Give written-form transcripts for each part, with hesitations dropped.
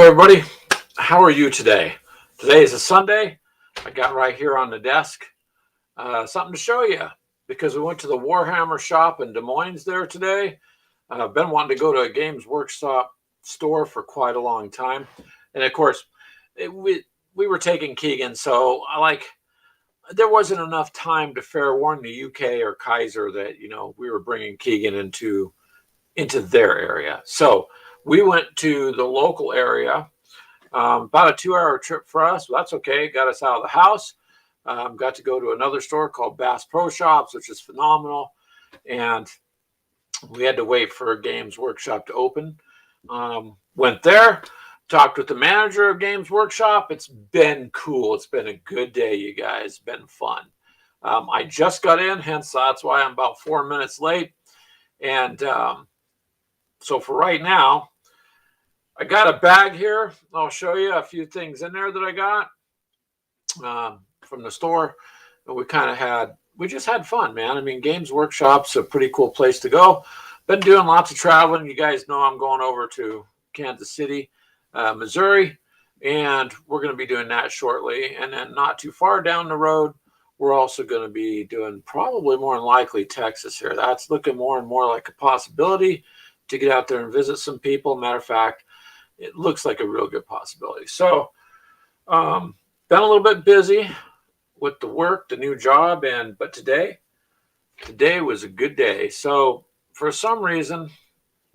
everybody. How are you today? Today is a Sunday. I got right here on the desk something to show you because we went to the Warhammer shop in Des Moines there today. I've been wanting to go to a Games Workshop store for quite a long time. And of course, we were taking Keegan, so there wasn't enough time to fair warn the UK or Kaiser that, we were bringing Keegan into their area. So we went to the local area, about a 2-hour trip for us. That's okay. Got us out of the house. Got to go to another store called Bass Pro Shops, which is phenomenal. And we had to wait for Games Workshop to open. Went there, talked with the manager of Games Workshop. It's been cool. It's been a good day, you guys. It's been fun. I just got in, hence that's why I'm about 4 minutes late. And so for right now, I got a bag here. I'll show you a few things in there that I got from the store. And we just had fun, man. I mean, Games Workshop's a pretty cool place to go. Been doing lots of traveling. You guys know I'm going over to Kansas City, Missouri, and we're going to be doing that shortly. And then not too far down the road, we're also going to be doing probably more than likely Texas here. That's looking more and more like a possibility to get out there and visit some people. Matter of fact, it looks like a real good possibility. So, been a little bit busy with the work, the new job, but today was a good day. So for some reason,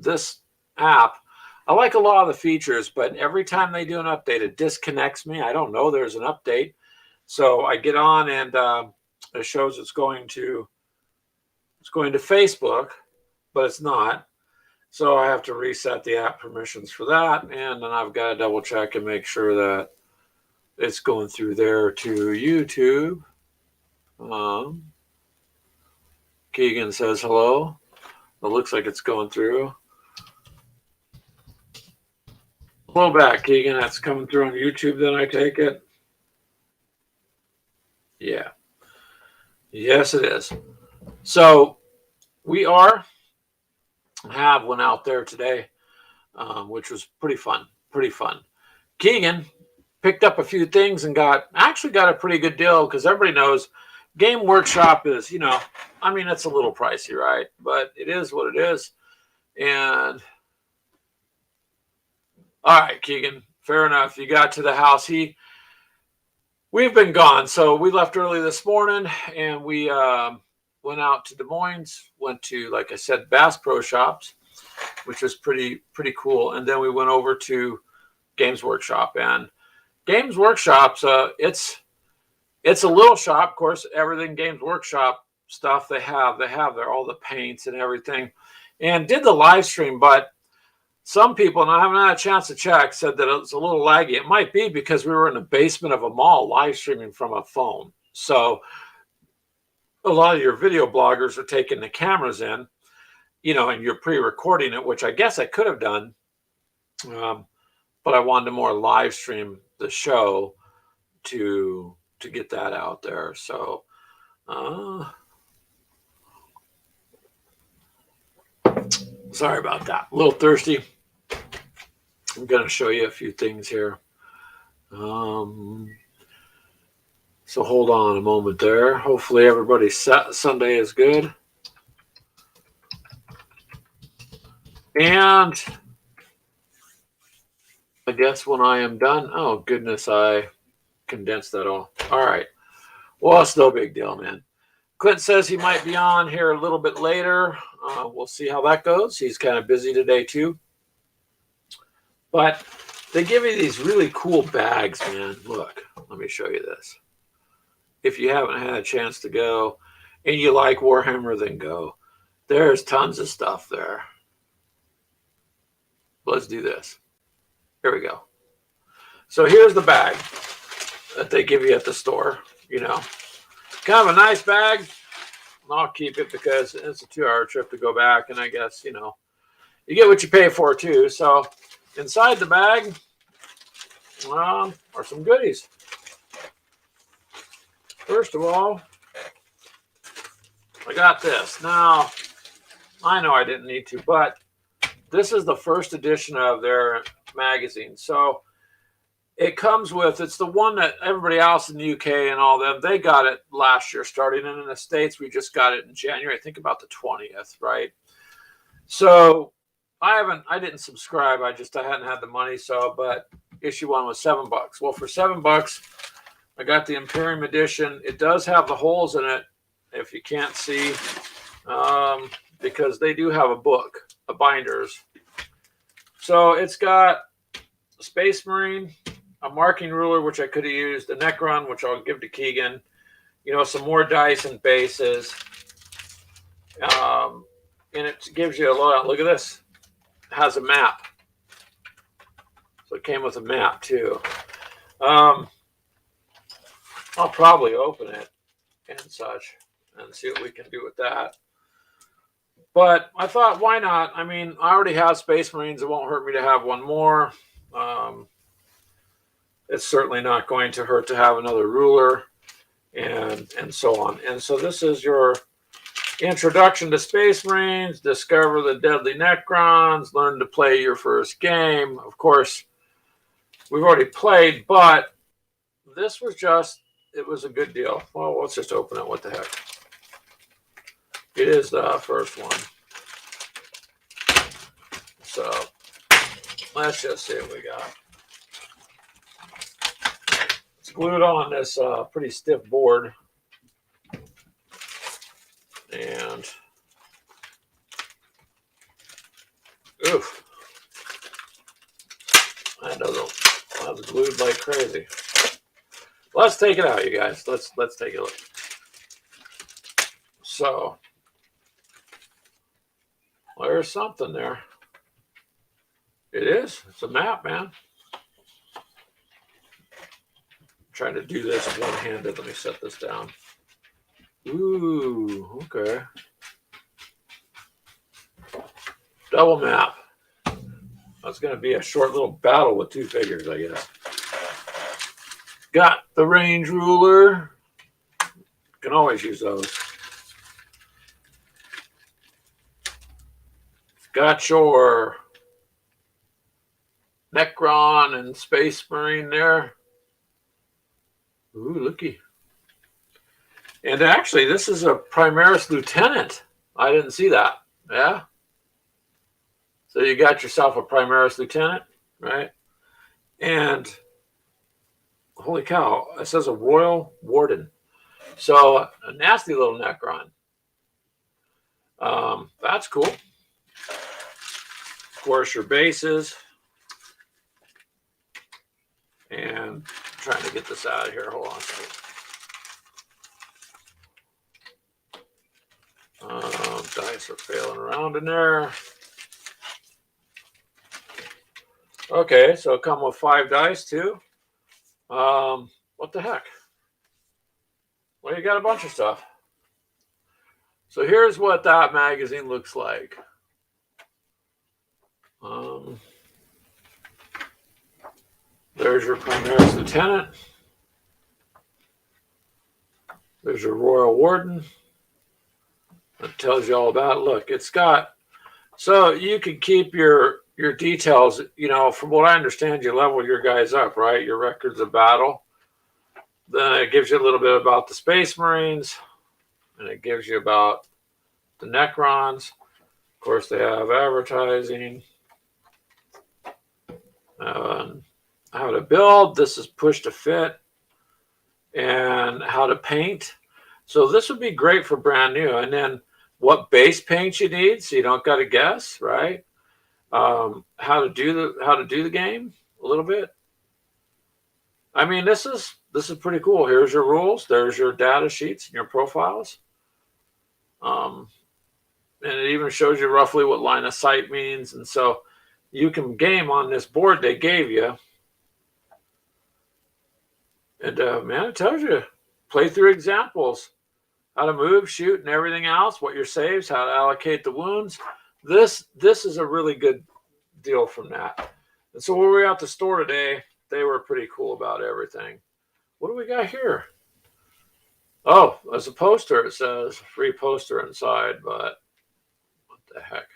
this app, I like a lot of the features, but every time they do an update, it disconnects me. I don't know there's an update. So I get on and it shows it's going to Facebook, but it's not. So I have to reset the app permissions for that. And then I've got to double check and make sure that it's going through there to YouTube. Keegan says hello. It looks like it's going through. Hello back, Keegan. That's coming through on YouTube, then I take it. Yeah. Yes, it is. So we have one out there today, which was pretty fun. Keegan picked up a few things and actually got a pretty good deal because everybody knows Game Workshop is, it's a little pricey, right? But it is what it is. And all right, Keegan, fair enough. You got to the house. We've been gone. So we left early this morning and we went out to Des Moines, went to, like I said, Bass Pro Shops, which was pretty cool. And then we went over to Games Workshop. And Games Workshop's it's a little shop, of course. Everything Games Workshop stuff they have there, all the paints and everything. And did the live stream, but some people, and I haven't had a chance to check, said that it's a little laggy. It might be because we were in the basement of a mall live streaming from a phone. So a lot of your video bloggers are taking the cameras in, and you're pre-recording it, which I guess I could have done. But I wanted to more live stream the show to get that out there. So, sorry about that. A little thirsty. I'm going to show you a few things here. So hold on a moment there. Hopefully everybody's Sunday is good. And I guess when I am done, oh goodness, I condensed that all. All right. Well, it's no big deal, man. Clint says he might be on here a little bit later. We'll see how that goes. He's kind of busy today too. But they give you these really cool bags, man. Look, let me show you this. If you haven't had a chance to go and you like Warhammer, then go. There's tons of stuff there. Let's do this. Here we go. So here's the bag that they give you at the store. Kind of a nice bag. I'll keep it because it's a 2-hour trip to go back. And I guess, you get what you pay for too. So inside the bag are some goodies. First of all, I got this. Now, I know I didn't need to, but this is the first edition of their magazine. So it comes with, it's the one that everybody else in the UK and all them, they got it last year starting, and in the States we just got it in January, I think about the 20th, right? So I didn't subscribe, I hadn't had the money. So, but issue 1 was $7. Well, for $7 I got the Imperium edition. It does have the holes in it, if you can't see, because they do have a book, a binders. So it's got a Space Marine, a marking ruler, which I could have used, a Necron, which I'll give to Keegan, you know, some more dice and bases. And it gives you a lot. Look at this. It has a map. So it came with a map too. I'll probably open it and such and see what we can do with that. But I thought, why not? I mean, I already have Space Marines. It won't hurt me to have one more. It's certainly not going to hurt to have another ruler, and so on. And so this is your introduction to Space Marines. Discover the deadly Necrons. Learn to play your first game. Of course, we've already played, but this was just, it was a good deal. Well, let's just open it. What the heck? It is the first one. So let's just see what we got. It's glued on this pretty stiff board. And oof, that was glued like crazy. Let's take it out, you guys. Let's take a look. So there's something there. It is. It's a map, man. I'm trying to do this one-handed. Let me set this down. Ooh, okay. Double map. That's going to be a short little battle with two figures, I guess. Got the range ruler. Can always use those. Got your Necron and Space Marine there. Ooh, looky. And actually, this is a Primaris Lieutenant. I didn't see that. Yeah. So you got yourself a Primaris Lieutenant, right? And holy cow, it says a Royal Warden. So a nasty little Necron. That's cool. Of course, your bases. And I'm trying to get this out of here. Hold on a second. Dice are failing around in there. Okay, so it come with 5 dice too. What the heck? Well, you got a bunch of stuff. So here's what that magazine looks like. There's your Primaris Lieutenant. There's your Royal Warden. It tells you all about it. Look, it's got, so you can keep your details, you know, from what I understand, you level your guys up, right? Your records of battle. Then it gives you a little bit about the Space Marines, and it gives you about the Necrons. Of course, they have advertising. How to build. This is push to fit. And how to paint. So this would be great for brand new. And then what base paint you need, so you don't got to guess, right? How to do the game a little bit. I mean, this is pretty cool. Here's your rules. There's your data sheets and your profiles. And it even shows you roughly what line of sight means. And so you can game on this board they gave you. And man, it tells you playthrough examples, how to move, shoot, and everything else, what your saves, how to allocate the wounds. This is a really good deal from that. And so when we were at the store today, they were pretty cool about everything. What do we got here? Oh, as a poster, it says free poster inside, but what the heck?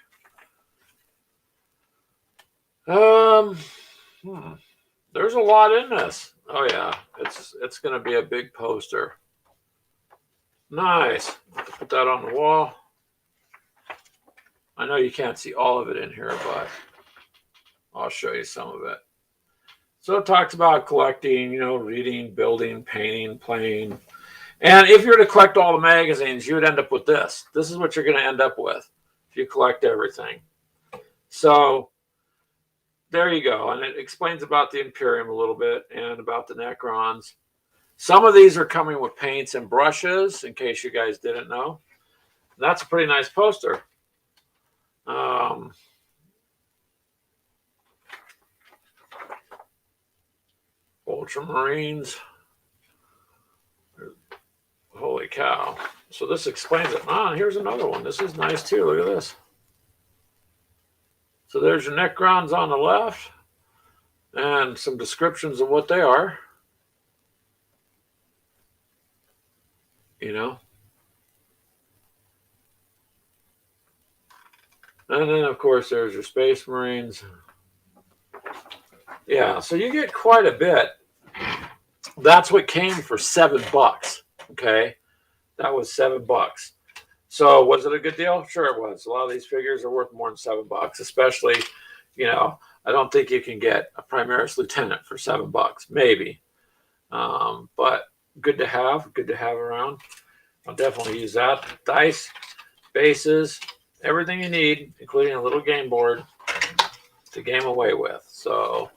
There's a lot in this. Oh yeah, it's going to be a big poster. Nice. Put that on the wall. I know you can't see all of it in here, but I'll show you some of it. So it talks about collecting, you know, reading, building, painting, playing. And if you were to collect all the magazines, you would end up with this. This is what you're going to end up with if you collect everything. So there you go. And it explains about the Imperium a little bit and about the Necrons. Some of these are coming with paints and brushes, in case you guys didn't know. That's a pretty nice poster. Ultramarines. Holy cow. So this explains it. Here's another one. This is nice too. Look at this. So there's your Necrons on the left and some descriptions of what they are. You know. And then, of course, there's your Space Marines. Yeah, so you get quite a bit. That's what came for $7. Okay, that was $7. So was it a good deal? Sure it was. A lot of these figures are worth more than $7, especially, you know, I don't think you can get a Primaris Lieutenant for $7, maybe. But good to have around. I'll definitely use that. Dice, bases, everything you need, including a little game board to game away with. So,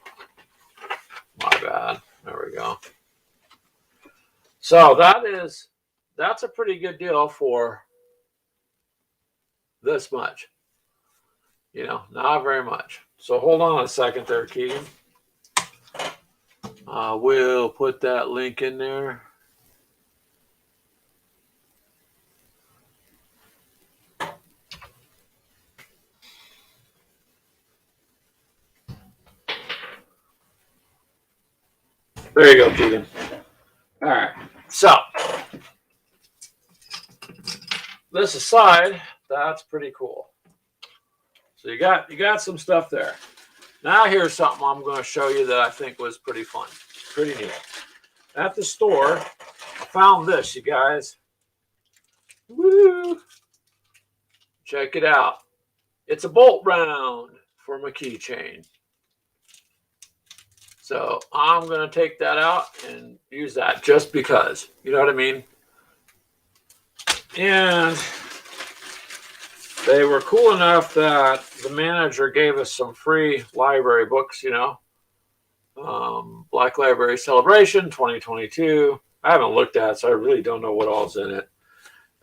my bad. There we go. So that's a pretty good deal for this much. You know, not very much. So hold on a second there, Keegan. We'll put that link in there. There you go, Keegan. All right. So this aside, that's pretty cool. So you got some stuff there. Now here's something I'm going to show you that I think was pretty fun, pretty neat. At the store, I found this, you guys. Woo! Check it out. It's a bolt round for my keychain. So I'm going to take that out and use that just because. You know what I mean? And they were cool enough that the manager gave us some free library books, you know. Black Library Celebration 2022. I haven't looked at it, so I really don't know what all's in it.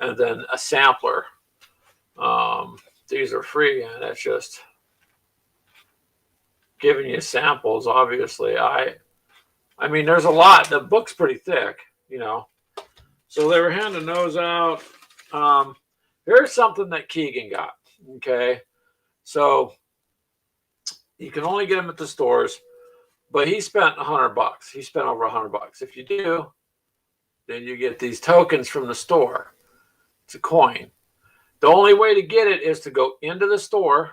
And then a sampler. These are free, and it's just giving you samples, obviously. I mean, there's a lot. The book's pretty thick, you know. So they were handing those out. Here's something that Keegan got, okay? So you can only get them at the stores, but he spent $100. He spent over $100. If you do, then you get these tokens from the store. It's a coin. The only way to get it is to go into the store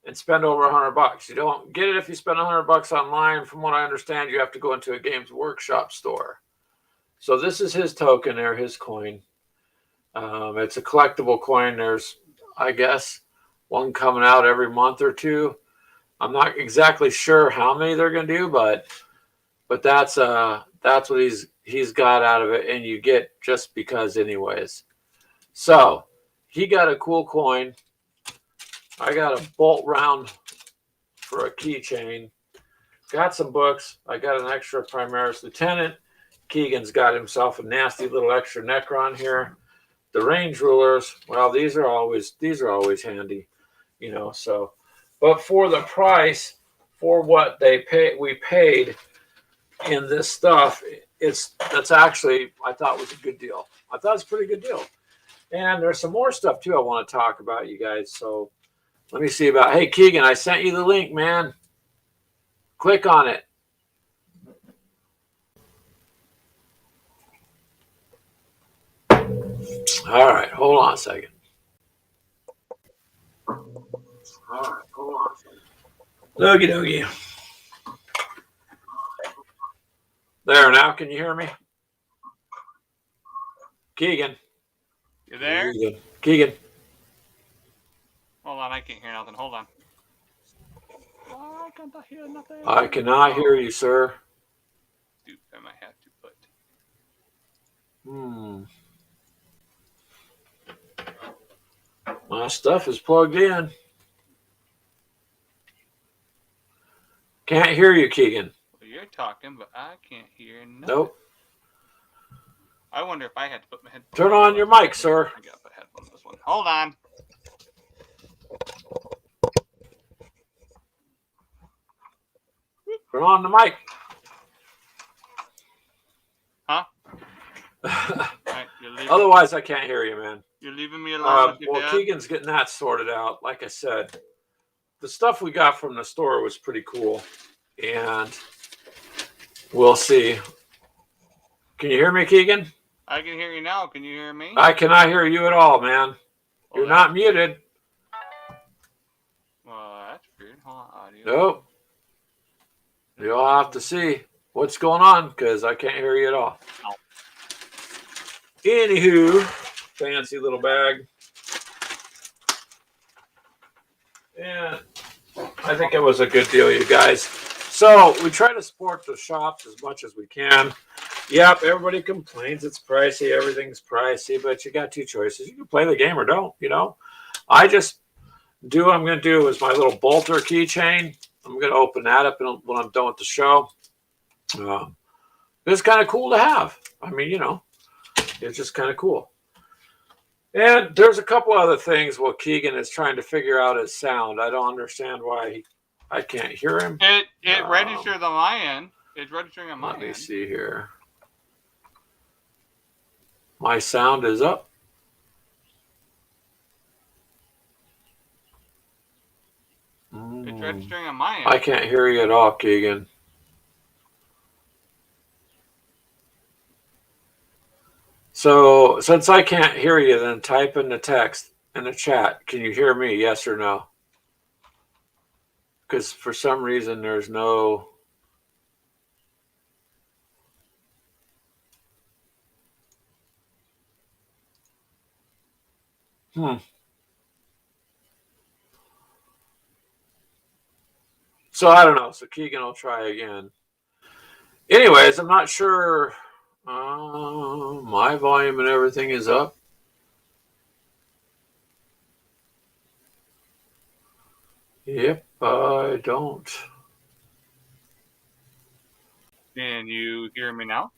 and spend over $100. You don't get it if you spend $100 online. From what I understand, you have to go into a Games Workshop store. So this is his token there, his coin. It's a collectible coin. There's, I guess, one coming out every month or two. I'm not exactly sure how many they're going to do, but that's what he's got out of it, and you get just because anyways. So he got a cool coin. I got a bolt round for a keychain. Got some books. I got an extra Primaris Lieutenant. Keegan's got himself a nasty little extra Necron here. The range rulers, well, these are always handy, you know. So, but for the price, for what we paid in this stuff, that's actually, I thought was a good deal. I thought it was a pretty good deal. And there's some more stuff too I want to talk about, you guys. So let me see about. Hey, Keegan, I sent you the link, man. Click on it. All right, hold on a second. Okie dokie. There, now can you hear me? Keegan. You there? Keegan. Hold on, I can't hear nothing. Hold on. I can't hear nothing. I cannot hear you, sir. Dude, I might have to put. My stuff is plugged in. Can't hear you, Keegan. Well, you're talking, but I can't hear nothing. Nope. I wonder if I had to put my headphones. Turn on your mic, sir. I gotta put headphones on this one. Hold on. Turn on the mic. Huh? Right, Otherwise, I can't hear you, man. You're leaving me alone. Well, Keegan's getting that sorted out. Like I said, the stuff we got from the store was pretty cool. And we'll see. Can you hear me, Keegan? I can hear you now. Can you hear me? I cannot hear you at all, man. You're not muted. Well, that's weird. Hold on, audio. Nope. You'll have to see what's going on because I can't hear you at all. Oh. Anywho, fancy little bag. Yeah, I think it was a good deal, you guys. So we try to support the shops as much as we can. Yep, everybody complains it's pricey, everything's pricey, but you got two choices. You can play the game or don't, you know. I just do what I'm going to do is my little bolter keychain. I'm going to open that up when I'm done with the show. It's kind of cool to have. I mean, you know, it's just kind of cool. And there's a couple other things while Keegan is trying to figure out his sound. I don't understand why I can't hear him. It registers on my end. It's registering on my end. Let me see here. My sound is up. It's registering on my end. I can't hear you at all, Keegan. So since I can't hear you, then type in the text in the chat. Can you hear me? Yes or no? Because for some reason there's no... So I don't know. So Keegan will try again. Anyways, I'm not sure. My volume and everything is up. Yep, I don't. Can you hear me now?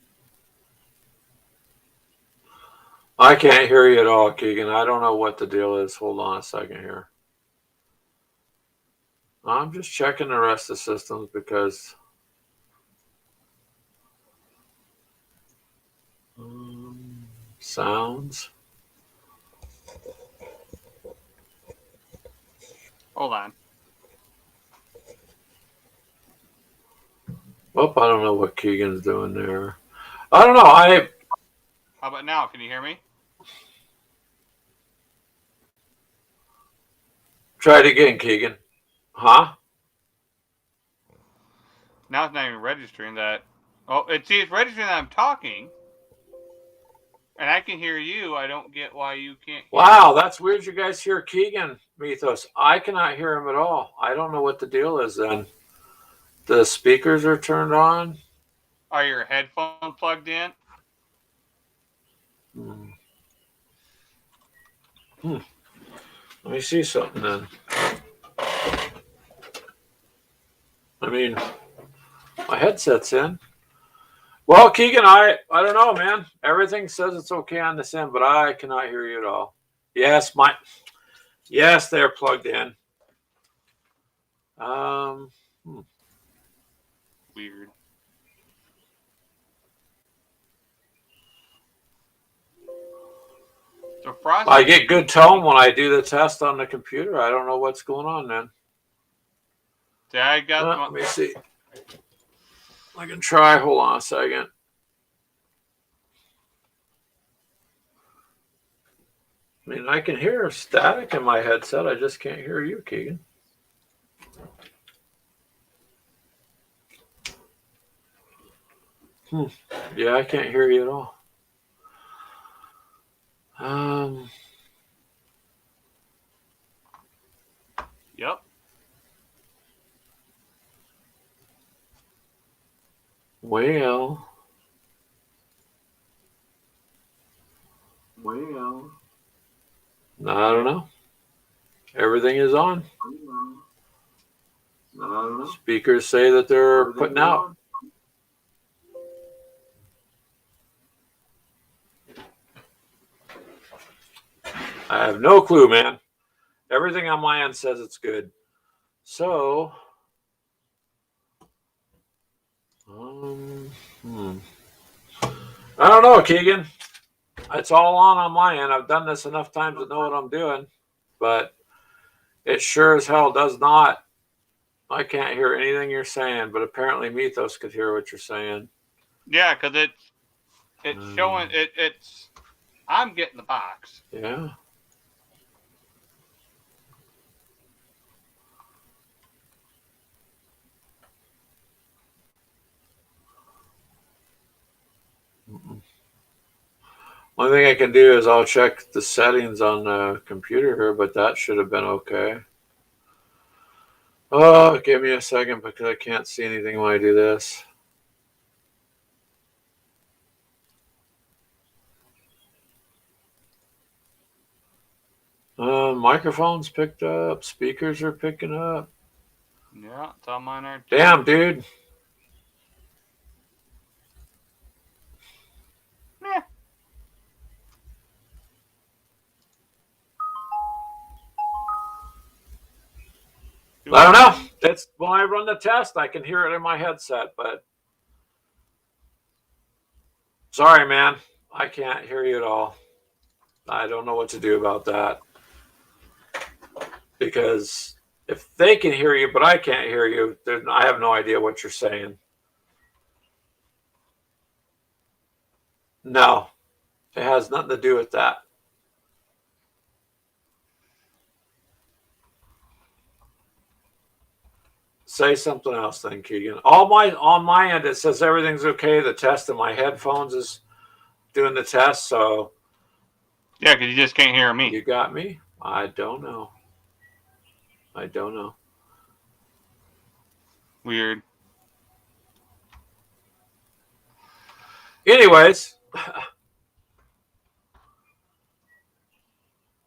I can't hear you at all, Keegan. I don't know what the deal is. Hold on a second here. I'm just checking the rest of the systems because sounds. Hold on. Oh, I don't know what Keegan's doing there. I don't know. How about now? Can you hear me? Try it again, Keegan. Huh? Now it's not even registering that. Oh, it's registering that I'm talking. And I can hear you. I don't get why you can't hear Wow, that's weird. You guys hear Keegan, Mythos. I cannot hear him at all. I don't know what the deal is then. The speakers are turned on. Are your headphones plugged in? Let me see something then. I mean, my headset's in. Well, Keegan, I don't know, man. Everything says it's okay on this end, but I cannot hear you at all. Yes, they're plugged in. Weird. So I get good tone when I do the test on the computer. I don't know what's going on then. Let me see. I can try. Hold on a second. I mean, I can hear static in my headset. I just can't hear you, Keegan. Yeah, I can't hear you at all. Yep. Well, I don't know. Everything is on. Speakers say that they're putting out. I have no clue, man. Everything on my end says it's good. So, I don't know, Keegan. It's all on my end. I've done this enough times to know what I'm doing, but it sure as hell does not. I can't hear anything you're saying, but apparently Mythos could hear what you're saying. Yeah, because it's showing it's. I'm getting the box. Yeah. Only thing I can do is I'll check the settings on the computer here, but that should have been okay. Oh, give me a second because I can't see anything when I do this. Microphones picked up. Speakers are picking up. Yeah, it's on mine are too. Damn, dude. Yeah. I don't know. That's when I run the test, I can hear it in my headset, but sorry, man. I can't hear you at all. I don't know what to do about that. Because if they can hear you, but I can't hear you, I have no idea what you're saying. No, it has nothing to do with that. Say something else then, Keegan. On my end, it says everything's okay. The test in my headphones is doing the test, so Yeah, because you just can't hear me. You got me? I don't know. I don't know. Weird. Anyways,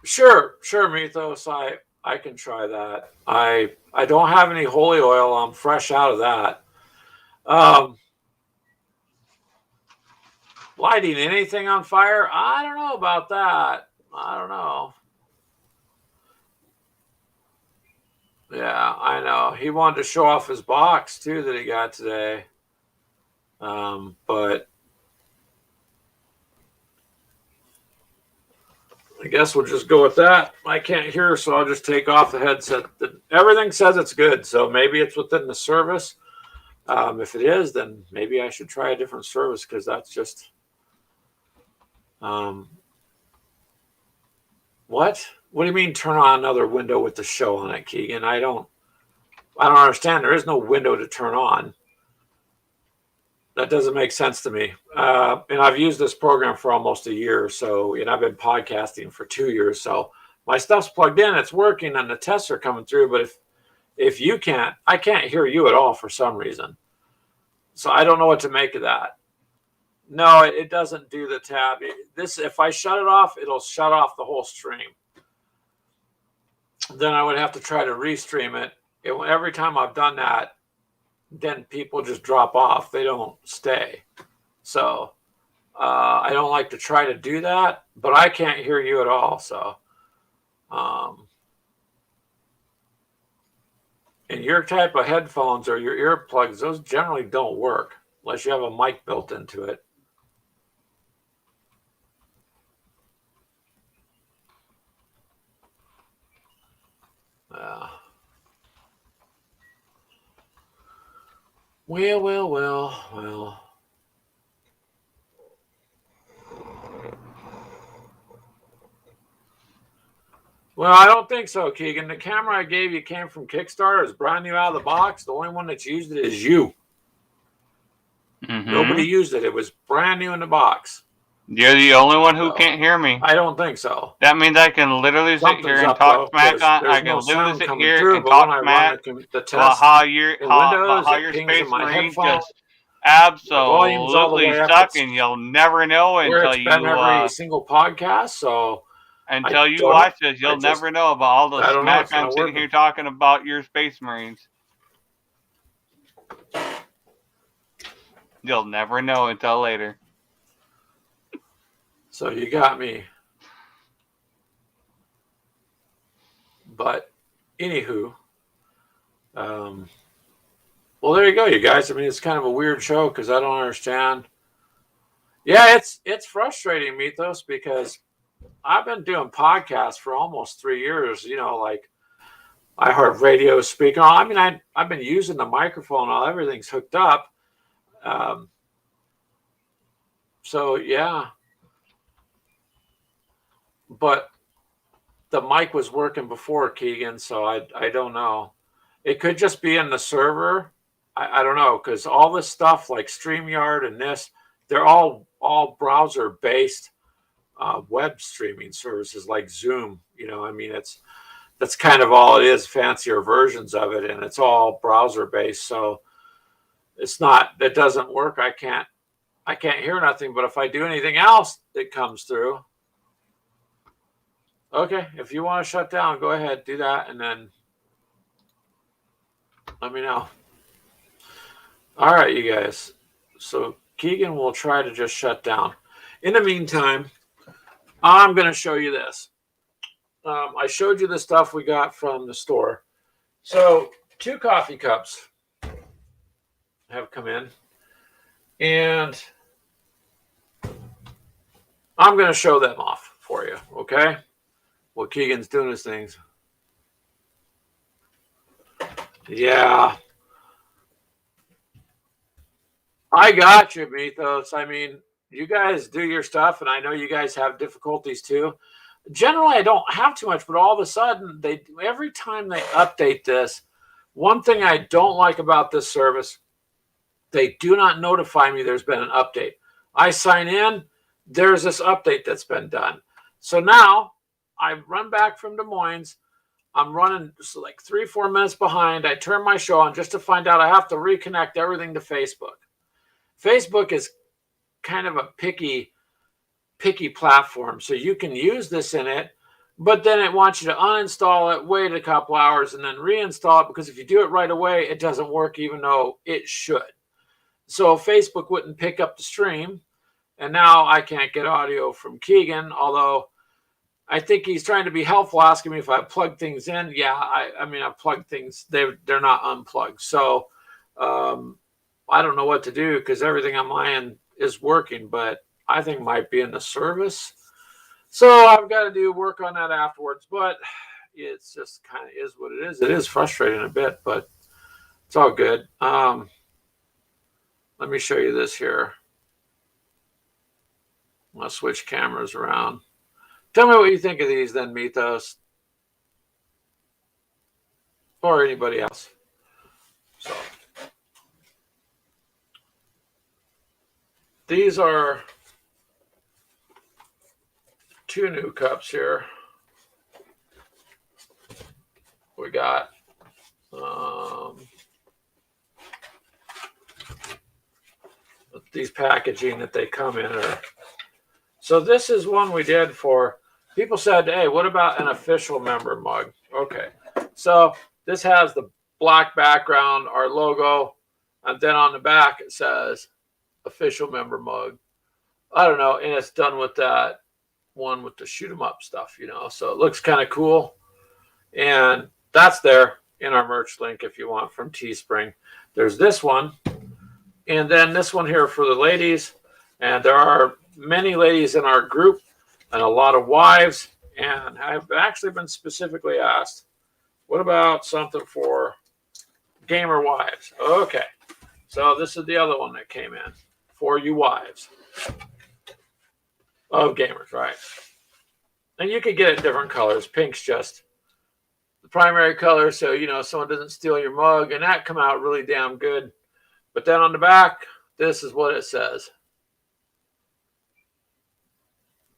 sure, Mythos. I can try that. I don't have any holy oil. I'm fresh out of that. Lighting anything on fire? I don't know about that. I don't know. Yeah, I know. He wanted to show off his box too that he got today. But I guess we'll just go with that. I can't hear, so I'll just take off the headset. Everything says it's good, so maybe it's within the service. If it is, then maybe I should try a different service because that's just what? What do you mean turn on another window with the show on it, Keegan? I don't understand. There is no window to turn on. That doesn't make sense to me. And I've used this program for almost a year or so, and I've been podcasting for 2 years. So my stuff's plugged in, it's working, and the tests are coming through. But if you can't, I can't hear you at all for some reason. So I don't know what to make of that. No, it doesn't do the tab. If I shut it off, it'll shut off the whole stream. Then I would have to try to restream it. Every time I've done that, then people just drop off. They don't stay. So I don't like to try to do that, but I can't hear you at all. So and your type of headphones or your earplugs, those generally don't work unless you have a mic built into it. Well. Well, I don't think so, Keegan. The camera I gave you came from Kickstarter. It's brand new out of the box. The only one that's used it is you. Mm-hmm. Nobody used it. It was brand new in the box. You're the only one who can't hear me. I don't think so. That means I can literally sit here and talk smack on. I can literally sit here and talk smack about how your Space Marines just absolutely suck, and you'll never know until you every single podcast. So until you watch this, you'll never know about all the smack I'm sitting here talking about your Space Marines. You'll never know until later. So you got me. But anywho, well, there you go, you guys. I mean, it's kind of a weird show because I don't understand. Yeah, it's frustrating, Mythos, because I've been doing podcasts for almost 3 years. You know, like I heard radio speaker. I mean, I've been using the microphone. Everything's hooked up. So yeah. But the mic was working before, Keegan, so I don't know. It could just be in the server. I don't know, because all this stuff like StreamYard and this, they're all browser-based web streaming services like Zoom. You know, I mean, that's kind of all it is, fancier versions of it, and it's all browser-based. So it's not, it doesn't work. I can't hear nothing, but if I do anything else, it comes through. Okay, if you want to shut down, go ahead, do that, and then let me know. All right, you guys. So Keegan will try to just shut down. In the meantime, I'm going to show you this. I showed you the stuff we got from the store. So 2 coffee cups have come in, and I'm going to show them off for you, okay? Well, Keegan's doing his things. Yeah. I got you, Mythos. I mean, you guys do your stuff, and I know you guys have difficulties too. Generally, I don't have too much, but all of a sudden, every time they update this, one thing I don't like about this service, they do not notify me there's been an update. I sign in, there's this update that's been done. So now, I run back from Des Moines. I'm running like 3-4 minutes behind. I turn my show on just to find out I have to reconnect everything to Facebook. Facebook is kind of a picky platform. So you can use this in it, but then it wants you to uninstall it, wait a couple hours, and then reinstall it, because if you do it right away, it doesn't work even though it should. So Facebook wouldn't pick up the stream, and now I can't get audio from Keegan, although I think he's trying to be helpful, asking me if I plug things in. Yeah, I mean, I plug things. They're not unplugged. So I don't know what to do because everything on my end is working, but I think it might be in the service. So I've got to do work on that afterwards. But it's just kind of is what it is. It is frustrating a bit, but it's all good. Let me show you this here. I'll switch cameras around. Tell me what you think of these then, Mythos. Or anybody else. So these are 2 new cups here. We got these packaging that they come in. So this is one we did for, people said, hey, what about an official member mug? Okay, so this has the black background, our logo, and then on the back it says official member mug. I don't know, and it's done with that one with the shoot 'em up stuff, you know, so it looks kind of cool. And that's there in our merch link if you want, from Teespring. There's this one, and then this one here for the ladies. And there are many ladies in our group and a lot of wives, and I've actually been specifically asked, what about something for gamer wives? Okay, so this is the other one that came in for you wives of gamers, right? And you could get it different colors. Pink's just the primary color, so you know someone doesn't steal your mug, and that come out really damn good. But then on the back, this is what it says.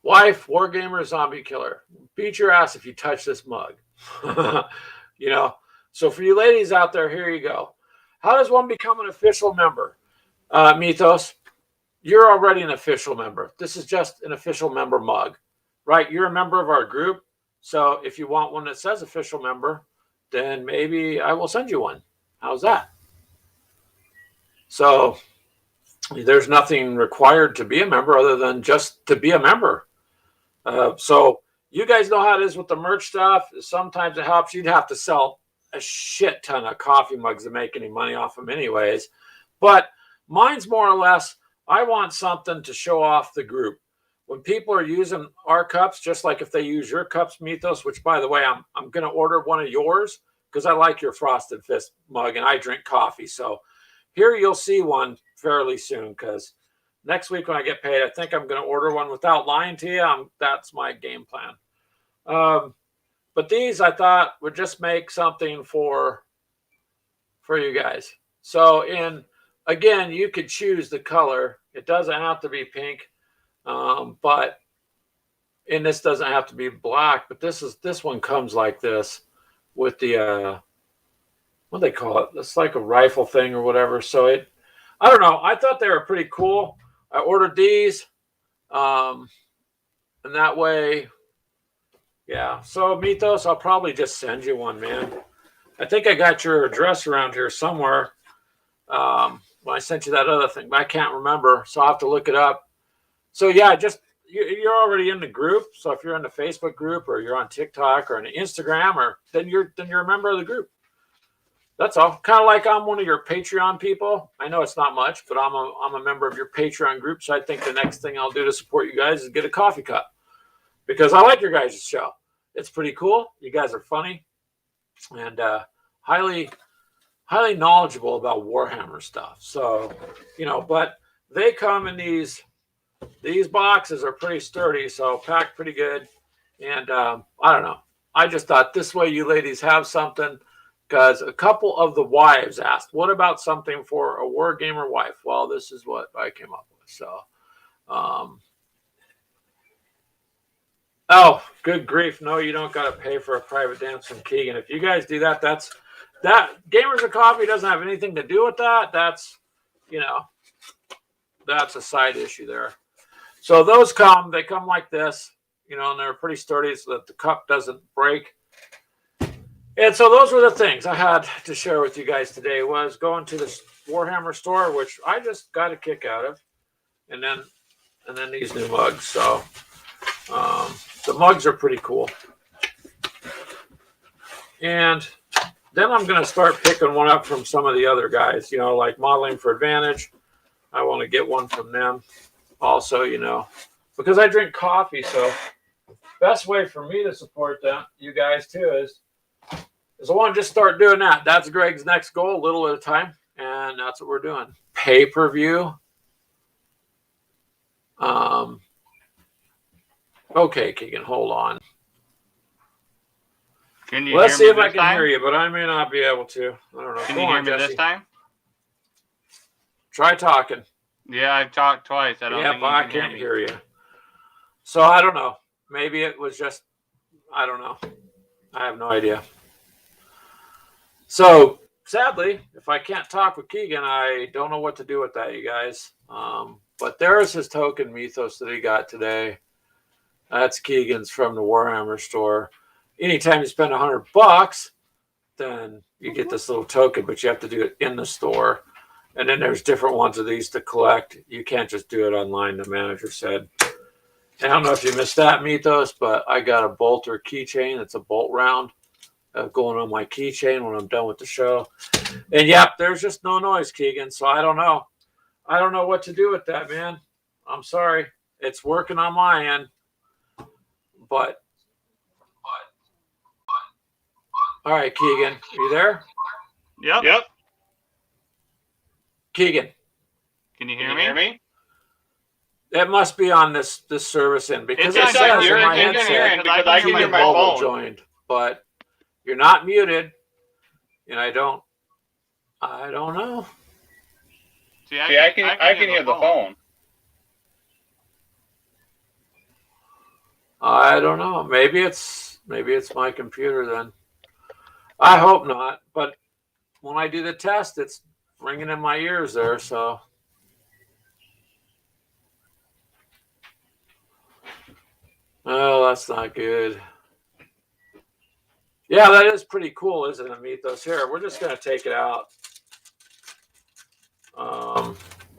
Wife, wargamer, zombie killer. Beat your ass if you touch this mug. You know, so for you ladies out there, here you go. How does one become an official member? Mythos, you're already an official member. This is just an official member mug, right? You're a member of our group. So if you want one that says official member, then maybe I will send you one. How's that? So there's nothing required to be a member other than just to be a member. So you guys know how it is with the merch stuff. Sometimes it helps. You'd have to sell a shit ton of coffee mugs to make any money off them anyways. But mine's more or less, I want something to show off the group. When people are using our cups, just like if they use your cups, Mythos, which by the way, I'm going to order one of yours because I like your Frosted Fist mug and I drink coffee. So here you'll see one fairly soon because next week when I get paid, I think I'm going to order one. Without lying to you, that's my game plan. But these I thought would just make something for you guys. So again, you could choose the color. It doesn't have to be pink, and this doesn't have to be black. But this one comes like this with the what do they call it? It's like a rifle thing or whatever. So I don't know. I thought they were pretty cool. I ordered these, and that way, yeah. So Mythos, I'll probably just send you one, man. I think I got your address around here somewhere when I sent you that other thing, but I can't remember, so I'll have to look it up. So yeah, just you're already in the group. So if you're in the Facebook group or you're on TikTok or on Instagram, then you're a member of the group. That's all. Kind of like I'm one of your Patreon people. I know it's not much, but I'm a member of your Patreon group. So I think the next thing I'll do to support you guys is get a coffee cup because I like your guys' show. It's pretty cool. You guys are funny and highly knowledgeable about Warhammer stuff. So, but they come in these boxes are pretty sturdy, so packed pretty good. And I don't know. I just thought this way you ladies have something. Because a couple of the wives asked, what about something for a wargamer wife? Well, this is what I came up with. So, oh, good grief. No, you don't got to pay for a private dance from Keegan. If you guys do that, that Gamers of Coffee doesn't have anything to do with that. That's a side issue there. So those they come like this, and they're pretty sturdy so that the cup doesn't break. And so those were the things I had to share with you guys today was going to the Warhammer store, which I just got a kick out of. And then these new mugs. So the mugs are pretty cool. And then I'm going to start picking one up from some of the other guys, like Modeling for Advantage. I want to get one from them also, because I drink coffee. So best way for me to support them, you guys too, is I want to just start doing that. That's Greg's next goal, a little at a time. And that's what we're doing. Pay-per-view. Okay, Keegan, hold on. Can you Let's see hear if me I can hear you, but I may not be able to. I don't know. Can you hear me this time? Try talking. Yeah, I've talked twice. I don't think I can't hear you. So I don't know. Maybe it was just, I don't know. I have no idea. So sadly, if I can't talk with Keegan, I don't know what to do with that, you guys. But there's his token Mythos that he got today. That's Keegan's from the Warhammer store. Anytime you spend $100, then you get this little token, but you have to do it in the store. And then there's different ones of these to collect. You can't just do it online, the manager said. And I don't know if you missed that, Mythos, but I got a bolter keychain. It's a bolt round going on my keychain when I'm done with the show. And yep, there's just no noise, Keegan. So I don't know. I don't know what to do with that, man. I'm sorry. It's working on my end. But all right, Keegan, are you there? Yep. Keegan, can you hear me? It must be on this service end because it says in my headset because I can hear my phone joined, but you're not muted, and I don't know. See, I can hear the phone. I don't know. Maybe it's my computer then. I hope not. But when I do the test, it's ringing in my ears there. So. Oh, that's not good. Yeah, that is pretty cool, isn't it, Mythos? Here, we're just going to take it out.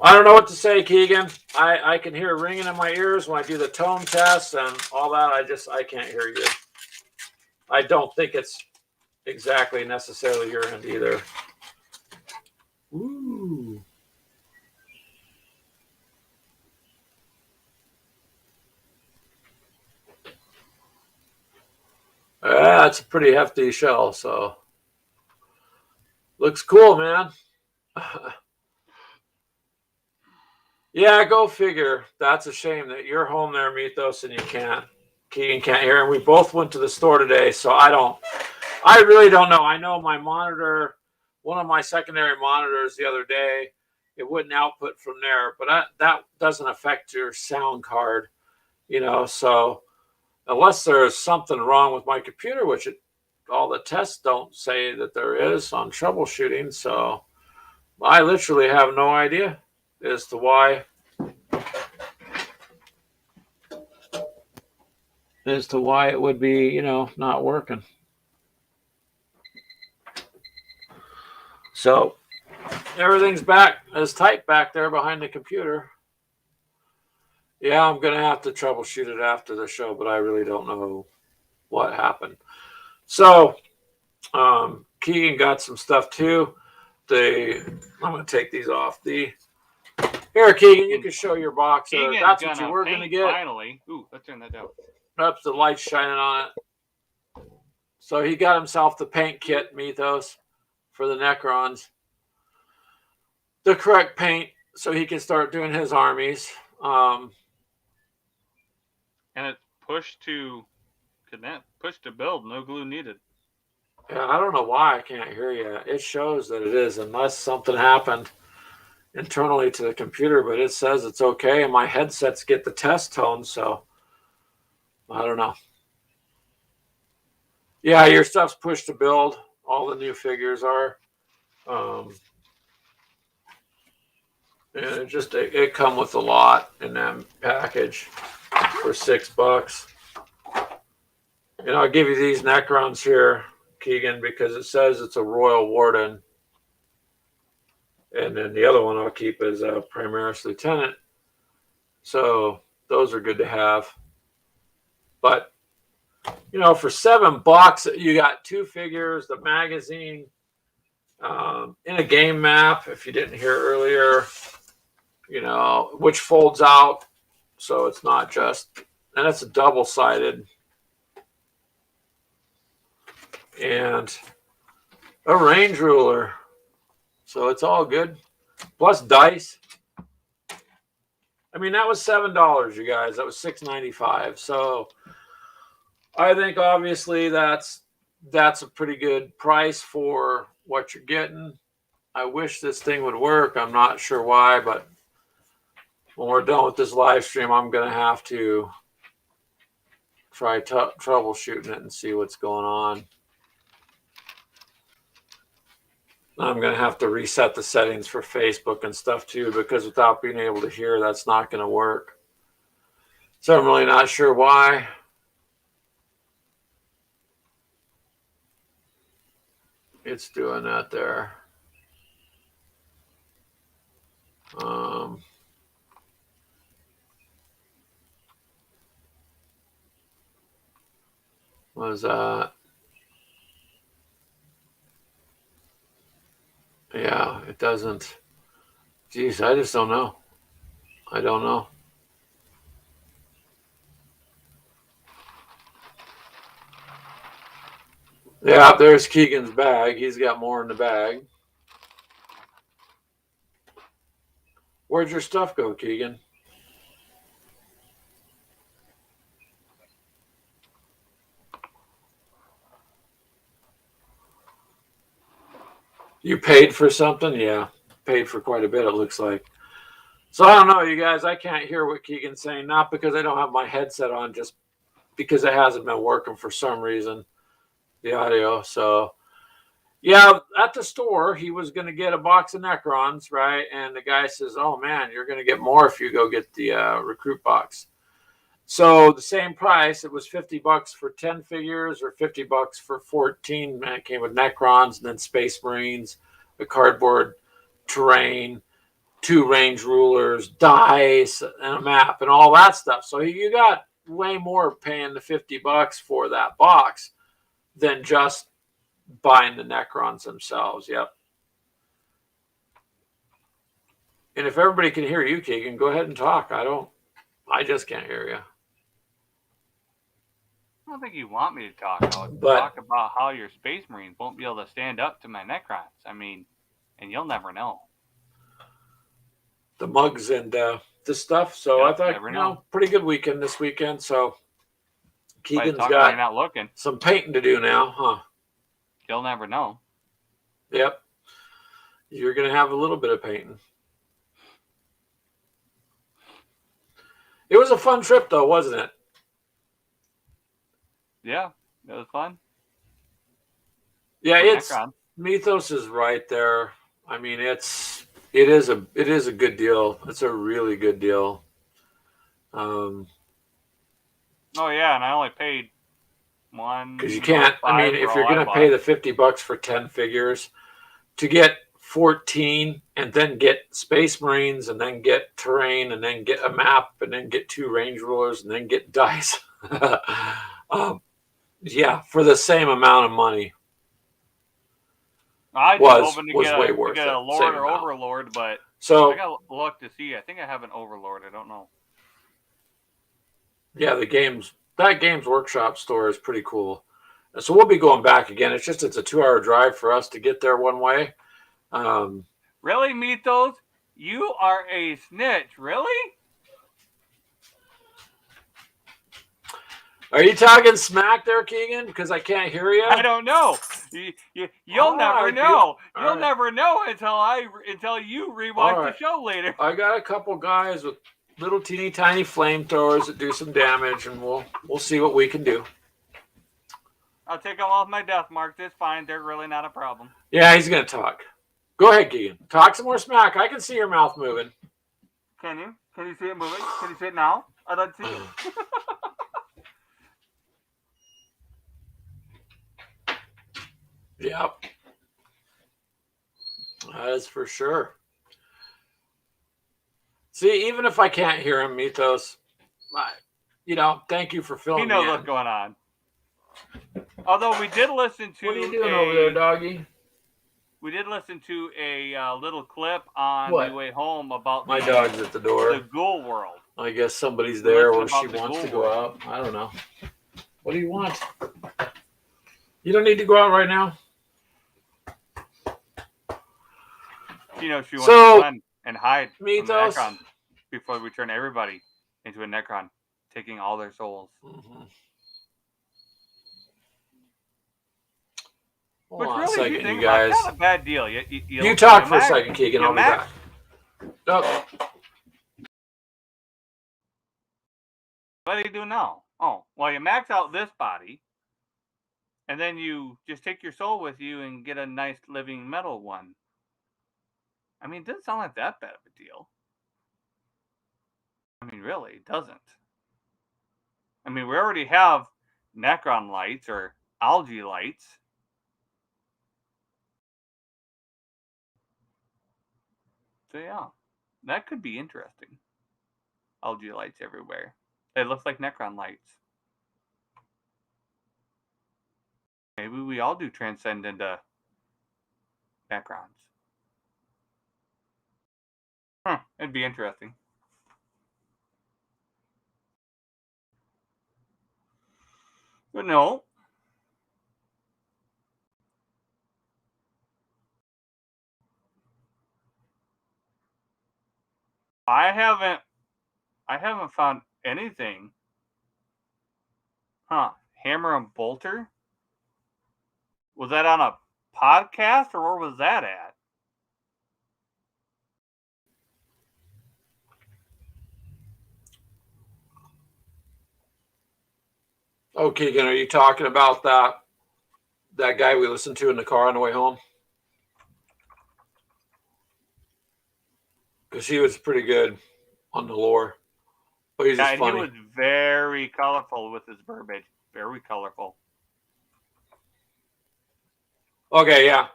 I don't know what to say, Keegan. I can hear it ringing in my ears when I do the tone test and all that. I can't hear you. I don't think it's exactly necessarily your end either. Ooh. That's a pretty hefty shell, so looks cool, man. Yeah, go figure. That's a shame that you're home there, Mythos, and Keegan can't hear. And we both went to the store today, so I really don't know. I know my monitor, one of my secondary monitors the other day, it wouldn't output from there, but that doesn't affect your sound card, so unless there's something wrong with my computer, which all the tests don't say that there is on troubleshooting. So I literally have no idea as to why it would be, not working. So everything's back as tight back there behind the computer. Yeah, I'm going to have to troubleshoot it after the show, but I really don't know what happened. So Keegan got some stuff too. I'm going to take these off. Here, Keegan, you can show your box. That's what you were going to get. Finally. Ooh, let's turn that down. Oops, the light's shining on it. So he got himself the paint kit, Mythos, for the Necrons. The correct paint, so he can start doing his armies. And it's push to build, no glue needed. Yeah, I don't know why I can't hear you. It shows that it is, unless something happened internally to the computer, but it says it's okay, and my headsets get the test tone, so I don't know. Yeah, your stuff's pushed to build. All the new figures are. And it come with a lot in that package for $6. I'll give you these Necrons here, Keegan, because it says it's a Royal Warden. And then the other one I'll keep as a Primaris Lieutenant. So those are good to have. But, for $7, you got 2 figures, the magazine, in a game map, if you didn't hear earlier, which folds out. So it's not just, and it's a double-sided. And a range ruler. So it's all good. Plus dice. I mean, that was $7, you guys. That was $6.95. So I think obviously that's a pretty good price for what you're getting. I wish this thing would work. I'm not sure why, but when we're done with this live stream, I'm going to have to try troubleshooting it and see what's going on. I'm going to have to reset the settings for Facebook and stuff too, because without being able to hear, that's not going to work. So I'm really not sure why. It's doing that there. What is that? Yeah, it doesn't. Geez, I just don't know. I don't know. Yeah, there's Keegan's bag. He's got more in the bag. Where'd your stuff go, Keegan? You paid for something? Yeah. paid for quite a bit, it looks like. So I don't know, you guys. I can't hear what Keegan's saying, not because I don't have my headset on, just because it hasn't been working for some reason, the audio. So yeah, at the store, he was going to get a box of Necrons, right? And the guy says, "Oh man, you're going to get more if you go get the recruit box." So the same price, it was $50 for 10 figures or $50 for 14. And it came with Necrons and then Space Marines, a cardboard terrain, 2 range rulers, dice, and a map, and all that stuff. So you got way more paying the $50 for that box than just buying the Necrons themselves. Yep. And if everybody can hear you, Keegan, go ahead and talk. I just can't hear you. I don't think you want me to talk. Talk about how your Space Marines won't be able to stand up to my Necrons. I mean, and you'll never know. The mugs and this stuff. So I thought, pretty good weekend this weekend. So Keegan's got some painting to do now, huh? You'll never know. Yep. You're going to have a little bit of painting. It was a fun trip, though, wasn't it? Yeah, it was fun. Yeah, Mythos is right there. I mean, it is a good deal. It's a really good deal. Oh yeah, and I only paid one. Because you can't. I mean, if you're going to pay the $50 for 10 figures, to get 14 and then get Space Marines and then get terrain and then get a map and then get 2 range rulers and then get dice. Yeah, for the same amount of money. I was hoping to get a Lord or Overlord, but I got to look to see. I think I have an Overlord. I don't know. Yeah, that Games Workshop store is pretty cool. So we'll be going back again. It's a 2-hour drive for us to get there one way. Really, Mythos? You are a snitch. Really? Are you talking smack there, Keegan? Because I can't hear you. I don't know. You'll never know. You'll never know until you rewatch the show later. I got a couple guys with little teeny tiny flamethrowers that do some damage, and we'll see what we can do. I'll take them off my death mark. It's fine. They're really not a problem. Yeah, he's gonna talk. Go ahead, Keegan. Talk some more smack. I can see your mouth moving. Can you? Can you see it moving? Can you see it now? I'd like to see it. Yep. That is for sure. See, even if I can't hear him, Mythos, thank you for filming. He knows what's going on. Although we did listen to... What are you doing over there, doggy? We did listen to a little clip on the way home about... My dog's at the door. The Ghoul World. I guess somebody's there or she wants to go out. I don't know. What do you want? You don't need to go out right now. She wants to run and hide from the Necron before we turn everybody into a Necron, taking all their souls. Mm-hmm. Which really, you think about, it's not a bad deal. You talk for a second, Keegan. I'll be back. Oh. What do you do now? Oh, well, you max out this body, and then you just take your soul with you and get a nice living metal one. I mean, it doesn't sound like that bad of a deal. I mean, really, it doesn't. I mean, we already have Necron lights or algae lights. So yeah, that could be interesting. Algae lights everywhere. It looks like Necron lights. Maybe we all do transcend into Necrons. It'd be interesting. But no. I haven't found anything. Hammer and Bolter? Was that on a podcast or where was that at? Oh, Keegan, are you talking about that guy we listened to in the car on the way home? Because he was pretty good on the lore. But he's just funny. He was very colorful with his verbiage. Very colorful. Okay, yeah.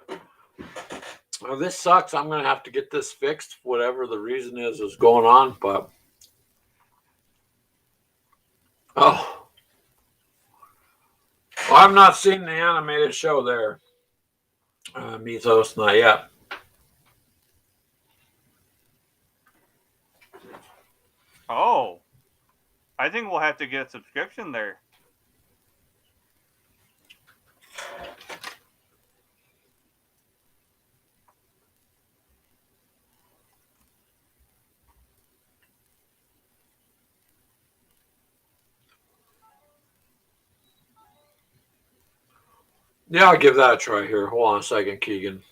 Well, this sucks. I'm going to have to get this fixed, whatever the reason is going on. But, oh. Well, I've not seen the animated show there. Mythos, not yet. Oh. I think we'll have to get a subscription there. Yeah, I'll give that a try here. Hold on a second, Keegan.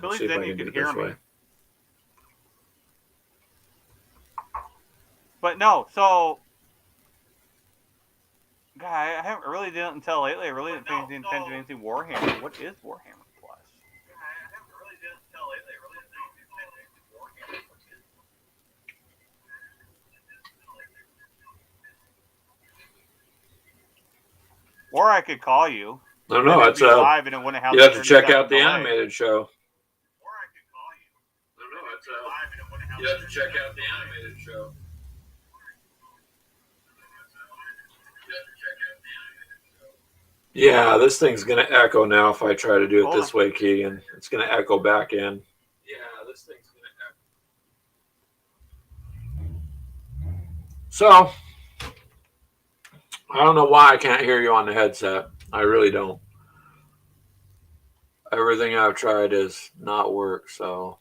At least then you can hear me. But no, so God, I haven't really done it until lately. I really didn't pay any attention to anything Warhammer. What is Warhammer Plus? I haven't really done it until lately. I really didn't pay any attention to Warhammer. Or I could call you. No, no, it's live and it wouldn't have. You have to check out the animated show. Or I could call you. No, no, it's live and it wouldn't have. You have to check out the animated show. Yeah, this thing's going to echo now if I try to do it this way, Keegan. It's going to echo back in. Yeah, this thing's going to echo. So, I don't know why I can't hear you on the headset. I really don't. Everything I've tried has not worked, so...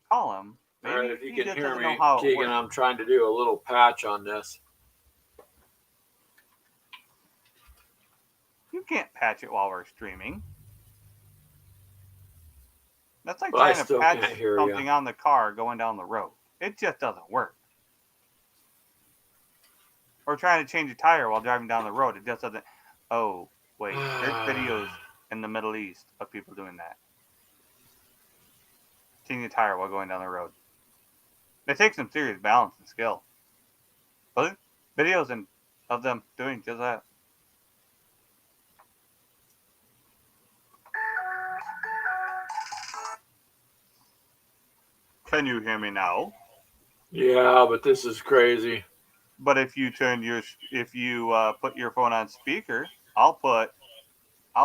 Call him. Maybe all right, if you can hear me, Keegan, I'm trying to do a little patch on this. You can't patch it while we're streaming. That's like trying to patch something on the car going down the road. It just doesn't work. Or trying to change a tire while driving down the road. It just doesn't. Oh, wait. There's videos in the Middle East of people doing that. Changing a tire while going down the road. It takes some serious balance and skill. But videos of them doing just that. Can you hear me now? Yeah, but this is crazy. But if you put your phone on speaker, I'll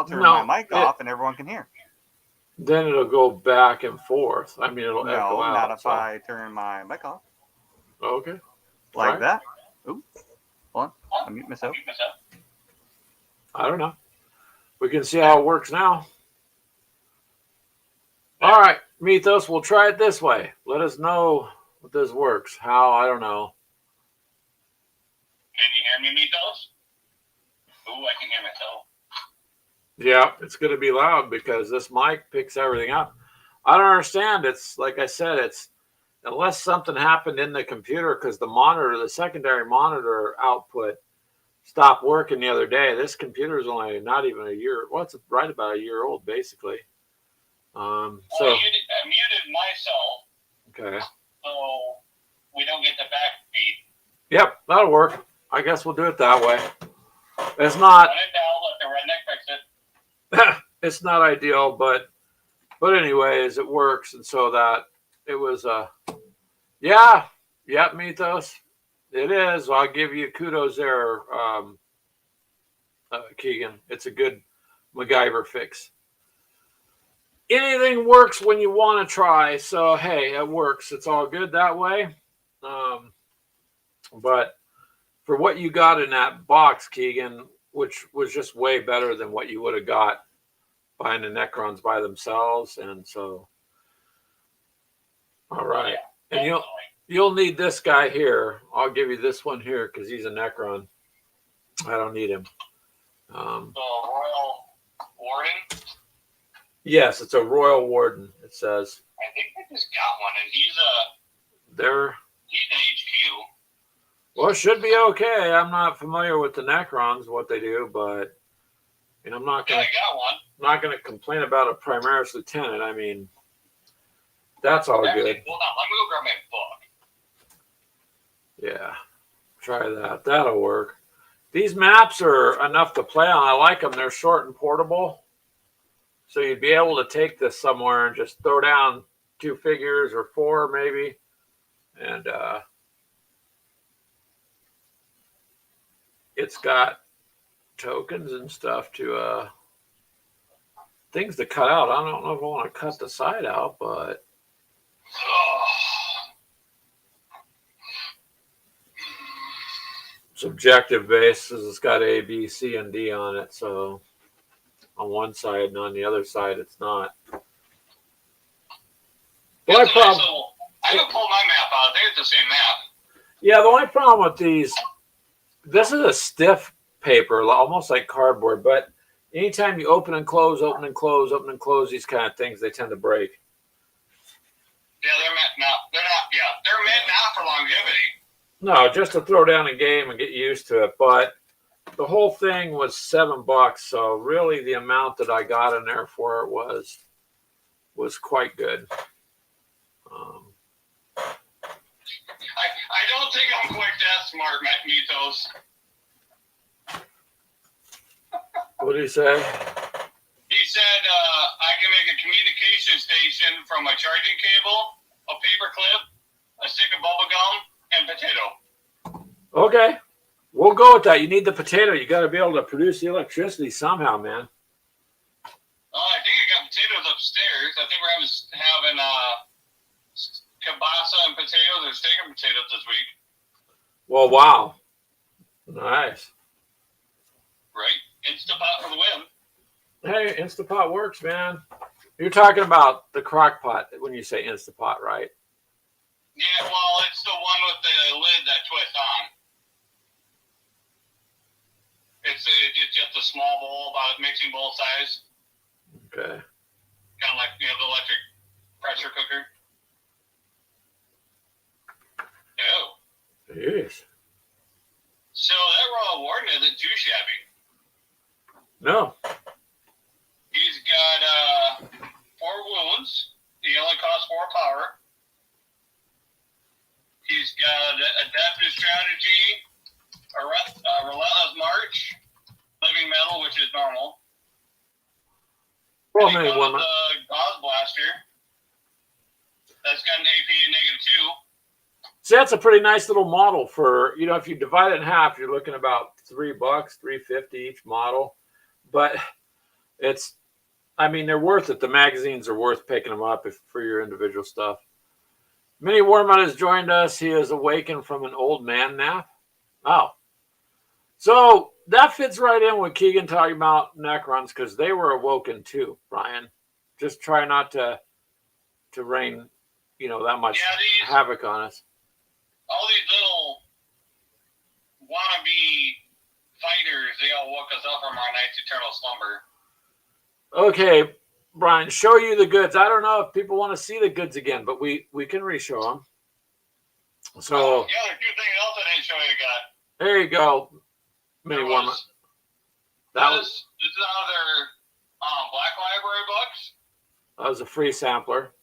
turn my mic off and everyone can hear. Then it'll go back and forth. I mean, it'll echo out. No, not if I turn my mic off. Okay. Like that. Ooh. Hold on. I'll mute myself. I don't know. We can see how it works now. All right, Mythos, we'll try it this way. Let us know if this works. How, I don't know. Can you hear me, Mythos? Ooh, I can hear myself. Yeah, it's going to be loud because this mic picks everything up. I don't understand. It's like I said, it's unless something happened in the computer because the secondary monitor output stopped working the other day. This computer is only not even a year. Well, it's right about a year old, basically. I muted myself. Okay. So we don't get the That'll work. I guess we'll do it that way. It's not. It's not ideal, but anyways, it works, and so that it was Mythos. It is. I'll give you kudos there, Keegan. It's a good MacGyver fix. Anything works when you want to try. So, hey, it works. It's all good that way. But for what you got in that box, Keegan, which was just way better than what you would have got buying the Necrons by themselves. And so, all right. And you'll need this guy here. I'll give you this one here because he's a Necron. I don't need him. The Royal Warden? Yes, it's a Royal Warden, it says. I think I just got one, and he's an HQ. Well, it should be okay. I'm not familiar with the Necrons, what they do, but I'm not going to complain about a Primaris Lieutenant. I mean, that's all good. Hold on, let me go grab my book. Yeah, try that. That'll work. These maps are enough to play on. I like them. They're short and portable. So you'd be able to take this somewhere and just throw down 2 figures or 4 maybe. And it's got tokens and stuff to things to cut out. I don't know if I want to cut the side out, but it's objective basis. It's got A, B, C, and D on it. So on one side and on the other side, it's not. The only problem, I can pull my map out. There's the same map. Yeah, the only problem with these, this is a stiff paper, almost like cardboard, but anytime you open and close, open and close, open and close, these kind of things, they tend to break. Yeah, they're meant now. They're meant now for longevity. No, just to throw down a game and get used to it. But the whole thing was $7, so really the amount that I got in there for it was quite good. I don't think I'm quite that smart, Mythos. What did he say? He said I can make a communication station from a charging cable, a paper clip, a stick of bubble gum, and potato. Okay. We'll go with that. You need the potato. You got to be able to produce the electricity somehow, man. I think I got potatoes upstairs. I think we're having kielbasa and potatoes or steak and potatoes this week. Well, wow. Nice. Right? Instapot for the win. Hey, Instapot works, man. You're talking about the crock pot when you say Instapot, right? Yeah, well, it's the one with the lid that twists on. It's just a small bowl, about mixing bowl size. Okay. Kind of like, the electric pressure cooker. Oh. Yes. So that Royal Warden isn't too shabby. No. He's got 4 wounds. He only costs 4 power. He's got adaptive strategy, a relentless march, living metal, which is normal. Well, and he maybe comes with a Gauze blaster. That's got an AP -2. See, that's a pretty nice little model for, if you divide it in half, you're looking about $3, $3.50 each model. But they're worth it. The magazines are worth picking them up for your individual stuff. Mini Warmut has joined us. He is awakened from an old man nap. Oh. So that fits right in with Keegan talking about Necrons because they were awoken too, Brian. Just try not to rain, that much havoc on us. All these little wannabe fighters, they all woke us up from our night's eternal slumber. Okay, Brian, show you the goods. I don't know if people want to see the goods again, but we can re-show them. So there's 2 things else I didn't show you got. There you go. Mini Warmut. This is out of their Black Library books. That was a free sampler.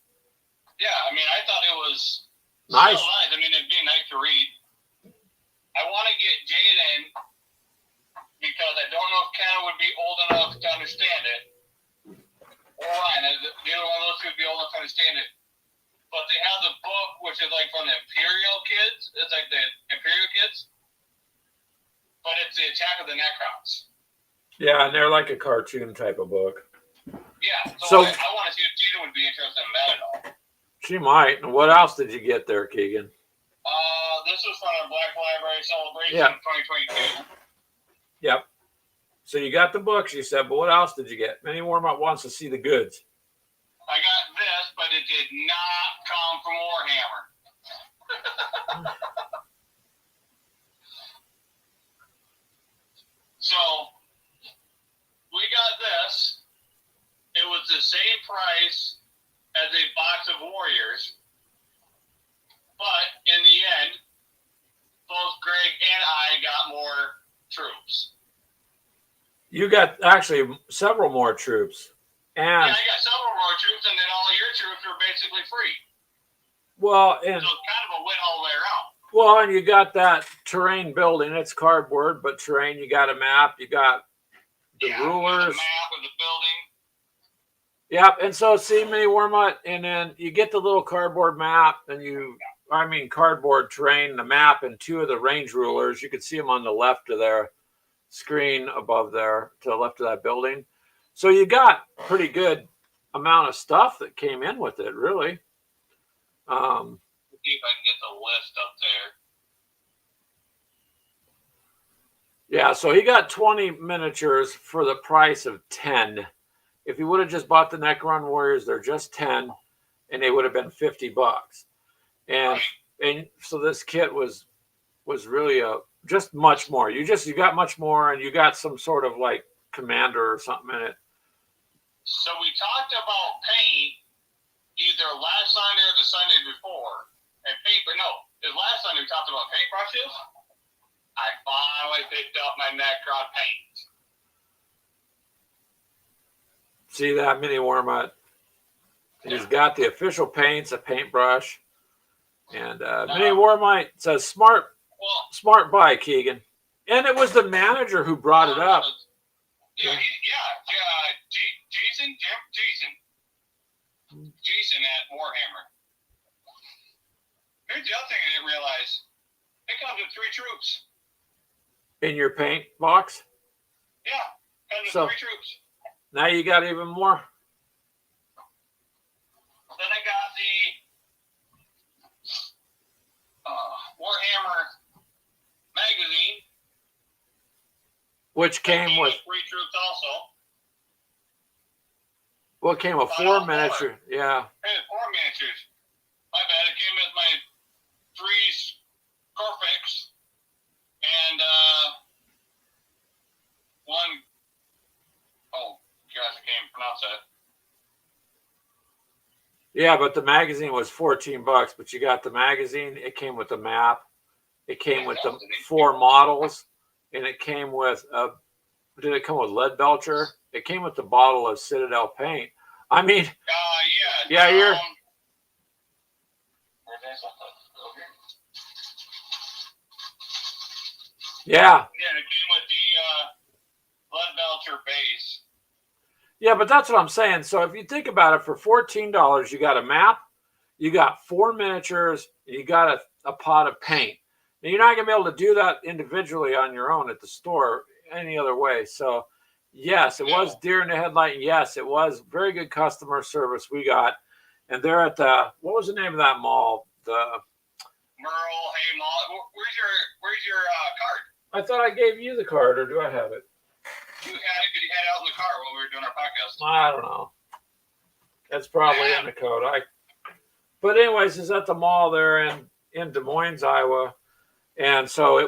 Yeah, I thought it was nice. So nice. It'd be nice to read. I want to get Jaden because I don't know if Ken would be old enough to understand it. Or Ryan, neither one of those two would be old enough to understand it. But they have the book, which is like from the Imperial kids. It's like the Imperial kids. But it's the Attack of the Necrons. Yeah, and they're like a cartoon type of book. Yeah, so I want to see if Jaden would be interested in that at all. She might. And what else did you get there, Keegan? This was from our Black Library Celebration 2022. Yep. So you got the books, you said, but what else did you get? Mini Warm-Up wants to see the goods. I got this, but it did not come from Warhammer. So, we got this. It was the same price as a box of Warriors. But in the end, both Greg and I got more troops. You got actually several more troops. And yeah, I got several more troops, and then all your troops were basically free. Well, and so it's kind of a win all the way around. Well, and you got that terrain building. It's cardboard, but terrain. You got a map. You got the rulers. The map of the building. Yep. And so see Mini Warm-Up, and then you get the little cardboard map, and cardboard terrain, the map, and two of the range rulers. You could see them on the left of their screen above there, to the left of that building. So you got pretty good amount of stuff that came in with it, really. See if I can get the list up there. Yeah, so he got 20 miniatures for the price of 10. If he would have just bought the Necron Warriors, they're just 10, and they would have been $50. And so this kit was really just much more. You got much more, and you got some sort of like commander or something in it. So we talked about paint either last Sunday or the Sunday before. And the last Sunday we talked about paintbrushes. I finally picked up my Necron paint. See that Mini Warm-Up? He's got the official paints, a paintbrush, and Mini Warm-Up says smart buy, Keegan. And it was the manager who brought it up. Jason at Warhammer. Here's the other thing I didn't realize. It comes with 3 troops. In your paint box? Yeah, comes with 3 troops. Now you got even more. Then I got the Warhammer magazine. Which came with 3 troops also. Well, it came with 4 miniatures. Yeah. It came with 4 miniatures. My bad. It came with my 3 Corfix and 1. Oh gosh, I can't even pronounce that. Yeah, but the magazine was $14. But you got the magazine. It came with the map. It came with the 4 models, and it came with did it come with lead belcher? It came with the bottle of Citadel paint. I mean, yeah, you're. Yeah, it came with the lead belcher base. Yeah, but that's what I'm saying. So if you think about it, for $14, you got a map, you got 4 miniatures, you got a pot of paint. Now, you're not going to be able to do that individually on your own at the store any other way. So, yes, it was deer in the headlight. Yes, it was very good customer service we got. And they're at the, what was the name of that mall? The Merle Hay Mall. Where's your card? I thought I gave you the card, or do I have it? You had it because you had it out in the car while we were doing our podcast. I don't know. That's probably in the code. But anyways, it's at the mall there in Des Moines, Iowa. And so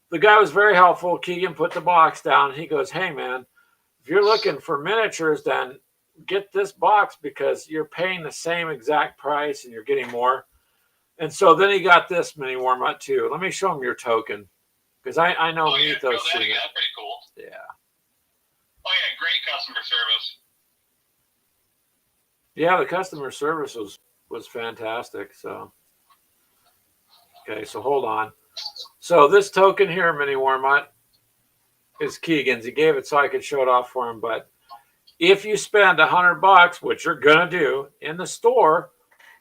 the guy was very helpful. Keegan put the box down. He goes, hey, man, if you're looking for miniatures, then get this box because you're paying the same exact price and you're getting more. And so then he got this Mini Warm-Up too. Let me show him your token because I know Mythos. That's pretty cool. Yeah. Oh, yeah, great customer service. Yeah, the customer service was fantastic. So, okay, so hold on. So this token here, Mini Warmut, is Keegan's. He gave it so I could show it off for him. But if you spend $100, which you're gonna do in the store,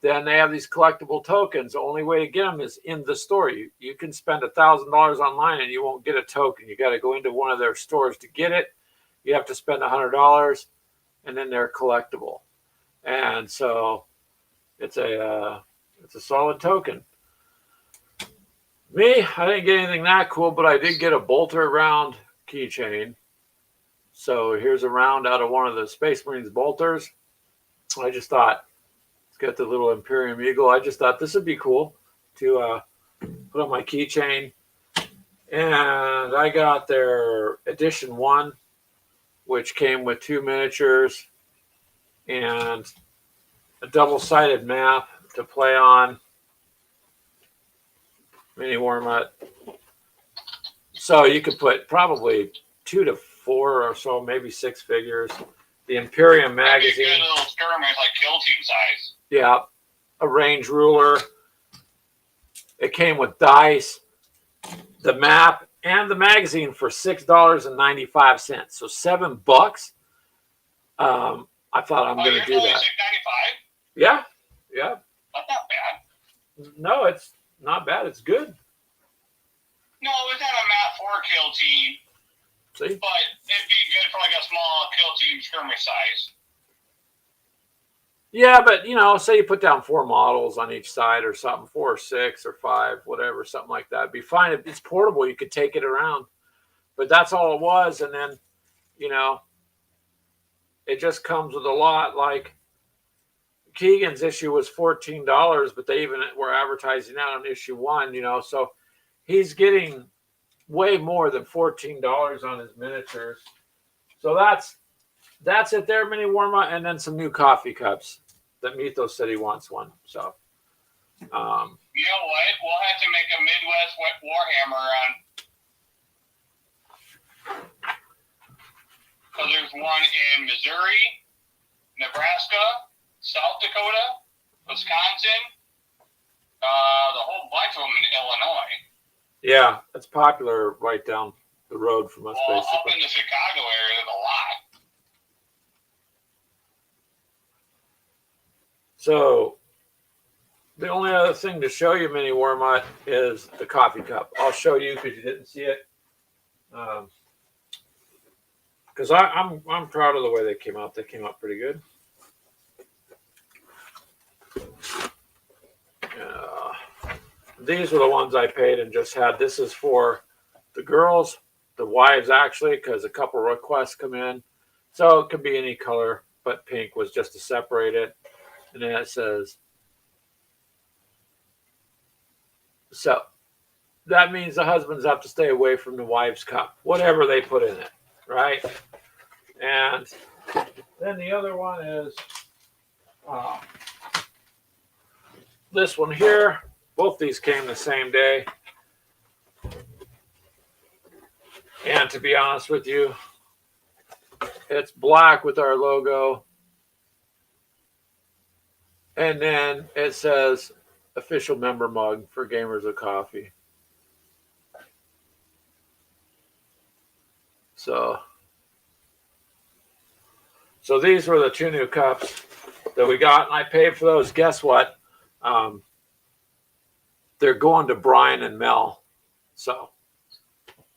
then they have these collectible tokens. The only way to get them is in the store. You can spend $1,000 online and you won't get a token. You got to go into one of their stores to get it. You have to spend $100, and then they're collectible. And so it's a solid token. Me, I didn't get anything that cool, but I did get a bolter round keychain. So here's a round out of one of the Space Marines bolters. I just thought, it's got the little Imperium Eagle. I just thought this would be cool to put on my keychain. And I got their Edition 1, which came with 2 miniatures and a double-sided map to play on. Mini Warmut. So you could put probably 2 to 4 or so, maybe 6 figures. The Imperium magazine. Good little skirmish, like kill team size. Yeah, a range ruler. It came with dice, the map, and the magazine for $6.95. So $7. I thought I'm going to do that. $6.95? Yeah. That's not bad. No, it's not bad. It's good. No, it's not a map for a kill team. See? But it'd be good for like a small kill team skirmish size. Yeah, but say you put down 4 models on each side or something, 4 or 6 or 5, whatever, something like that. It'd be fine. It's portable. You could take it around. But that's all it was. And then, it just comes with a lot. Like Keegan's issue was $14, but they even were advertising that on issue 1, so he's getting way more than $14 on his miniatures. So that's it there, Mini Warmut, and then some new coffee cups that Mythos said he wants one. So you know what? We'll have to make a Midwest Warhammer on. So there's one in Missouri, Nebraska, South Dakota, Wisconsin, the whole bunch of them in Illinois. Yeah, it's popular right down the road from us. Well, basically. up in the Chicago area, there's a lot. So the only other thing to show you, Mini Warmut, is the coffee cup. I'll show you because you didn't see it. Because I'm proud of the way they came out. They came out pretty good. These were the ones I paid and just had. This is for the girls, the wives actually, because a couple requests come in. So it could be any color, but pink was just to separate it. And then it says, so that means the husbands have to stay away from the wives' cup, whatever they put in it, right? And then the other one is this one here. Both these came the same day. And to be honest with you, it's black with our logo. And then it says official member mug for Gamers of Coffee. So these were the 2 new cups that we got, and I paid for those. Guess what? They're going to Brian and Mel. So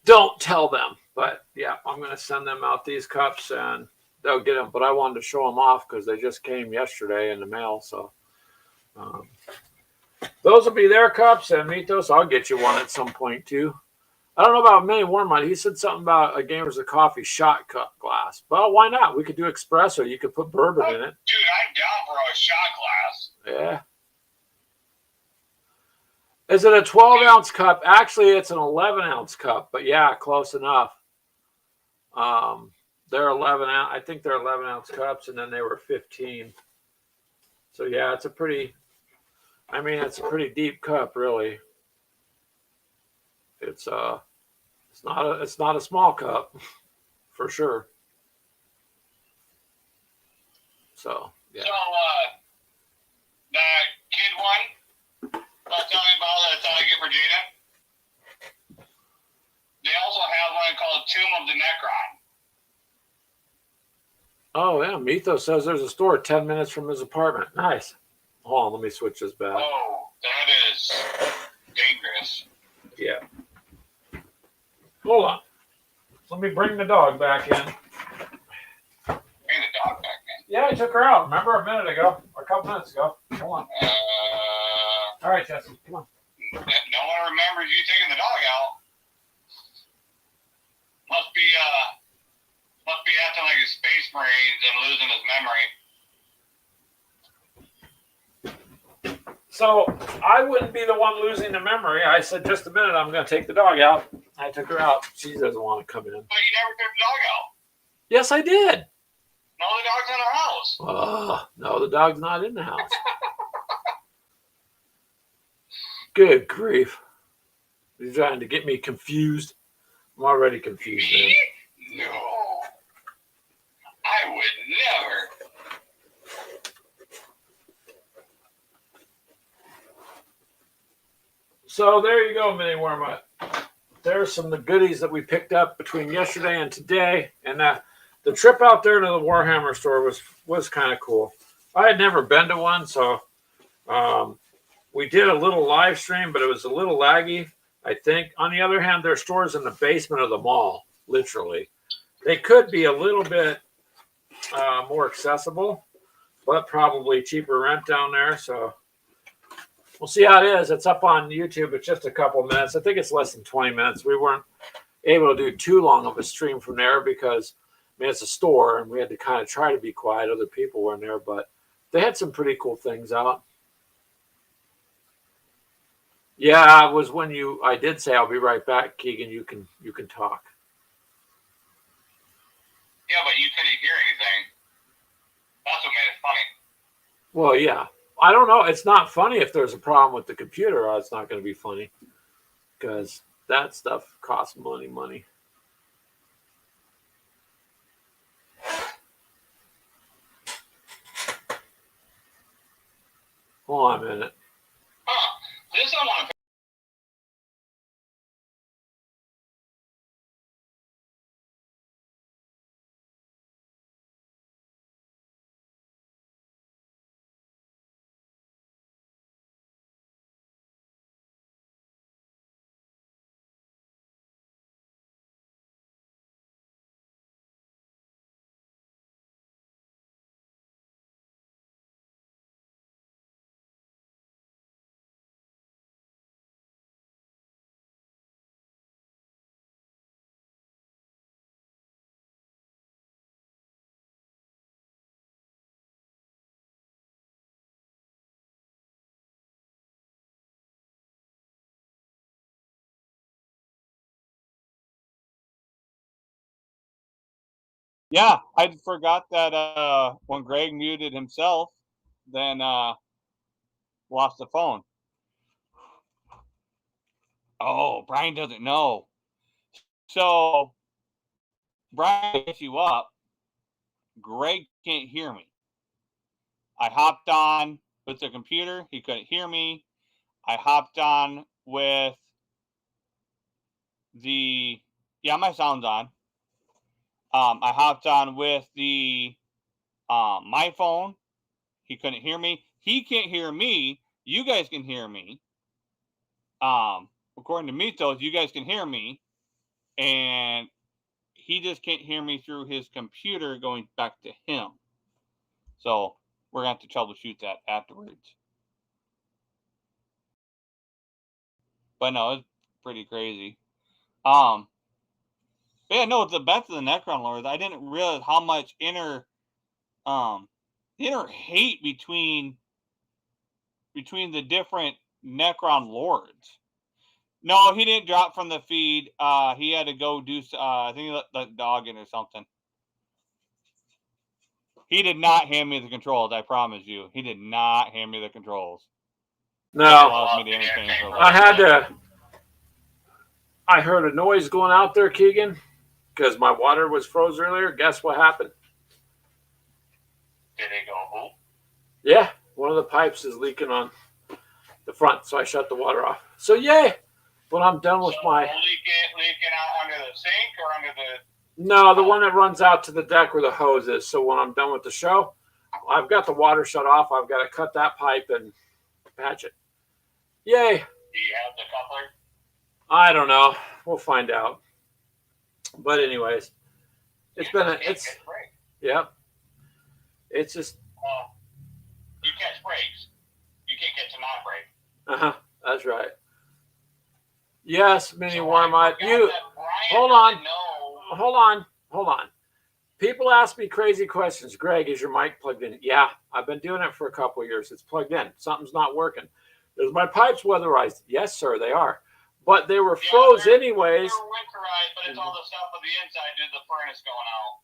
don't tell them. But yeah, I'm going to send them out these cups and they'll get them. But I wanted to show them off because they just came yesterday in the mail. So those will be their cups. And Mythos, I'll get you one at some point too. I don't know about Mini Warmut. He said something about a Gamers of Coffee shot cup glass. Well, why not? We could do espresso. You could put bourbon in it. Dude, I'm down for a shot glass. Yeah. Is it a 12-ounce cup? Actually, it's an 11-ounce cup. But yeah, close enough. They're 11 ounce. I think they're 11-ounce cups, and then they were 15. So yeah, it's a pretty deep cup, really. It's not a small cup, for sure. So yeah. So the kid one, tell me about that. That's all I get for Jada. Yeah, Mythos says there's a store 10 minutes from his apartment. Nice. Hold on, let me switch this back. Oh, that is dangerous. Yeah. Hold on. Let me bring the dog back in. Bring the dog back in? Yeah, I took her out. Remember a minute ago, or a couple minutes ago. Come on. All right, Jesse, come on. No one remembers you taking the dog out. Must be acting like a Space Marines and losing his memory. So I wouldn't be the one losing the memory. I said, just a minute, I'm going to take the dog out. I took her out. She doesn't want to come in. But you never took the dog out. Yes, I did. No, the dog's in our house. Oh, no, the dog's not in the house. Good grief. You're trying to get me confused. I'm already confused, man. No. I would never. So there you go, Mini Wormut. There's some of the goodies that we picked up between yesterday and today. And the trip out there to the Warhammer store was kind of cool. I had never been to one, so we did a little live stream, but it was a little laggy, I think. On the other hand, their store's in the basement of the mall, literally. They could be a little bit more accessible, but probably cheaper rent down there. So we'll see how it is. It's up on YouTube. It's just a couple minutes. I think it's less than 20 minutes. We weren't able to do too long of a stream from there because, I mean, it's a store and we had to kind of try to be quiet. Other people were in there, but they had some pretty cool things out. Yeah, it was when I did say I'll be right back, Keegan. You can talk. Yeah, but you couldn't hear anything. That's what made it funny. Well, yeah. I don't know. It's not funny if there's a problem with the computer. It's not going to be funny because that stuff costs money. Hold on a minute. This I want to. Yeah, I forgot that when Greg muted himself, then lost the phone. Oh, Brian doesn't know. So Brian hits you up. Greg can't hear me. I hopped on with the computer. He couldn't hear me. I hopped on with the my sound's on. I hopped on with the my phone. He couldn't hear me. He can't hear me. You guys can hear me. According to Mythos, you guys can hear me, and he just can't hear me through his computer going back to him. So we're gonna have to troubleshoot that afterwards. But no, it's pretty crazy. Yeah, no, it's the best of the Necron lords. I didn't realize how much inner hate between the different Necron lords. No, he didn't drop from the feed. He had to go do. I think he let the dog in or something. He did not hand me the controls. I promise you, he did not hand me the controls. No, I heard a noise going out there, Keegan, because my water was froze earlier. Guess what happened? Did it go home? Yeah, one of the pipes is leaking on the front, so I shut the water off. So yay! When I'm done with my leaking out under the sink or under No, the one that runs out to the deck where the hose is. So when I'm done with the show, I've got the water shut off. I've got to cut that pipe and patch it. Yay. Do you have the coupler? I don't know. We'll find out. But anyways, it's yep. It's just. You catch breaks. You can't get to non-break. That's right. Yes, Mini Warmite. You hold on. People ask me crazy questions. Greg, is your mic plugged in? Yeah, I've been doing it for a couple of years. It's plugged in. Something's not working. Is my pipes weatherized? Yes, sir, they are. But they were froze anyways. They're winterized, but it's all the stuff on the inside due to the furnace going out.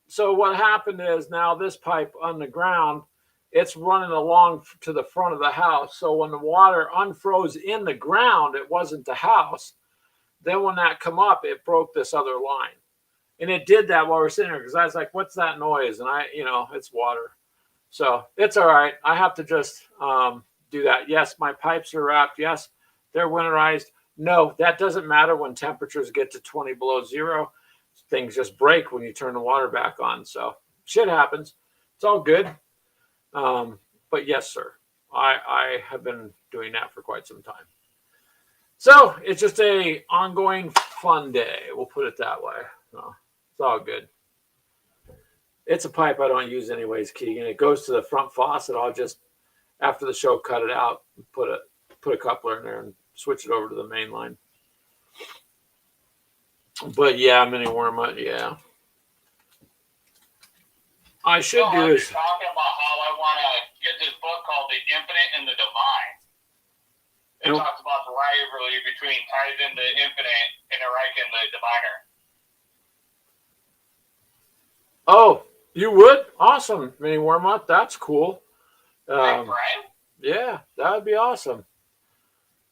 So what happened is now this pipe on the ground, it's running along to the front of the house. So when the water unfroze in the ground, it wasn't the house. Then when that come up, it broke this other line. And it did that while we're sitting there because I was like, what's that noise? And it's water. So it's all right. I have to just do that. Yes, my pipes are wrapped. Yes, they're winterized. No, that doesn't matter when temperatures get to 20 below zero. Things just break when you turn the water back on. So shit happens. It's all good. But yes, sir, I have been doing that for quite some time. So it's just a ongoing fun day. We'll put it that way. So it's all good. It's a pipe I don't use anyways, Keegan. It goes to the front faucet. I'll just, after the show, cut it out, put a coupler in there and switch it over to the main line. But yeah, Mini Wormut, yeah. I should do is talking about how I want to get this book called The Infinite and the Divine. It talks about the rivalry between Titan, the Infinite, and the Reich and the Diviner. Oh, you would? Awesome, Mini Wormut. That's cool. Thanks, Brian. Yeah, that would be awesome.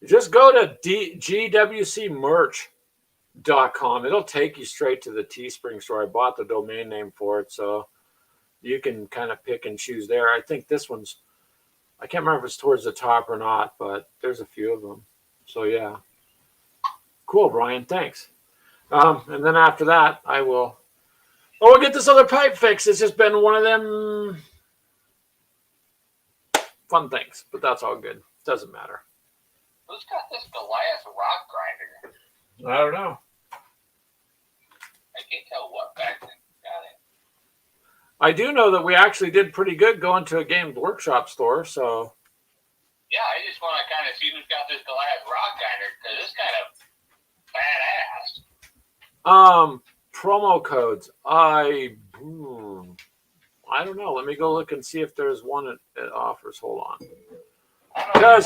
Just go to gwcmerch.com. It'll take you straight to the Teespring store. I bought the domain name for it, so you can kind of pick and choose there. I think this one's, I can't remember if it's towards the top or not, but there's a few of them. So yeah. Cool, Brian. Thanks. And then after that, we'll get this other pipe fixed. It's just been one of them fun things, but that's all good. Doesn't matter. Who's got this Goliath rock grinder? I don't know. I can't tell what back then. Got it. I do know that we actually did pretty good going to a Games Workshop store, so. Yeah, I just want to kind of see who's got this Goliath rock grinder, because it's kind of badass. Promo codes. I don't know. Let me go look and see if there's one that offers. Hold on. Because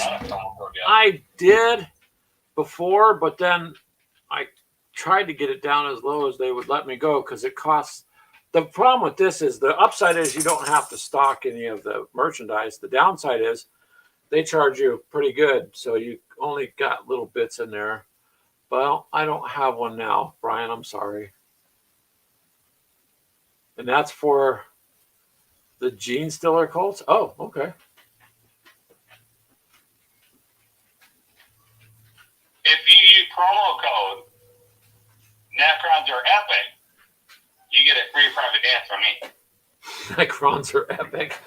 I did before, but then I tried to get it down as low as they would let me go because it costs. The problem with this is the upside is you don't have to stock any of the merchandise. The downside is they charge you pretty good, so you only got little bits in there. Well, I don't have one now, Brian. I'm sorry. And that's for the Gene Stiller Colts. Oh, okay. If you use promo code Necrons are epic, you get a free private dance from me. Necrons are epic.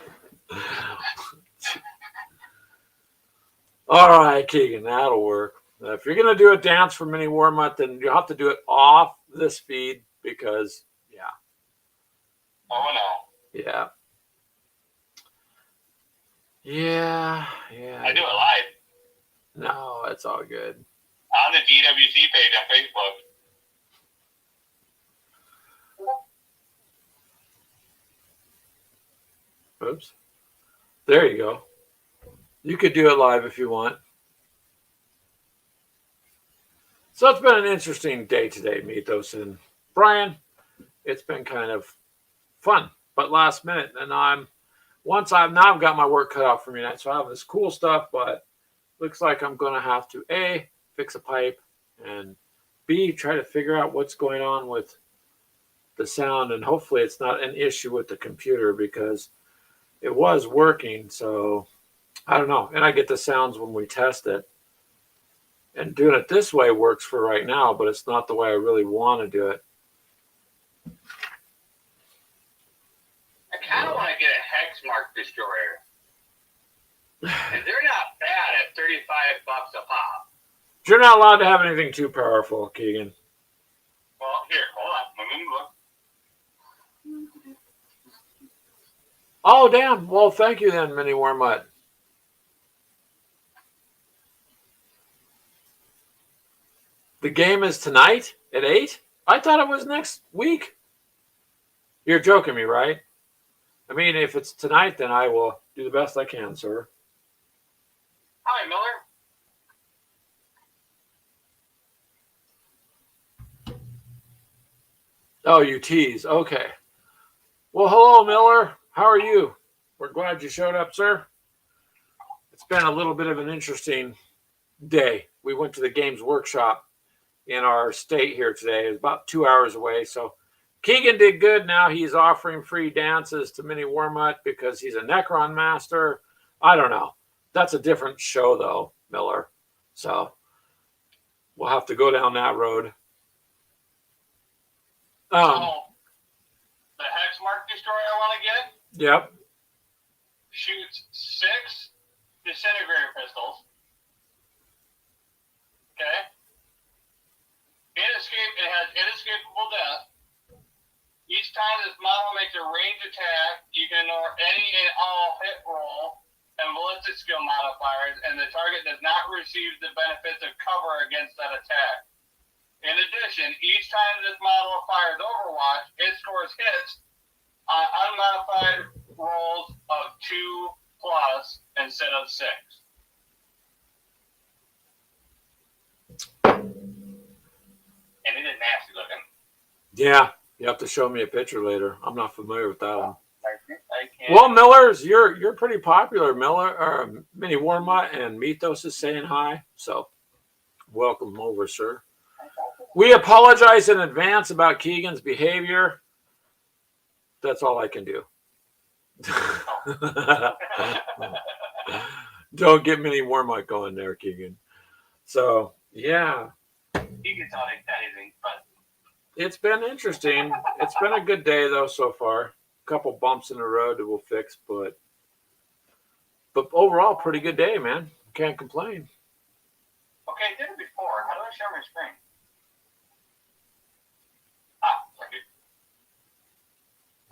All right, Keegan, that'll work. If you're going to do a dance for Mini Wormut, then you'll have to do it off this feed because, yeah. Oh, no. Yeah. Yeah. I do it live. No, it's all good. On the DWC page on Facebook. Oops. There you go. You could do it live if you want. So it's been an interesting day today, Mythos and Brian. It's been kind of fun, but last minute. And I've got my work cut out for me tonight. So I have this cool stuff, but looks like I'm going to have to A, fix a pipe, and B, try to figure out what's going on with the sound. And hopefully it's not an issue with the computer because it was working. So I don't know. And I get the sounds when we test it. And doing it this way works for right now, but it's not the way I really want to do it. Destroyer. And they're not bad at $35 a pop. You're not allowed to have anything too powerful, Keegan. Well, here, hold on. Let me look. Oh, damn. Well, thank you then, Mini Wormut. The game is tonight at 8? I thought it was next week. You're joking me, right? I mean, if it's tonight, then I will do the best I can, sir. Hi, Miller. Oh, you tease. Okay. Well, hello, Miller. How are you? We're glad you showed up, sir. It's been a little bit of an interesting day. We went to the Games Workshop in our state here today. It was about 2 hours away. So Keegan did good. Now he's offering free dances to Mini Wormut because he's a Necron master. I don't know. That's a different show, though, Miller. So we'll have to go down that road. The Hex Mark Destroyer I want to get? Yep. Shoots 6 disintegrator pistols. Okay? It has inescapable death. Each time this model makes a ranged attack, you can ignore any and all hit roll and ballistic skill modifiers, and the target does not receive the benefits of cover against that attack. In addition, each time this model fires Overwatch, it scores hits on unmodified rolls of 2+ instead of 6. And it is nasty looking. Yeah, you have to show me a picture later. I'm not familiar with that one. I can't. Well, Miller's, you're pretty popular, Miller. Or Mini Wormut and Mythos is saying hi, so welcome over, sir. We apologize in advance about Keegan's behavior. That's all I can do. Don't get Mini Wormut going there, Keegan. So, yeah. He gets on anything, but it's been interesting. It's been a good day, though, so far. A couple bumps in the road that we'll fix, but overall, pretty good day, man. Can't complain. Okay, I did it before. How do I share my screen?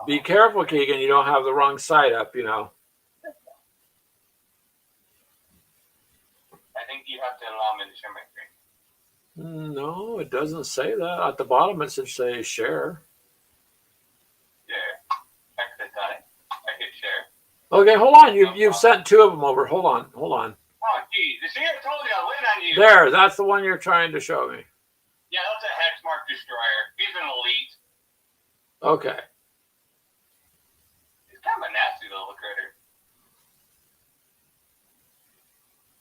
Be careful, Keegan. You don't have the wrong side up, you know. I think you have to allow me to share my screen. No, it doesn't say that. At the bottom, it should say share. Yeah. Exit time. I hit share. Okay, hold on. You've sent 2 of them over. Hold on. Oh, geez. You see, I told you I'll win on you. There, that's the one you're trying to show me. Yeah, that's a Hex Mark Destroyer. He's an elite. Okay. He's kind of a nasty little critter.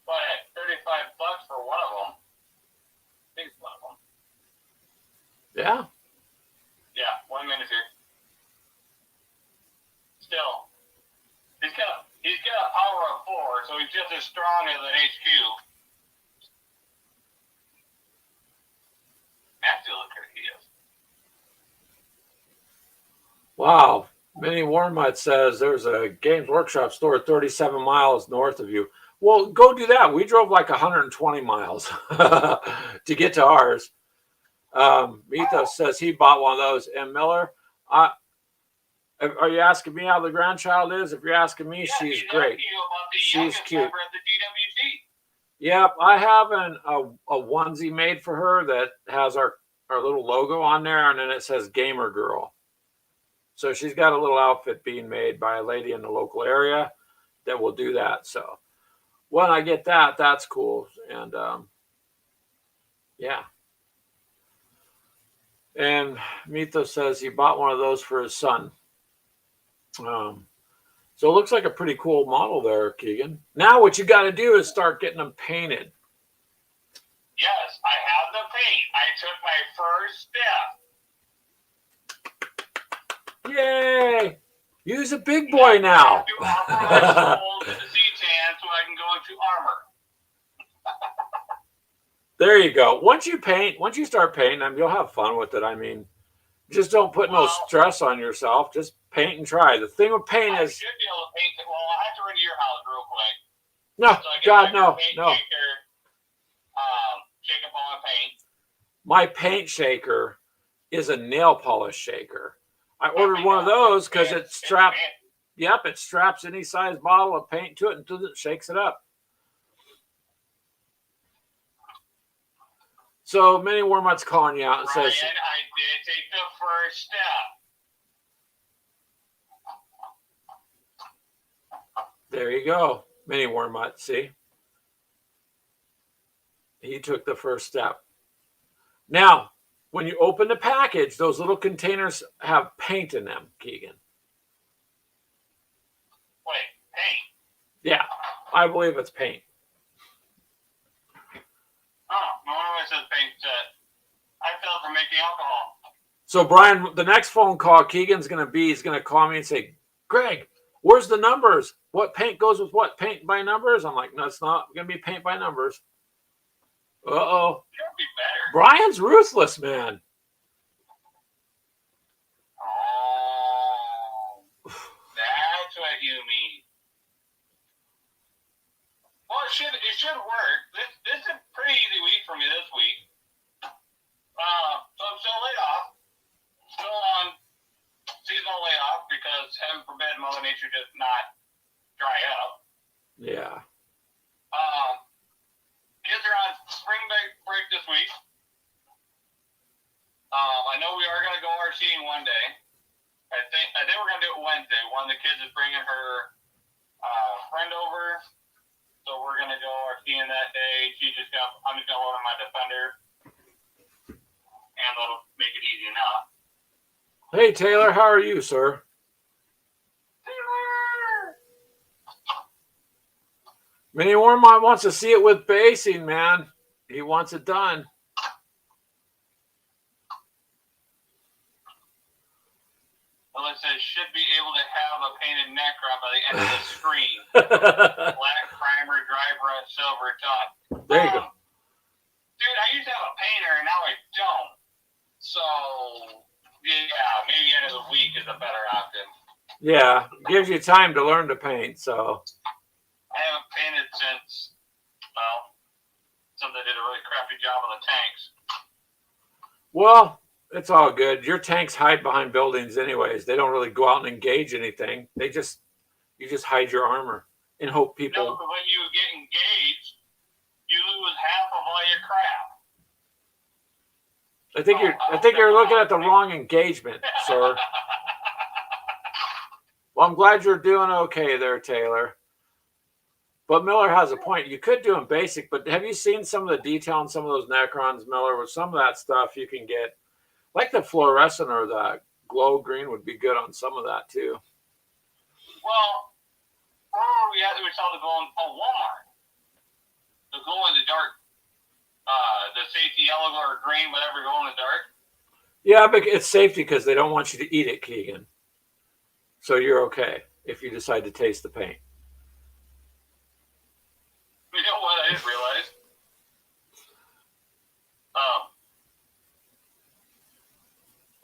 But at $35 for one of them. I think it's one of them. Yeah. Yeah, 1 minute here. Still, he's got a power of 4, so he's just as strong as an HQ. Nasty little critter he is. Wow. Mini Wormut says there's a Games Workshop store 37 miles north of you. Well, go do that. We drove like 120 miles to get to ours. Mythos says he bought one of those. And Miller, are you asking me how the grandchild is? If you're asking me, yeah, she's great. She's cute. The Yep, I have a onesie made for her that has our little logo on there, and then it says Gamer Girl. So she's got a little outfit being made by a lady in the local area that will do that. So when I get that, that's cool. And yeah. And Mythos says he bought one of those for his son. So it looks like a pretty cool model there, Keegan. Now what you got to do is start getting them painted. Yes, I have the paint. I took my first step. Yay! Use a big boy now. I have to authorize the Z-Tan so I can go into armor. There you go. Once you start painting them, you'll have fun with it. I mean, just don't put no stress on yourself. Just Paint and try. The thing with paint is... I should be able to paint it. Well, I have to run to your house real quick. No, so God, no, no. Shake up all my paint. My paint shaker is a nail polish shaker. I ordered one of those because it straps. Yep, it straps any size bottle of paint to it until it shakes it up. So Mini Warmutt's calling you out and says, Ryan, I did take the first step. There you go, Mini Warmutt. See, he took the first step. Now, when you open the package, those little containers have paint in them, Keegan. Wait, paint? Yeah, I believe it's paint. Oh, no wonder it says paint. I fell for making alcohol. So, Brian, the next phone call Keegan's going to be, he's going to call me and say, Greg, where's the numbers? What paint goes with what? Paint by numbers? I'm like, no, it's not going to be paint by numbers. Uh-oh. It'll be better. Brian's ruthless, man. Oh, that's what you mean. Well, it should work. This is a pretty easy week for me this week. So I'm still laid off. Still on seasonal layoff because heaven forbid Mother Nature does not dry up. Yeah. Kids are on spring break this week. I know we are going to go RCing one day. I think we're going to do it Wednesday. One of the kids is bringing her friend over. So we're going to go RCing that day. I'm just going to load on my Defender. And that'll make it easy enough. Hey, Taylor, how are you, sir? Taylor! Mini Warmutt wants to see it with basing, man. He wants it done. Well, it says should be able to have a painted Necron by the end of the screen. Black primer, dry brush, silver top. There you go. Dude, I used to have a painter, and now I don't. So, yeah, maybe end of the week is a better option. Yeah, gives you time to learn to paint, so. I haven't painted since they did a really crappy job on the tanks. Well, it's all good. Your tanks hide behind buildings anyways. They don't really go out and engage anything. You just hide your armor and hope people. No, but when you get engaged, you lose half of all your crap. I think you're looking at the wrong engagement, sir. Well, I'm glad you're doing okay there, Taylor. But Miller has a point. You could do them basic, but have you seen some of the detail on some of those Necrons, Miller? With some of that stuff you can get, like the fluorescent or the glow green would be good on some of that too. Well, where were we at that we saw the glow in Walmart? The glow in the dark, the safety yellow or green, whatever, glow in the dark. Yeah, but it's safety because they don't want you to eat it, Keegan. So you're okay if you decide to taste the paint. You know what? I didn't realize.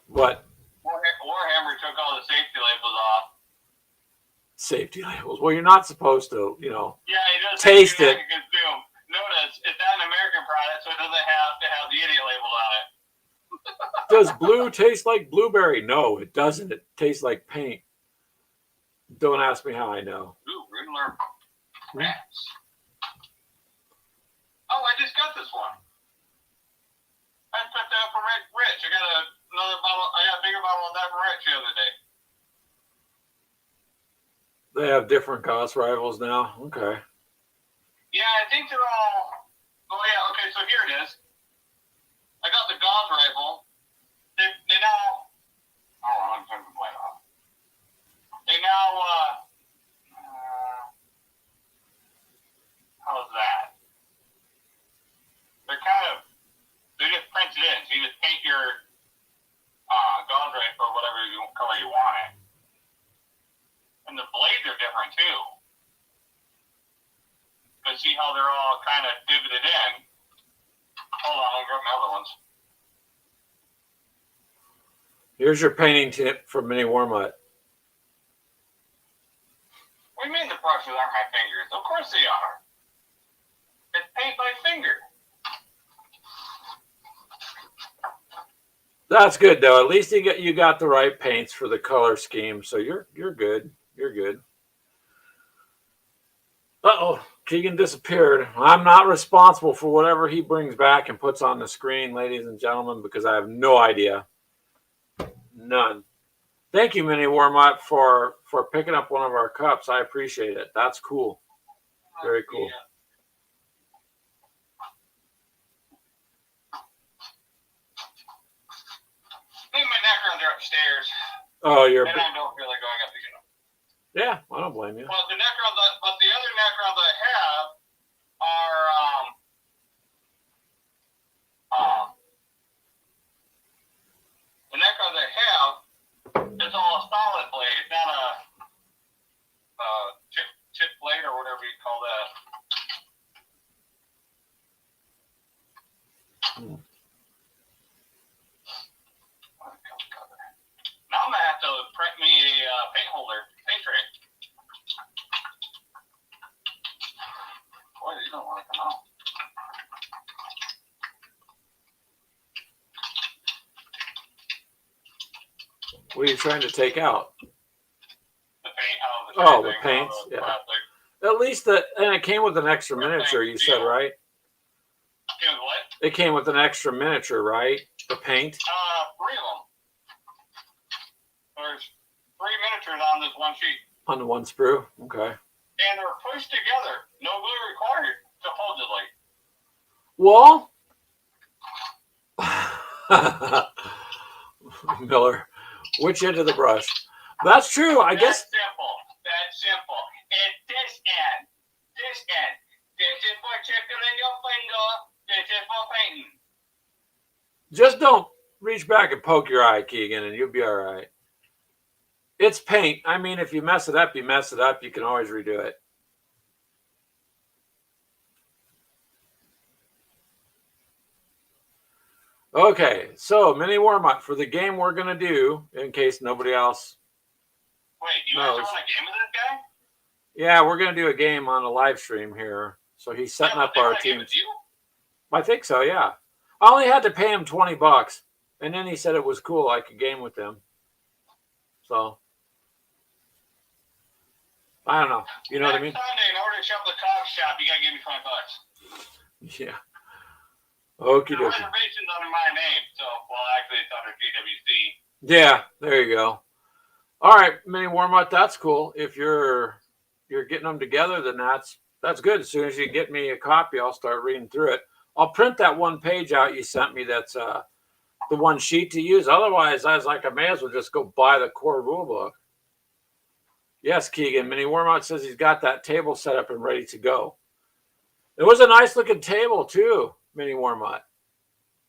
What? Warhammer took all the safety labels off. Safety labels. Well, you're not supposed to, Yeah, it does taste it. Consume. Notice it's not an American product, so it doesn't have to have the idiot label on it. Does blue taste like blueberry? No, it doesn't. It tastes like paint. Don't ask me how I know. Ooh, Riddler rats. Oh, I just got this one. I picked that up from Rich. I got another bottle. I got a bigger bottle of that from Rich the other day. They have different Gauze Rifles now. Okay. Yeah, I think they're all. Oh yeah. Okay, so here it is. I got the Gauze Rifle. They now. Oh, I'm turning the light off. They now. How's that? They just print it in. So you just paint your Gauze Rifle or whatever color you want it. And the blades are different too. But see how they're all kind of divoted in. Hold on, I'll grab my other ones. Here's your painting tip from Mini Warmutt. What do you mean the brushes aren't my fingers? Of course they are. It's paint by finger. That's good though. At least you got the right paints for the color scheme, so you're good. You're good. Uh-oh, Keegan disappeared. I'm not responsible for whatever he brings back and puts on the screen, ladies and gentlemen, because I have no idea. None. Thank you, Mini Warmup, for picking up one of our cups. I appreciate it. That's cool. Very cool. I think my necrons are upstairs. Oh, and I don't feel like going up to get them. Yeah, I don't blame you. Well, the necrons, but the other necrons I have are the necrons I have. It's all a solid blade, not a chip blade or whatever you call that. Now I'm gonna have to print me a paint holder, paint tray. Boy, these don't want to come out. What are you trying to take out? The paint. Oh, the paints. Yeah. Plastic. At least and it came with an extra miniature. You said, right? Came with what? It came with an extra miniature, right? The paint. 3 of them. There's 3 miniatures on this one sheet. On the one sprue. Okay. And they're pushed together. No glue required, supposedly. Well, Miller, which end of the brush? That's true. I guess. That's simple. It's this end. This end. This is for tickling your finger. This is for painting. Just don't reach back and poke your eye, Keegan, and you'll be all right. It's paint. I mean, if you mess it up, you mess it up. You can always redo it. Okay, so mini warm-up for the game we're going to do, in case nobody else Wait, you guys knows. want a game with this guy? Yeah, we're going to do a game on a live stream here. So he's setting up our team. I think so, yeah. I only had to pay him $20, and then he said it was cool I could game with him. So I don't know. You know what I mean? Sunday, in order to shop the coffee shop, you gotta give me $20. Yeah. Okie The dokie. reservation's under my name, so actually it's under GWC. Yeah, there you go. All right, mini warm-up. That's cool. If you're getting them together, then that's good. As soon as you get me a copy, I'll start reading through it. I'll print that one page out you sent me. That's the one sheet to use. Otherwise, I was like, I may as well just go buy the core rule book. Yes, Keegan. Mini Warmout says he's got that table set up and ready to go. It was a nice looking table too, Mini Warmout.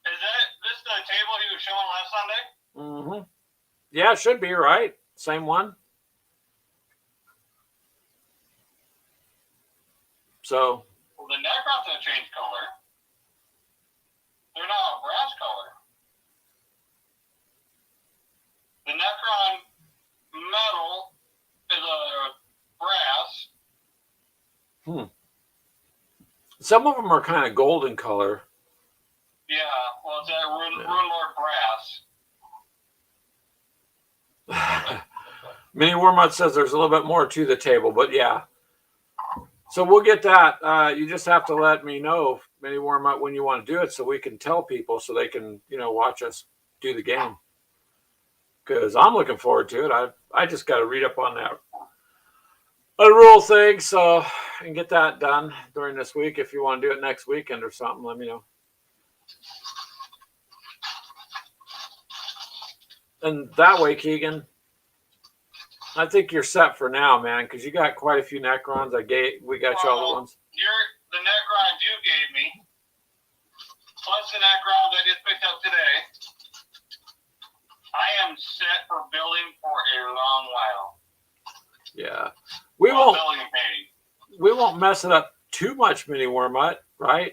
Is this the table he was showing last Sunday? Mm-hmm. Yeah, it should be, right? Same one. So. Well, the Necron's gonna change color. They're not a brass color. The Necron metal is a brass. Some of them are kind of golden color. Yeah, well, it's that Rune Lord brass. Mini Warmut says there's a little bit more to the table, but yeah. So we'll get that. You just have to let me know, Mini Warmut, when you want to do it so we can tell people so they can, watch us do the game. Because I'm looking forward to it. I just got to read up on that rule thing and get that done during this week. If you want to do it next weekend or something, let me know. And that way, Keegan, I think you're set for now, man, because you got quite a few Necrons. We got you all the ones. The Necrons you gave me, plus the Necrons I just picked up today, I am set for building for a long while. Yeah. We won't mess it up too much, Mini Warmut, right?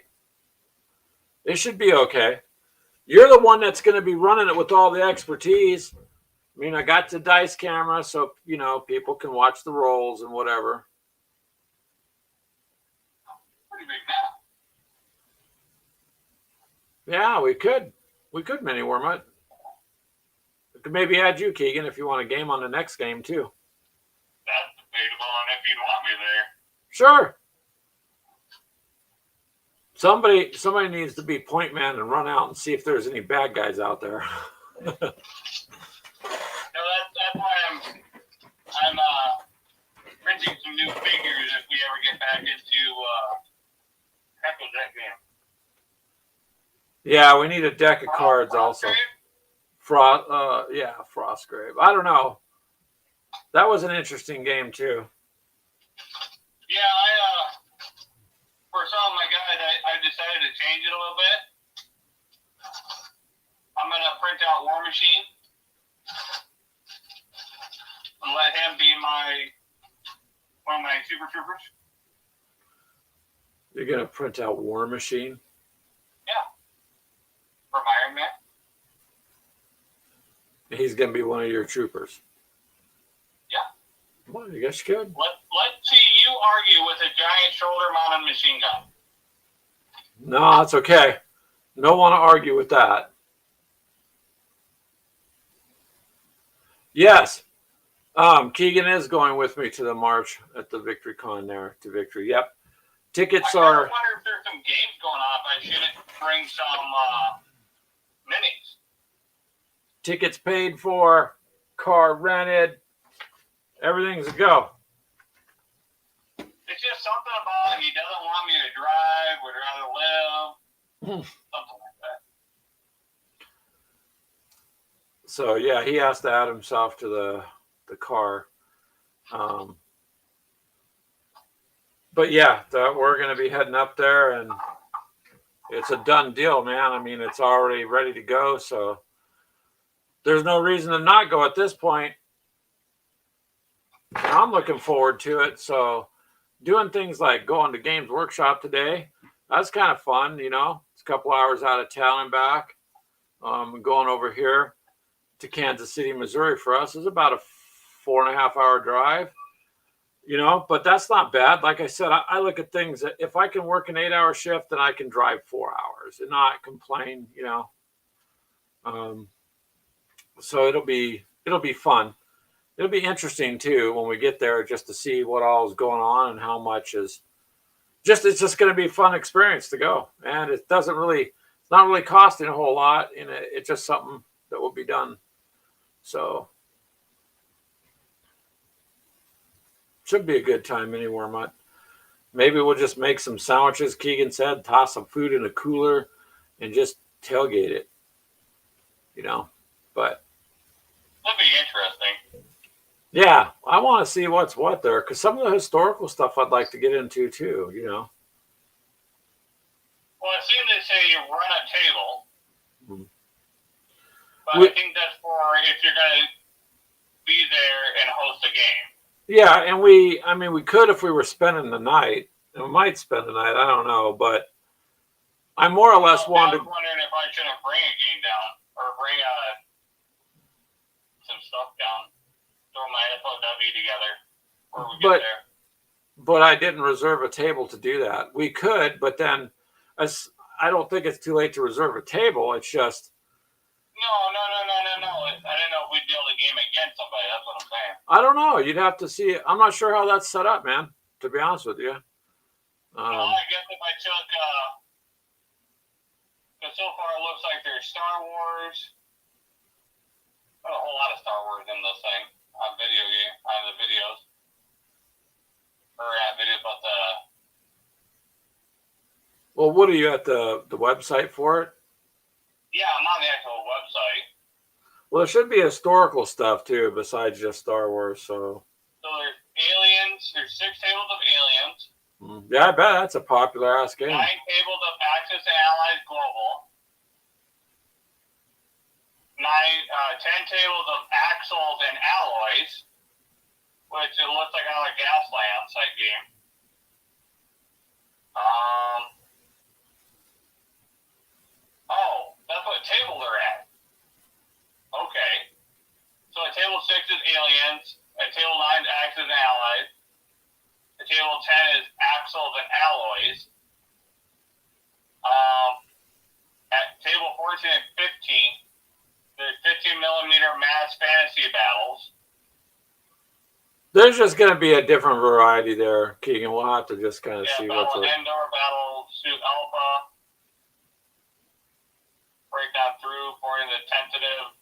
It should be okay. You're the one that's going to be running it with all the expertise. I mean, I got the dice camera, so, you know, people can watch the rolls and whatever. Pretty big map. Yeah, we could mini worm it. We could maybe add you, Keegan, if you want a game on the next game too. That's debatable on if you'd want me there. Sure. Somebody needs to be point man and run out and see if there's any bad guys out there. No, that's why I'm printing some new figures if we ever get back into Heckle Deck game. Yeah, we need a deck of cards also. Frostgrave. I don't know. That was an interesting game too. Yeah, for some of my guys, I decided to change it a little bit. I'm gonna print out War Machine and let him be one of my Super Troopers. You're gonna print out War Machine? Yeah. From Iron Man. He's gonna be one of your troopers. Yeah. Well, I guess you could. Let's see you argue with a giant shoulder-mounted machine gun. No, it's okay. No one to argue with that. Yes. Keegan is going with me to the march at the Victory Con there to Victory. Yep. Tickets I are. wonder if there's some games going on. If I shouldn't bring some minis. Tickets paid for, car rented, everything's a go. It's just something about he doesn't want me to drive, would rather live, something like that. So yeah, he has to add himself to the car. But yeah, we're going to be heading up there, and it's a done deal, man. I mean, it's already ready to go, so there's no reason to not go at this point. I'm looking forward to it. So doing things like going to Games Workshop today, that's kind of fun, you know. It's a couple hours out of town and back. Going over here to Kansas City, Missouri for us is about a 4.5 hour drive, you know, but that's not bad. Like I said, I look at things that if I can work an 8-hour shift, then I can drive 4 hours and not complain, you know. So it'll be fun. It'll be interesting too when we get there, just to see what all is going on and how much is just. It's just going to be a fun experience to go, and it's not really costing a whole lot, and it's just something that will be done. So should be a good time anywhere, Mutt. Maybe we'll just make some sandwiches. Keegan said, toss some food in a cooler, and just tailgate it. You know, but. That'd be interesting. Yeah, I want to see what's what there, because some of the historical stuff I'd like to get into too, you know. Well, I assume they say you run a table. Mm-hmm. But I think that's for if you're going to be there and host a game. Yeah, and we could if we were spending the night. And we might spend the night, I don't know, but I more or less wanted. I was wondering if I shouldn't bring a game down or bring some stuff down. Throw my FOW together before we get there. But I didn't reserve a table to do that. We could, but then I don't think it's too late to reserve a table. It's just. No. I didn't know if we'd be able to game against somebody. That's what I'm saying. I don't know. You'd have to see. I'm not sure how that's set up, man, to be honest with you. Well, I guess if I took. Because so far it looks like there's Star Wars. Not a whole lot of Star Wars in this thing. On the videos. Or at video, but Well, what are you at the website for it? Yeah, I'm on the actual website. Well, there should be historical stuff too, besides just Star Wars. So there's aliens. There's 6 tables of aliens. Yeah, I bet that's a popular ass game. 9 tables of Axis and Allies Global. 10 tables of Axles and Alloys, which it looks like another Gasland type game. Oh, that's what table they're at. Okay. So a there's just going to be a different variety there, Keegan. We'll have to just kind of see what's Battle Endor, Battle Suit Alpha. Breakdown through, pouring the tentative.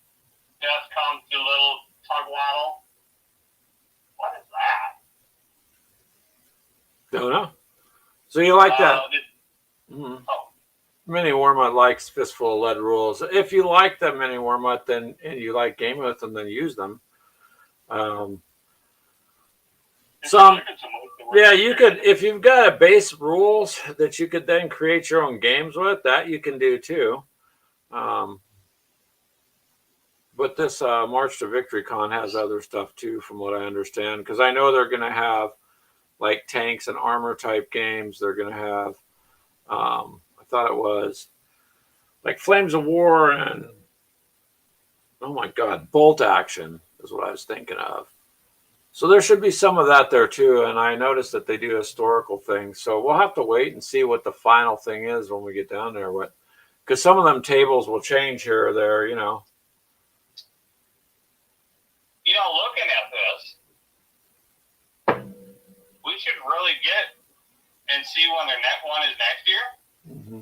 Death comes to little tug waddle. What is that? Don't know. So you like that? Oh. Mini Wormut likes Fistful of Lead rules. If you like the Mini Wormut, then and you like gaming with them, then use them. Yeah, you could, if you've got a base rules that you could then create your own games with, that you can do too. But this March to Victory Con has other stuff too, from what I understand, because I know they're going to have like tanks and armor type games. They're going to have, I thought it was like Flames of War and, oh my God, Bolt Action is what I was thinking of. So there should be some of that there too. And I noticed that they do historical things. So we'll have to wait and see what the final thing is when we get down there. Because some of them tables will change here or there, you know. You know, looking at this, we should really get and see when their next one is next year. Mm-hmm.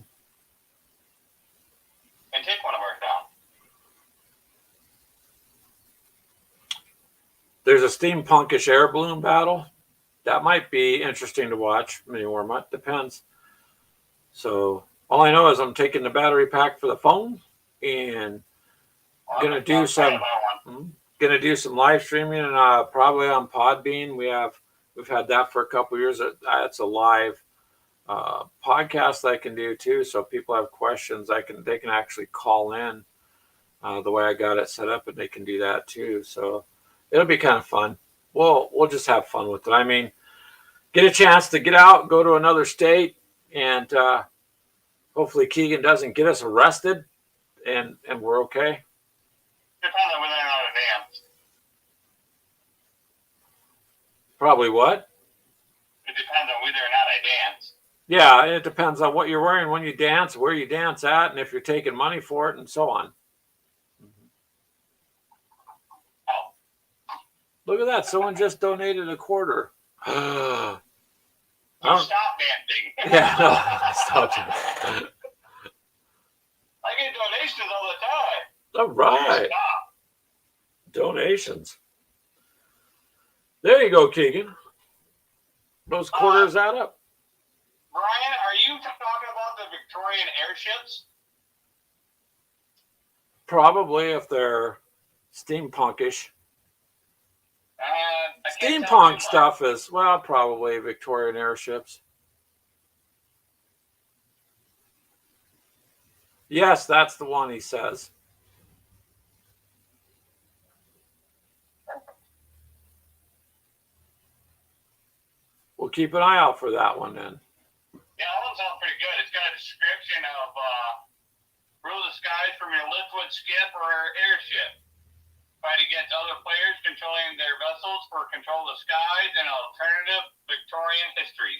And take one of ours down. There's a steampunkish air balloon battle. That might be interesting to watch. Mini Wormut, depends. So all I know is I'm taking the battery pack for the phone and gonna do some live streaming and probably on Podbean. We've had that for a couple of years. It's a live podcast that I can do too. So if people have questions, they can actually call in the way I got it set up, and they can do that too. So it'll be kind of fun. We'll just have fun with it. I mean, get a chance to get out, go to another state, and hopefully Keegan doesn't get us arrested, and we're okay. Depends on whether or not it dance. Probably what? It depends on whether or not I dance. Yeah, it depends on what you're wearing when you dance, where you dance at, and if you're taking money for it, and so on. Look at that. Someone just donated a quarter. Stop dancing. Yeah, no, stop. I get donations all the time. All right. Donations. There you go, Keegan. Those quarters add up. Brian, are you talking about the Victorian airships? Probably, if they're steampunkish. Steampunk stuff is, well, probably Victorian airships. Yes, that's the one, he says. We'll keep an eye out for that one then. Yeah, that one sounds pretty good. It's got a description of rule the skies from your liquid skip or airship. Fight against other players controlling their vessels for control of the skies and alternative Victorian history.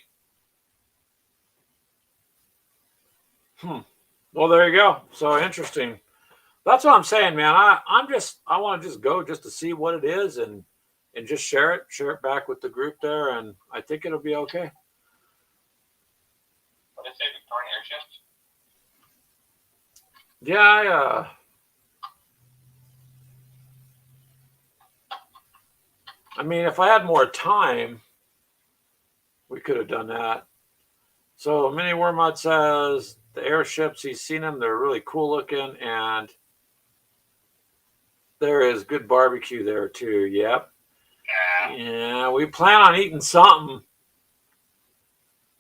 Well, there you go. So interesting. That's what I'm saying, man. I want to just go just to see what it is and just share it back with the group there, and I think it'll be okay. What did it say, Victorian airships? Yeah, I mean, if I had more time, we could have done that. So Mini Wormut says the airships, he's seen them. They're really cool looking, and there is good barbecue there too. Yep. Yeah, we plan on eating something.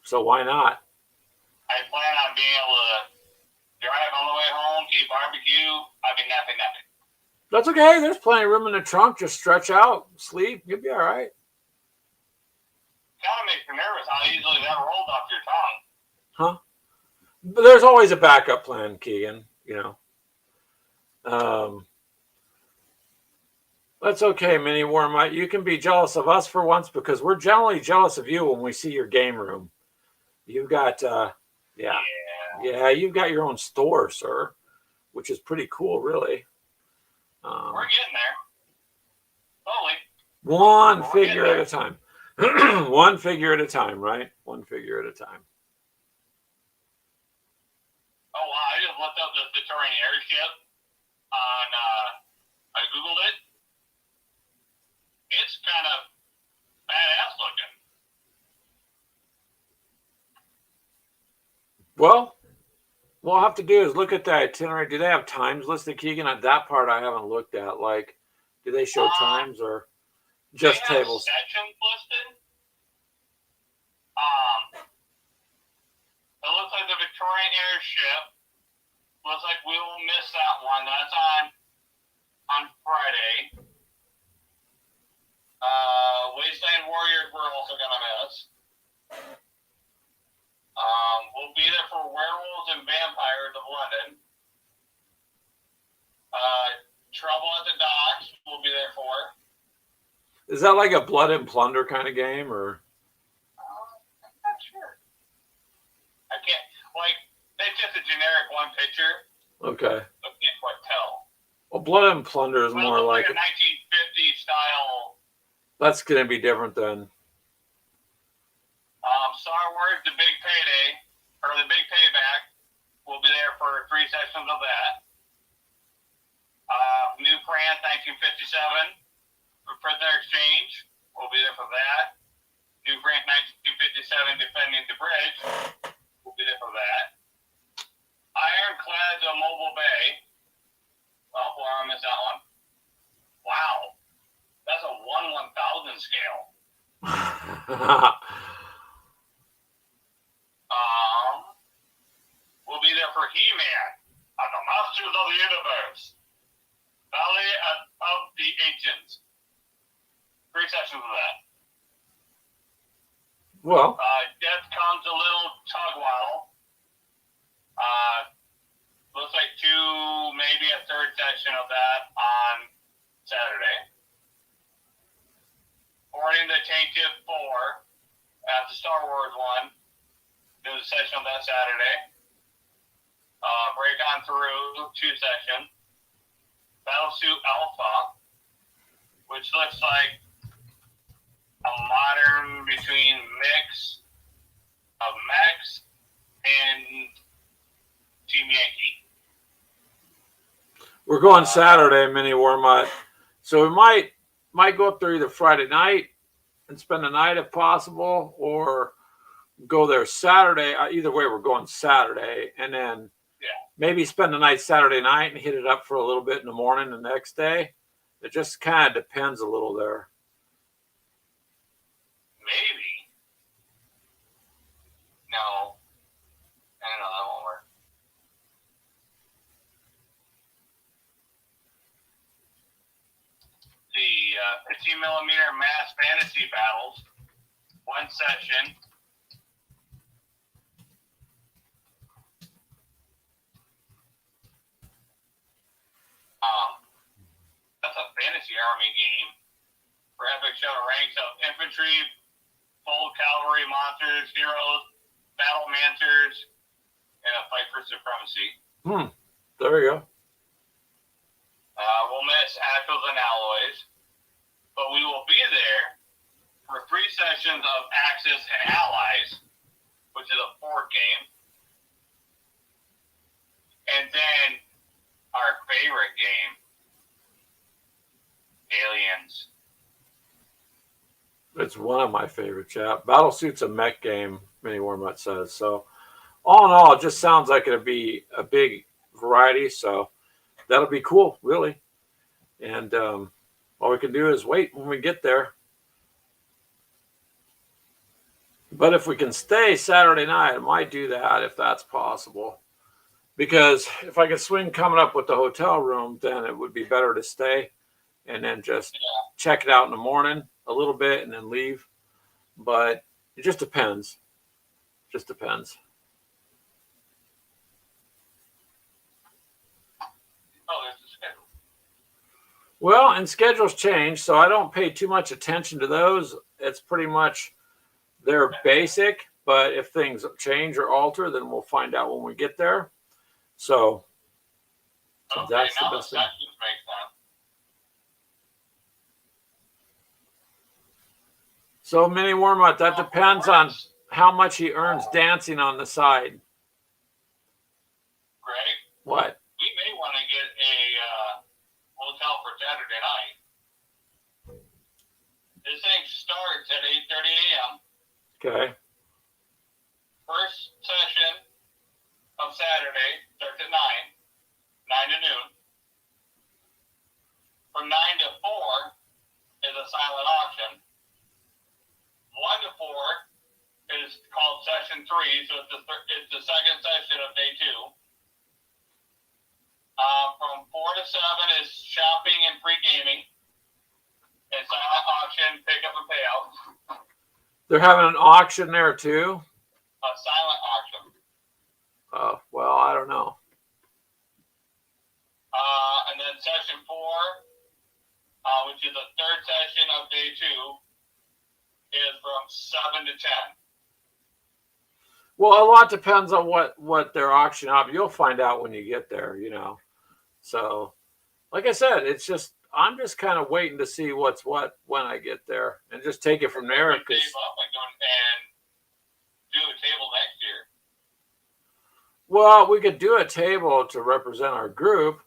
So why not? I plan on being able to drive on the way home, eat barbecue. I'll be napping. That's okay. There's plenty of room in the trunk. Just stretch out, sleep. You'll be all right. Kind of makes me nervous how easily that rolls off your tongue. Huh? But there's always a backup plan, Keegan. You know. That's okay, Mini Wormut. You can be jealous of us for once because we're generally jealous of you when we see your game room. You've got, you've got your own store, sir, which is pretty cool, really. We're getting there. Slowly. One figure at a time. One figure at a time, right? One figure at a time. Oh, wow. I just looked up the Victorian airship on, I Googled it. It's kind of badass looking. Well, what I'll have to do is look at the itinerary. Do they have times listed, Keegan? At that part I haven't looked at. Like, do they show times or just they have tables? Sections listed. It looks like the Victorian airship. Looks like we will miss that one. That's on Friday. Wasteland Warriors we're also gonna miss. We'll be there for Werewolves and Vampires of London. Trouble at the Docks we'll be there for. Is that like a Blood and Plunder kind of game, or? I'm not sure. I can't, like, it's just a generic one picture. Okay. I can't quite tell. Well, Blood and Plunder is more like a 1950 style. That's going to be different than. Star Wars, the Big Payday, or the Big Payback, we'll be there for 3 sessions of that. New France, 1957, for Prisoner Exchange, we'll be there for that. New France, 1957, Defending the Bridge, we'll be there for that. Ironclads of Mobile Bay. Oh, well, I missed that one. Wow. That's a 1/1000 scale. We'll be there for He-Man and the Masters of the Universe. Valley of the Ancients. 3 sessions of that. Well. Death Comes a Little Tugwell. Looks like 2, maybe a 3rd session of that on Saturday. Boarding the Tainted 4 at the Star Wars one. There's a session on that Saturday. Break On Through, 2 sessions. Battlesuit Alpha, which looks like a modern between mix of mechs and Team Yankee. We're going Saturday, Mini Warmutt. So we might go up there either Friday night and spend the night if possible, or go there Saturday. Either way, we're going Saturday, and then maybe spend the night Saturday night and hit it up for a little bit in the morning the next day. It just kind of depends a little there. Maybe. No. I don't know. That won't work. The 15mm mass fantasy battles. 1 session. That's a fantasy army game for epic show ranks of infantry, full cavalry, monsters, heroes, battle mancers, and a fight for supremacy. There we go. We'll miss Axles and Alloys, but we will be there for 3 sessions of Axis and Allies, which is a board game. And then our favorite game, Aliens. It's one of my favorite, chap. Battlesuit's a mech game, Mini Warmutt says. So all in all, it just sounds like it'll be a big variety. So that'll be cool, really. And all we can do is wait when we get there. But if we can stay Saturday night, I might do that if that's possible. Because if I could swing coming up with the hotel room, then it would be better to stay and then just check it out in the morning a little bit and then leave. But it just depends. Just depends. Oh, there's the schedule. Well, and schedules change, so I don't pay too much attention to those. It's pretty much they're basic, but if things change or alter, then we'll find out when we get there. So Okay, that's now the best thing. Makes sense. So Mini Warmut, that depends on how much he earns dancing on the side. Greg? What? We may want to get a hotel for Saturday night. This thing starts at 8:30 a.m. Okay. First session of Saturday starts at 9 to noon. From 9 to 4 is a silent auction. 1 to 4 is called session 3, so it's the second session of day 2. From 4 to 7 is shopping and free gaming. And silent auction, pick up and pay out. They're having an auction there too? A silent auction. Oh, well, I don't know. And then session 4, which is the third session of day 2, is from 7 to 10. Well, a lot depends on what they're auctioning off. You'll find out when you get there, you know. So, like I said, it's just, I'm just kind of waiting to see what's what when I get there and just take it from there. Save up and do a table next year. Well, we could do a table to represent our group.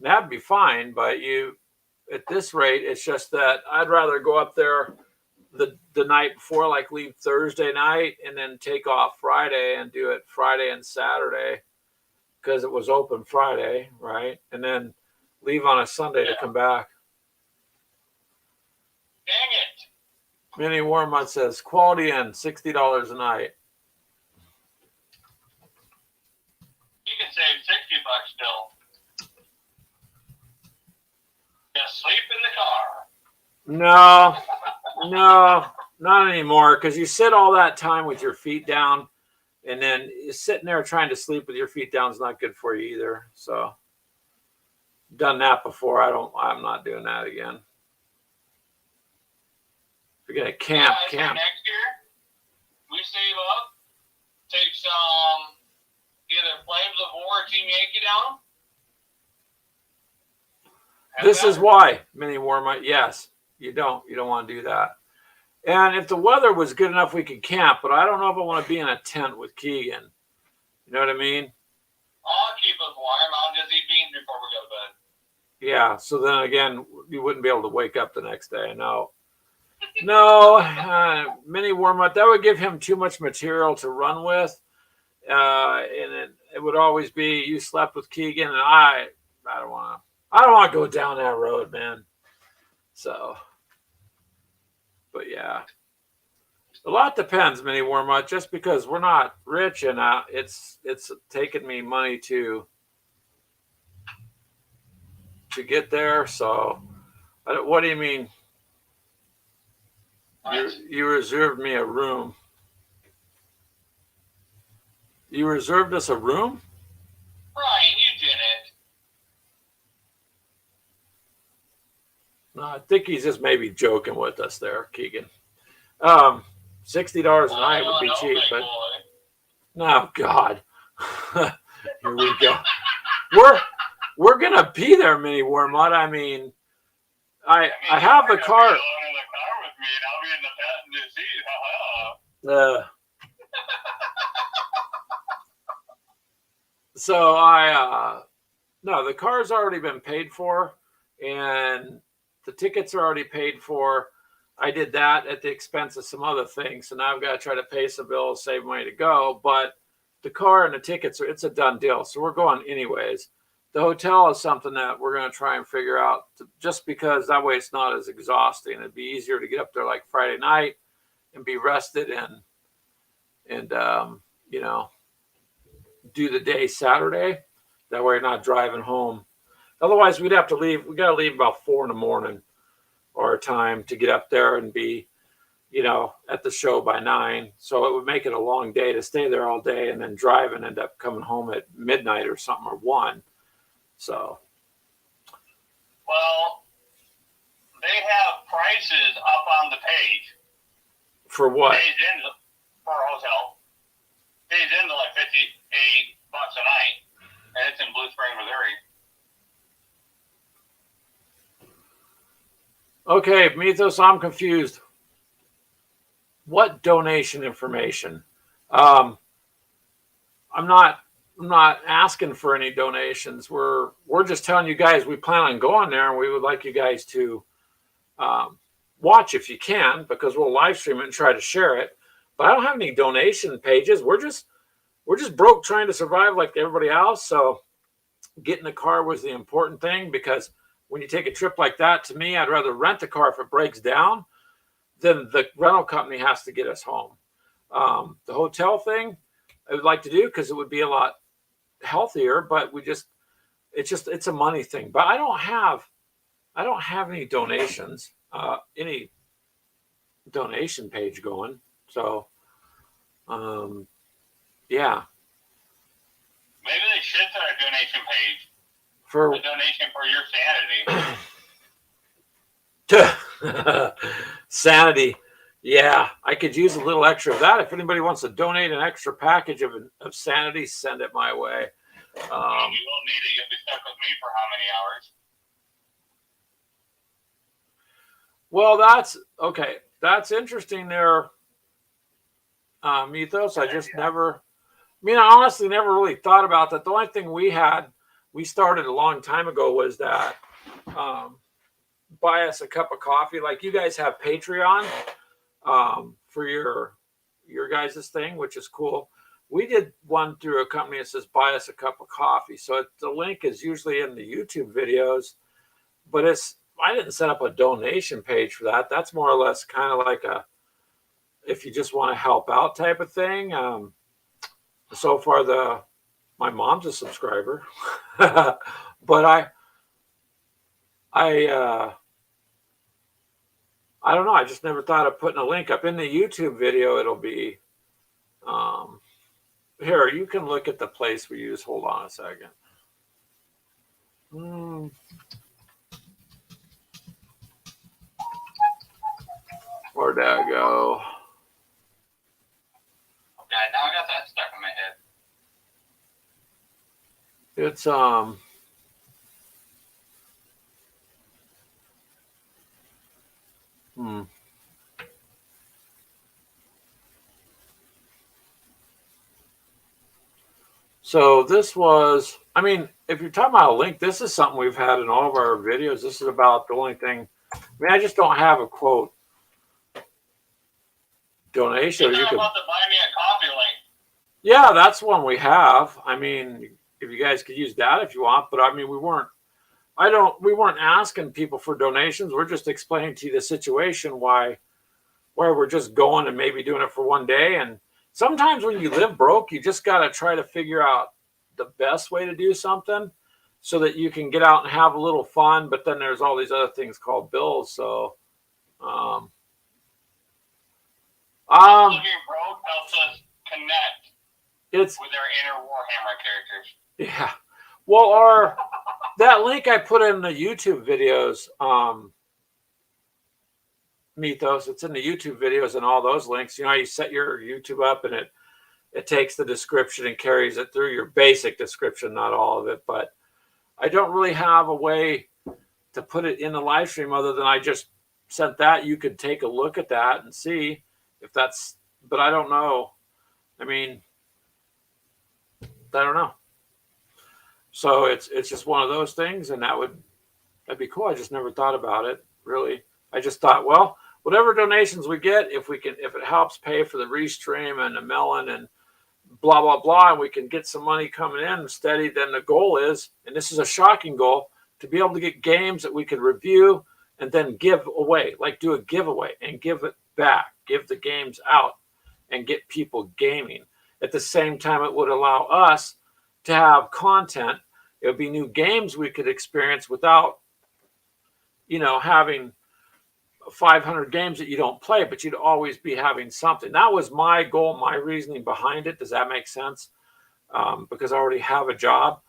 That'd be fine, but at this rate, it's just that I'd rather go up there the night before, like leave Thursday night and then take off Friday and do it Friday and Saturday because it was open Friday, right? And then leave on a Sunday to come back. Dang it. Mini Warmut says, quality Inn, $60 a night. You can save $60 still. Just sleep in the car. No, not anymore. Because you sit all that time with your feet down, and then sitting there trying to sleep with your feet down is not good for you either. So, done that before. I'm not doing that again. If you're gonna camp. Next year, we save up, take some either Flames of War or Team Yankee down. This is why, Mini Warmut. Yes, you don't want to do that. And if the weather was good enough, we could camp. But I don't know if I want to be in a tent with Keegan. You know what I mean? I'll keep us warm. I'll just eat beans before we go to bed. Yeah. So then again, you wouldn't be able to wake up the next day. No, Mini Warmut. That would give him too much material to run with, and it would always be you slept with Keegan, and I don't want to go down that road, man. So, but yeah, a lot depends, Mini Warmut. Just because we're not rich, and it's taken me money to get there. So, what do you mean? You reserved me a room. You reserved us a room? Brian, you did it. No, I think he's just maybe joking with us there, Keegan. $60 a night would be cheap, but no, God. Here we go. We're gonna be there, Mini Warmut. I mean, I have a car. So no, the car's already been paid for, and the tickets are already paid for. I did that at the expense of some other things, so now I've got to try to pay some bills, save money to go. But the car and the tickets it's a done deal, so we're going anyways. The hotel is something that we're going to try and figure out, just because that way it's not as exhausting. It'd be easier to get up there like Friday night and be rested and you know, do the day Saturday. That way you're not driving home. Otherwise, we'd have to leave. We got to leave about 4 a.m. our time to get up there and be, you know, at the show by 9. So it would make it a long day to stay there all day and then drive and end up coming home at midnight or something, or 1. So. Well, they have prices up on the page. For what? Days in for a hotel. Days into like $58 a night, and it's in Blue Spring, Missouri. Okay, Mythos, I'm confused. What donation information? I'm not asking for any donations. We're just telling you guys we plan on going there, and we would like you guys to watch if you can, because we'll live stream it and try to share it. But I don't have any donation pages. We're just broke trying to survive like everybody else. So getting a car was the important thing, because when you take a trip like that, to me, I'd rather rent the car if it breaks down than the rental company has to get us home. The hotel thing I would like to do because it would be a lot healthier, but it's a money thing. But I don't have any donations, any donation page going. So, yeah. Maybe they should start a donation page. For a donation for your sanity. Sanity. Yeah, I could use a little extra of that. If anybody wants to donate an extra package of sanity, send it my way. You won't need it. You'll be stuck with me for how many hours? Well, that's okay. That's interesting there, Mythos. I honestly never really thought about that. The only thing we started a long time ago was that buy us a cup of coffee. Like you guys have Patreon for your guys' thing, which is cool. We did one through a company that says buy us a cup of coffee. So the link is usually in the YouTube videos, but I didn't set up a donation page for that. That's more or less kind of like if you just want to help out type of thing. So far, my mom's a subscriber, but I don't know. I just never thought of putting a link up in the YouTube video. It'll be here. You can look at the place we use. Hold on a second. Where'd that go? Yeah, now I got that stuck in my head. It's So this was, if you're talking about a link, this is something we've had in all of our videos. This is about the only thing. I just don't have a quote donation. You can about the buy me a coffee link. Yeah, that's one we have. If you guys could use that if you want, but we weren't asking people for donations. We're just explaining to you the situation why we're just going and maybe doing it for one day. And sometimes when you live broke, you just got to try to figure out the best way to do something so that you can get out and have a little fun. But then there's all these other things called bills. So, living broke helps us connect with our inner Warhammer characters. Yeah. Well, that link I put in the YouTube videos, Mythos, it's in the YouTube videos and all those links. You set your YouTube up and it takes the description and carries it through your basic description, not all of it. But I don't really have a way to put it in the live stream other than I just sent that. You could take a look at that and see if that's, but I don't know. I don't know. So it's just one of those things, and that'd be cool. I just never thought about it, really. I just thought, well, whatever donations we get, if it helps pay for the restream and the melon and blah, blah, blah, and we can get some money coming in steady, then the goal is, and this is a shocking goal, to be able to get games that we can review and then give away, like do a giveaway and give it back, give the games out and get people gaming. At the same time, it would allow us to have content. It would be new games we could experience without, having 500 games that you don't play, but you'd always be having something. That was my goal, my reasoning behind it. Does that make sense? Because I already have a job.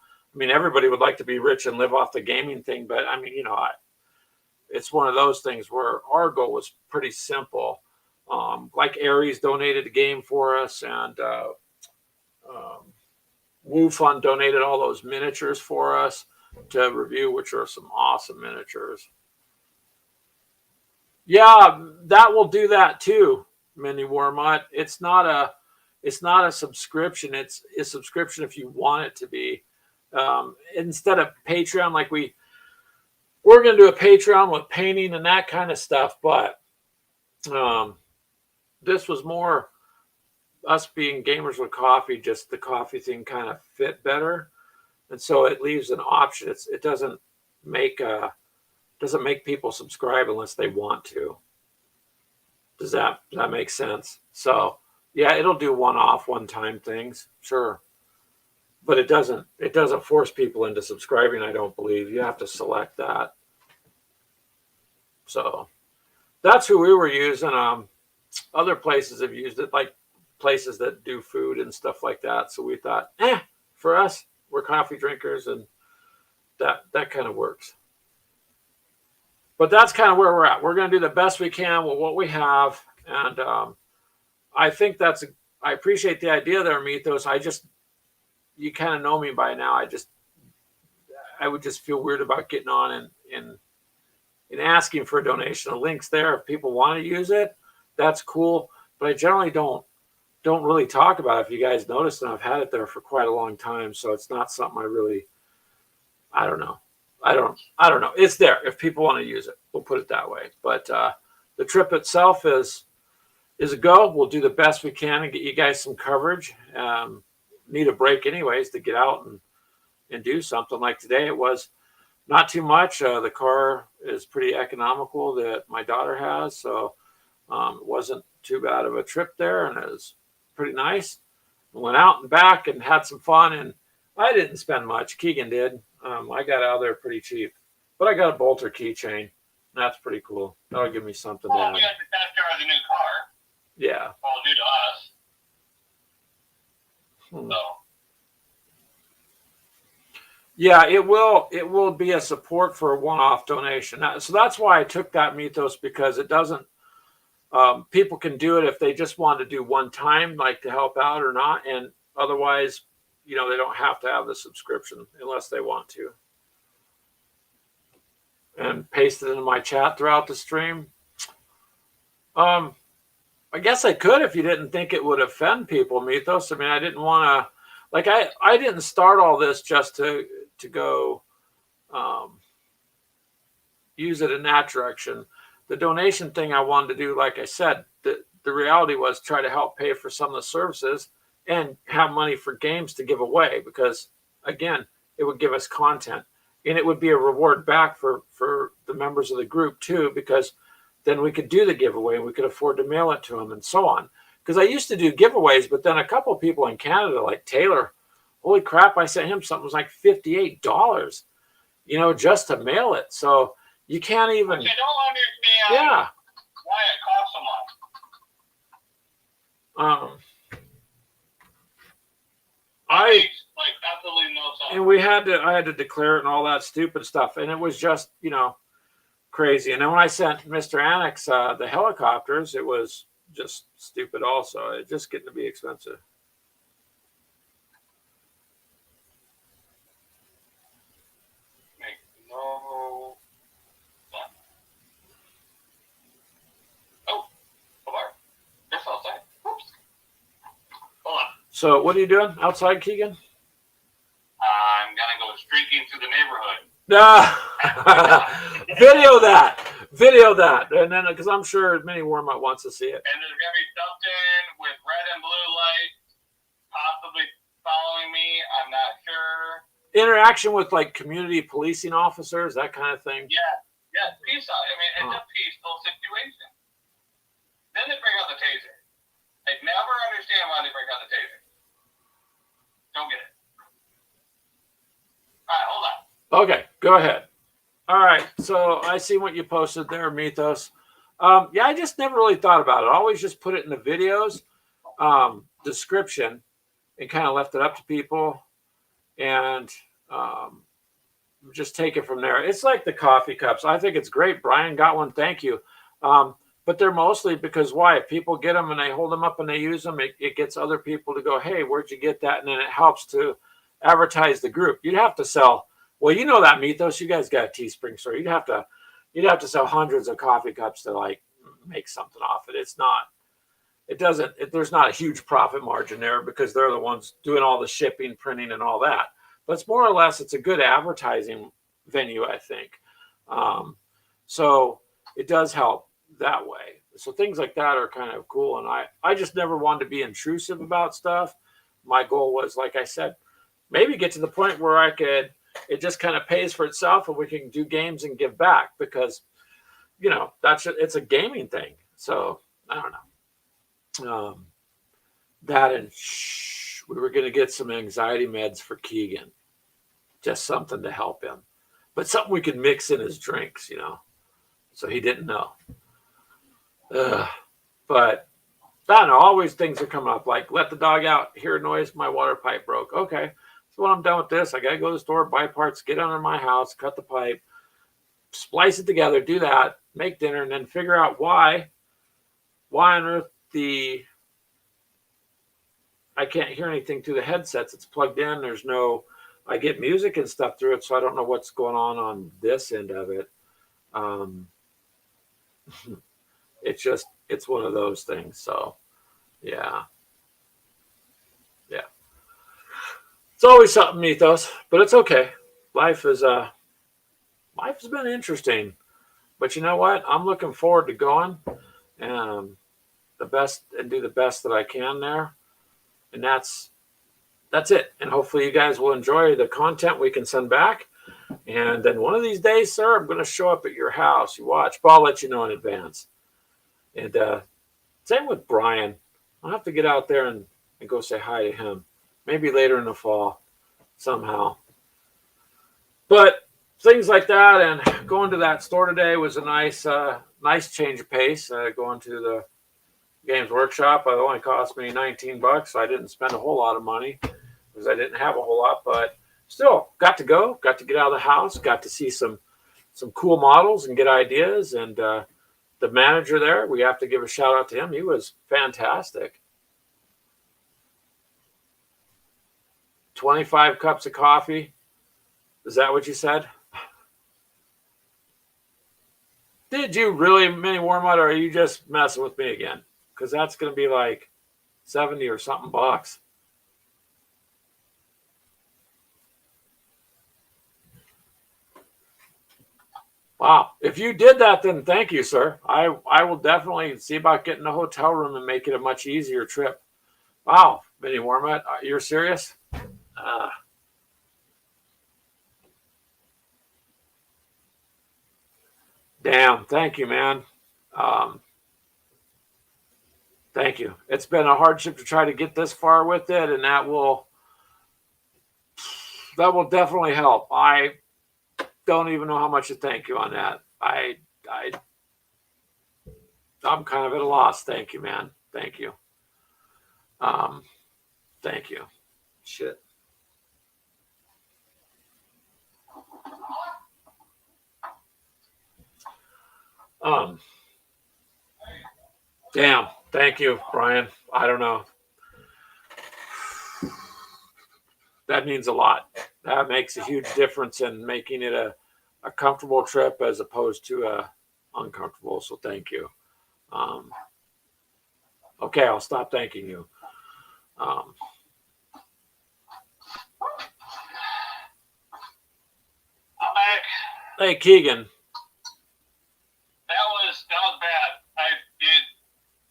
Everybody would like to be rich and live off the gaming thing, but it's one of those things where our goal was pretty simple. Like Aries donated a game for us, and Woo Fun donated all those miniatures for us to review, which are some awesome miniatures. Yeah, that will do that too, Mini Warmut. It's not a subscription. It's a subscription if you want it to be. Instead of Patreon, like we're going to do a Patreon with painting and that kind of stuff, but this was more us being gamers with coffee. Just the coffee thing kind of fit better, and so it leaves an option. It doesn't make people subscribe unless they want to. Does that make sense? So yeah, it'll do one-time things, sure, but it doesn't force people into subscribing. I don't believe you have to select that. So that's who we were using. Other places have used it, like places that do food and stuff like that. So we thought, for us, we're coffee drinkers, and that kind of works. But that's kind of where we're at. We're going to do the best we can with what we have. And I think I appreciate the idea there, Mythos. You kind of know me by now. I would just feel weird about getting on and asking for a donation. The link's there. If people want to use it, that's cool. But I generally don't really talk about it. If you guys noticed, and I've had it there for quite a long time. So it's not something I don't know. I don't know. It's there if people want to use it. We'll put it that way. But the trip itself is a go. We'll do the best we can and get you guys some coverage. Need a break anyways to get out and do something. Like today, it was not too much. The car is pretty economical that my daughter has, so it wasn't too bad of a trip there, and it was pretty nice. We went out and back and had some fun, and I didn't spend much. Keegan did. I got out of there pretty cheap, but I got a bolter keychain. That's pretty cool. That'll give me something. Well, we got the test drive the new car. Yeah. All due to us. So. Yeah, it will be a support for a one-off donation. So that's why I took that, Mythos, because it doesn't. People can do it if they just want to do one time, like to help out or not, and otherwise, they don't have to have the subscription unless they want to. And paste it into my chat throughout the stream. I guess I could if you didn't think it would offend people, Mythos. I mean, I didn't want to, like, I didn't start all this just to go use it in that direction. The donation thing I wanted to do, like I said, the reality was try to help pay for some of the services and have money for games to give away, because again, it would give us content, and it would be a reward back for the members of the group too, because then we could do the giveaway and we could afford to mail it to them and so on. Because I used to do giveaways, but then a couple of people in Canada, like Taylor, holy crap, I sent him something. It was like $58, just to mail it. So you can't even. Which I don't understand. Yeah. Why it costs so much. Like absolutely no sense. And I had to declare it and all that stupid stuff, and it was just crazy. And then when I sent Mr. Annex the helicopters, it was just stupid. Also, it's just getting to be expensive. No. Just outside. Oops. Hold on. So what are you doing outside, Keegan? I'm gonna go streaking through the neighborhood. Video that, and then because I'm sure Mini Warmut wants to see it. And there's gonna be something with red and blue lights, possibly following me. I'm not sure. Interaction with like community policing officers, that kind of thing. Yeah, peace out. I mean, it's a peaceful situation. Then they bring out the taser. I never understand why they bring out the taser. Don't get it. All right, hold on. Okay, go ahead. All right, so I see what you posted there, Mythos. Yeah, I just never really thought about it. I always just put it in the videos description and kind of left it up to people and just take it from there. It's like the coffee cups. I think it's great. Brian got one. Thank you. But they're mostly because why? If people get them and they hold them up and they use them, it gets other people to go, hey, where'd you get that? And then it helps to advertise the group. You'd have to sell. Well, you know that, Mythos. You guys got a Teespring store. You'd have to sell hundreds of coffee cups to like make something off it. It's not there's not a huge profit margin there because they're the ones doing all the shipping, printing, and all that. But it's more or less, it's a good advertising venue, I think. So it does help that way. So things like that are kind of cool. And I just never wanted to be intrusive about stuff. My goal was, like I said, maybe get to the point where it just kind of pays for itself and we can do games and give back because, it's a gaming thing. So I don't know. That and we were going to get some anxiety meds for Keegan, just something to help him, but something we could mix in his drinks, so he didn't know. But I don't know, always things are coming up, like let the dog out, hear a noise, my water pipe broke. Okay, so when I'm done with this, I got to go to the store, buy parts, get under my house, cut the pipe, splice it together, do that, make dinner, and then figure out why on earth I can't hear anything through the headsets. It's plugged in. I get music and stuff through it, so I don't know what's going on this end of it. It's one of those things. So, yeah. It's always something, Mythos, but it's okay. Life has been interesting, but you know what? I'm looking forward to going and do the best that I can there. And that's it. And hopefully you guys will enjoy the content we can send back. And then one of these days, sir, I'm going to show up at your house. You watch, but I'll let you know in advance. And same with Brian. I'll have to get out there and go say hi to him. Maybe later in the fall somehow. But things like that, and going to that store today was a nice change of pace. Going to the Games Workshop, it only cost me $19, so I didn't spend a whole lot of money because I didn't have a whole lot, but still got to get out of the house, got to see some cool models and get ideas. And the manager there, we have to give a shout out to him. He was fantastic. 25 cups of coffee. Is that what you said? Did you really, Mini Warmut, or are you just messing with me again? Because that's going to be like 70 or something bucks. Wow. If you did that, then thank you, sir. I will definitely see about getting a hotel room and make it a much easier trip. Wow, Mini Warmut, you're serious? Damn, thank you, man. Thank you. It's been a hardship to try to get this far with it, and that will definitely help. I don't even know how much to thank you on that. I'm kind of at a loss. Thank you, man. Thank you. Thank you. Shit. Damn. Thank you, Brian. I don't know. That means a lot. That makes a huge difference in making it a comfortable trip as opposed to uncomfortable. So thank you. Okay, I'll stop thanking you. I'm back. Hey, Keegan. That was bad.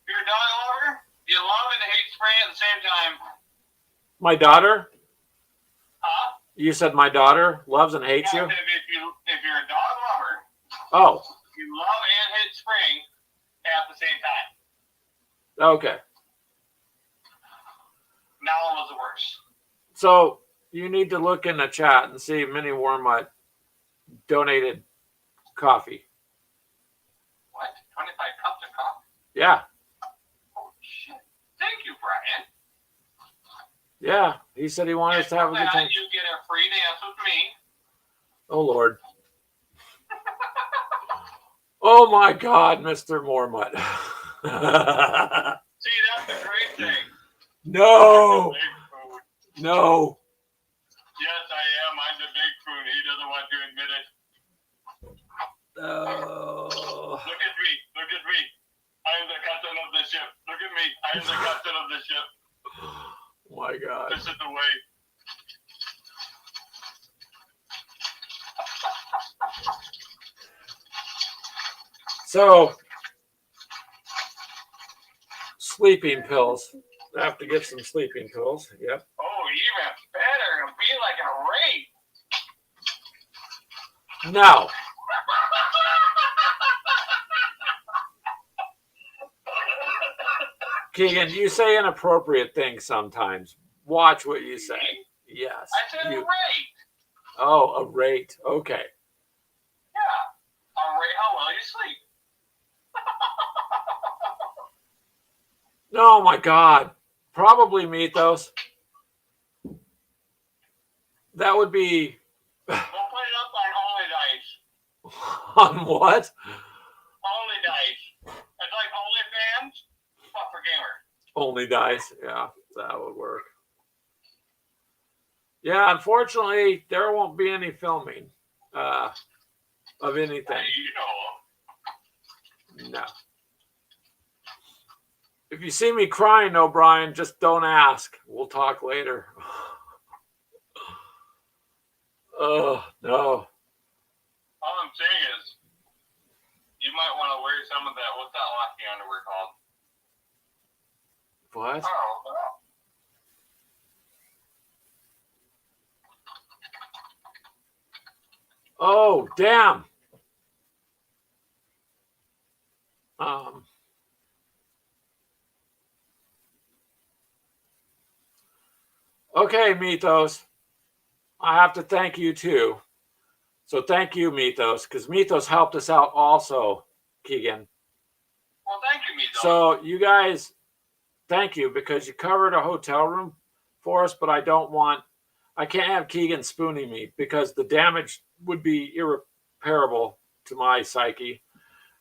You're a dog lover? You love and hate spraying at the same time. My daughter? Huh? You said my daughter loves and hates you? If you're a dog lover, oh, you love and hate spraying at the same time. Okay. Now one was the worst. So you need to look in the chat and see Mini Warmut donated coffee. What? 25 cups of coffee? Yeah. Oh, shit. Thank you, Brian. Yeah, he said he wanted us to have a good time. You get a free dance with me. Oh, Lord. Oh, my God, Mr. Mormut. See, that's the great thing. No. No. Yes, I am. I'm the big food. He doesn't want to admit it. Oh. Look at me. Look at me. I am the captain of the ship. Look at at me. I am the captain of the ship. Oh my God. This is the way. So, sleeping pills. I have to get some sleeping pills. Yep. Oh, even better. Be like a rape. No. Keegan, you say inappropriate things sometimes. Watch what you say. Yes. I said a rate. Oh, a rate. Okay. Yeah. A rate how well you sleep. Oh my God. Probably Mythos. That would be. We'll put it up on Only Dice. On what? Only Dice. It's like OnlyFans, but for gamers. Only Dice. Yeah, that would work. Yeah, unfortunately, there won't be any filming of anything. You know. No. If you see me crying, O'Brien, just don't ask. We'll talk later. Oh, no. All I'm saying is, you might want to wear some of that. What's that lucky underwear called? What? Oh, damn. Okay, Mythos. I have to thank you too. So thank you, Mythos, because Mythos helped us out also, Keegan. Well, thank you, Mythos. So you guys, thank you, because you covered a hotel room for us, but I can't have Keegan spooning me because the damage would be irreparable to my psyche.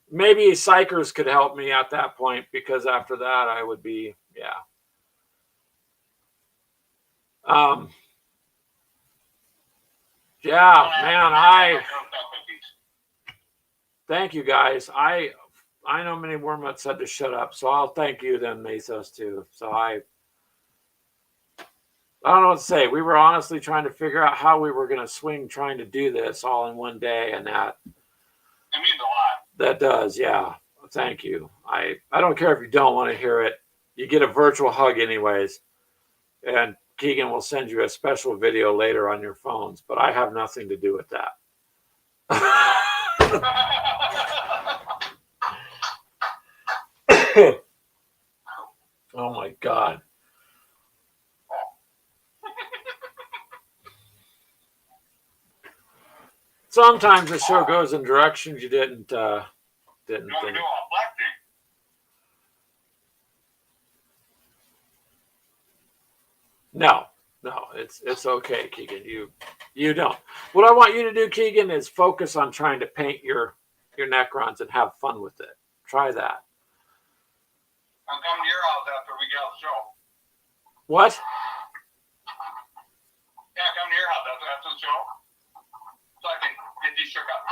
Maybe Psychers could help me at that point, because after that I would be, yeah. Yeah, man, thank you guys. I know many Wormuts said to shut up, so I'll thank you then, Mesos, too. So I don't know what to say. We were honestly trying to figure out how we were going to swing trying to do this all in one day, and that it means a lot. That does, yeah. Thank you. I don't care if you don't want to hear it. You get a virtual hug anyways. And Keegan will send you a special video later on your phones, but I have nothing to do with that. Oh my God. Sometimes the show goes in directions you didn't think. No, it's okay, Keegan. You don't. What I want you to do, Keegan, is focus on trying to paint your Necrons and have fun with it. Try that. I'm coming to your house after we get off the show. What? Yeah, come to your house after the show, so I can get these shook up.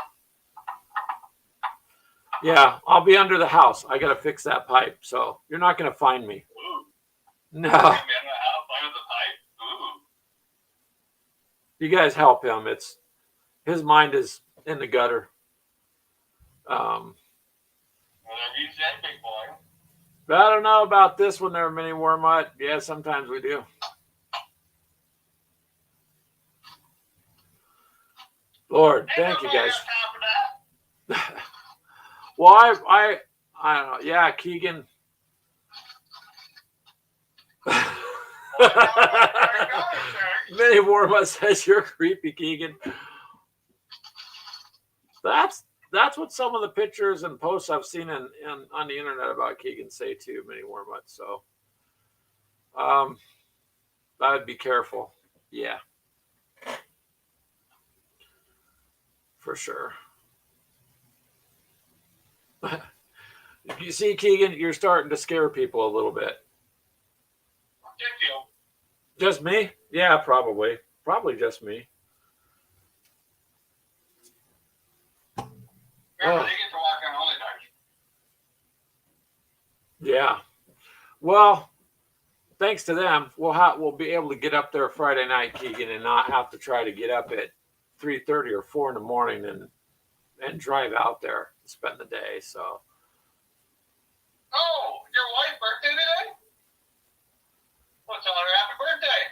Yeah, I'll be under the house. I gotta fix that pipe, so you're not gonna find me. Ooh. No. You guys help him. His mind is in the gutter. Whatever you said, big boy. But I don't know about this one there, Mini Wormut. Yeah, sometimes we do. Lord, thank you guys. Well, I don't know. Yeah, Keegan. Mini Wormut says you're creepy, Keegan. That's what some of the pictures and posts I've seen on the internet about Keegan say too, Mini Wormut. So I'd be careful. Yeah. For sure. You see, Keegan, you're starting to scare people a little bit. Just me? Yeah, probably. Probably just me. Remember, they get to walk on Only Dice. Yeah. Well, thanks to them, we'll be able to get up there Friday night, Keegan, and not have to try to get up at 3:30 or 4 in the morning and drive out there and spend the day. So. Oh, your wife's birthday today? Well, tell her happy birthday.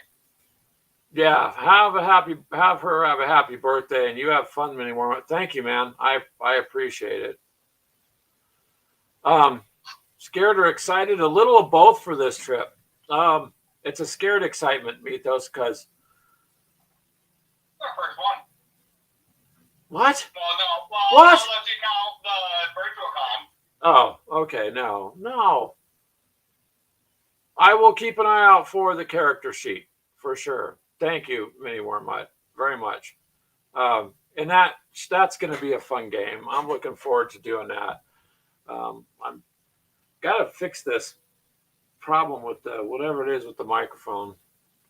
Yeah, have her have a happy birthday, and you have fun many more. Thank you, man. I appreciate it. Scared or excited? A little of both for this trip. It's a scared excitement, Mythos, because the first one. What? No. What? Unless you count the virtual con. Oh, okay. No. I will keep an eye out for the character sheet for sure. Thank you, Mini Wormut, very much. And that's going to be a fun game. I'm looking forward to doing that. I'm got to fix this problem with whatever it is with the microphone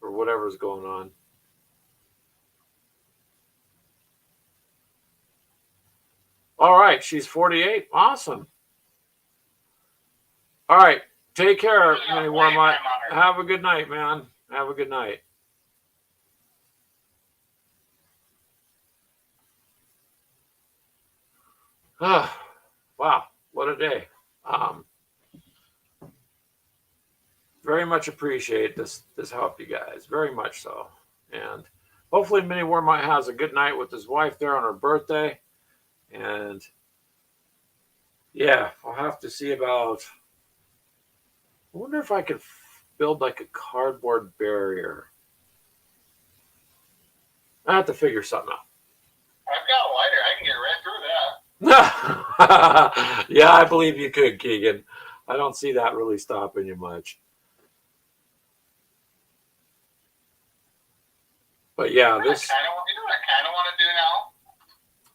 or whatever's going on. All right, she's 48. Awesome. All right, take care, Mini Wormut. Have a good night, man. Have a good night. Wow, what a day. Very much appreciate this help, you guys. Very much so. And hopefully Mini Wormut has a good night with his wife there on her birthday. And yeah, I'll have to see about... I wonder if I could build like a cardboard barrier. I have to figure something out. I've got a lighter. I can get right through that. Yeah, I believe you could, Keegan. I don't see that really stopping you much. But yeah, this... You know what I kind of want to do now?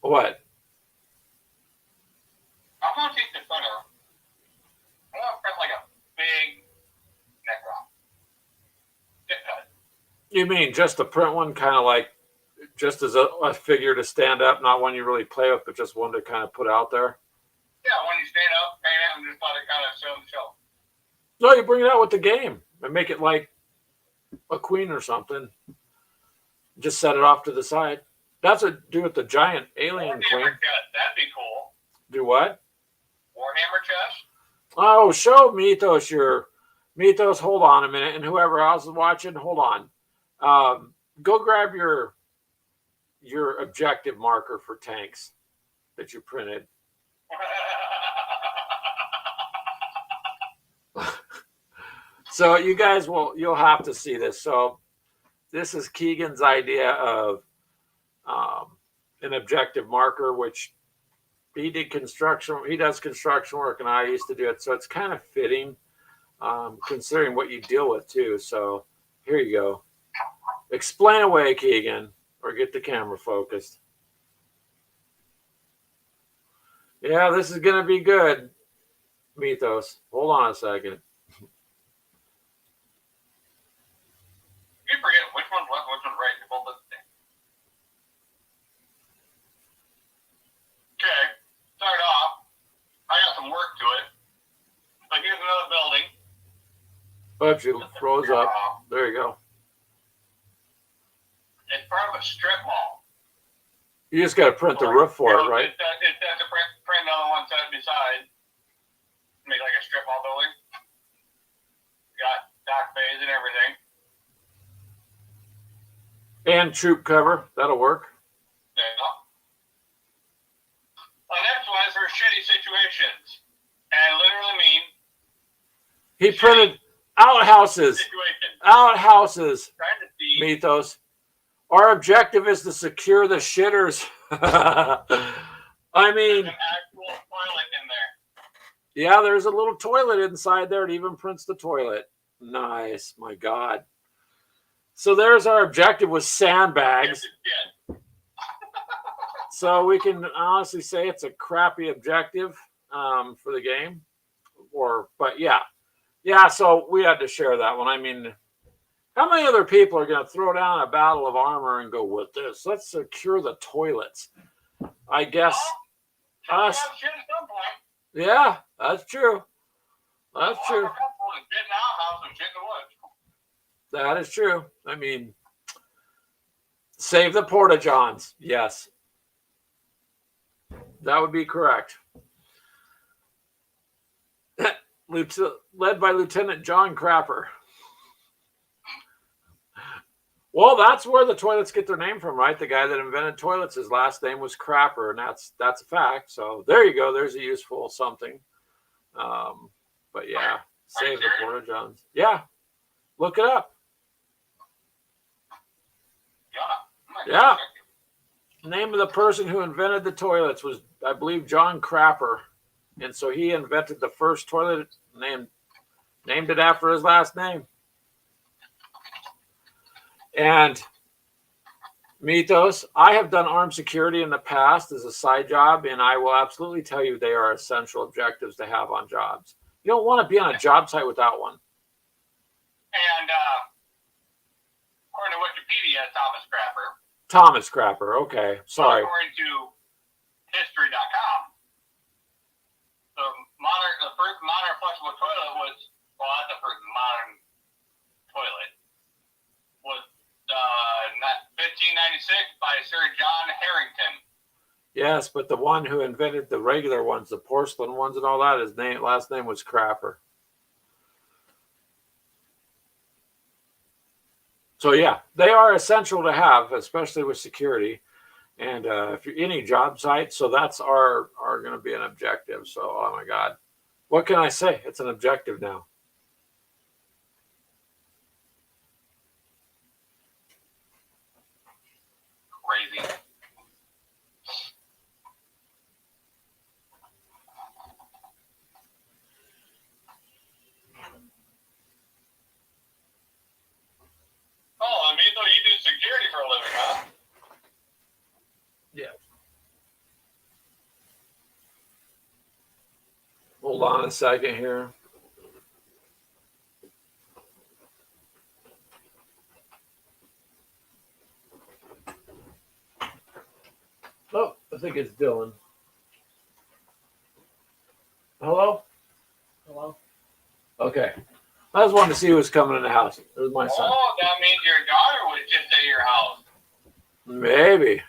What? I'm going to take the printer. I want to print like a big Necron. You mean just the print one, kind of like just as a figure to stand up, not one you really play with, but just one to kind of put out there? Yeah, when you stand up, paint it, and just let it kind of show the show. No, you bring it out with the game and make it like a queen or something. Just set it off to the side. That's what do with the giant alien queen. That'd be cool. Do what? Warhammer chest. Oh, show Mythos your Mythos. Hold on a minute, and whoever else is watching, hold on. Go grab your objective marker for tanks that you printed. So you guys you'll have to see this. So this is Keegan's idea of an objective marker, which he did construction. He does construction work, and I used to do it. So it's kind of fitting, considering what you deal with too. So here you go. Explain away, Keegan, or get the camera focused. Yeah, this is going to be good, Mythos. Hold on a second. You forget which one's left, which one's right. You both look the same. Okay, start off. I got some work to it. So here's another building. Oops, you froze up. There you go. It's part of a strip mall. You just got to print the roof for it, right? It's to print another one side by side. Make like a strip mall building. Got dock bays and everything. And troop cover. That'll work. Yeah. The next one is for shitty situations. And I literally mean... He printed outhouses. Outhouses, Mythos. Our objective is to secure the shitters. I mean... There's an actual toilet in there. Yeah, there's a little toilet inside there. It even prints the toilet. Nice. My God. So there's our objective with sandbags. So we can honestly say it's a crappy objective for the game. But yeah. Yeah, so we had to share that one. I mean, how many other people are going to throw down a battle of armor and go, with this? Let's secure the toilets. I guess us. Yeah, that's true. That's true. There's shit in the outhouse and shit in the woods. That is true. I mean, save the porta-johns. Yes. That would be correct. Led by Lieutenant John Crapper. Well, that's where the toilets get their name from, right? The guy that invented toilets, his last name was Crapper, and that's a fact. So there you go. There's a useful something. But yeah, save the porta-johns. Yeah, look it up. Yeah. Name of the person who invented the toilets was, I believe, John Crapper. And so he invented the first toilet, named it after his last name. And Mythos, I have done armed security in the past as a side job, and I will absolutely tell you they are essential objectives to have on jobs. You don't want to be on a job site without one. And according to Wikipedia, Thomas Crapper, okay. Sorry. According to history.com, the first modern flushable toilet was, well, not the first modern toilet, was 1596 by Sir John Harrington. Yes, but the one who invented the regular ones, the porcelain ones and all that, his last name was Crapper. So yeah, they are essential to have, especially with security. And if you're any job site, so that's are going to be an objective. So, oh my God, what can I say? It's an objective now. Crazy. Oh, I mean, so you do security for a living, huh? Yeah. Hold on a second here. Oh, I think it's Dylan. Hello? Hello? Okay. I just wanted to see who was coming in the house. It was my son. Oh, that means your daughter was just at your house. Maybe.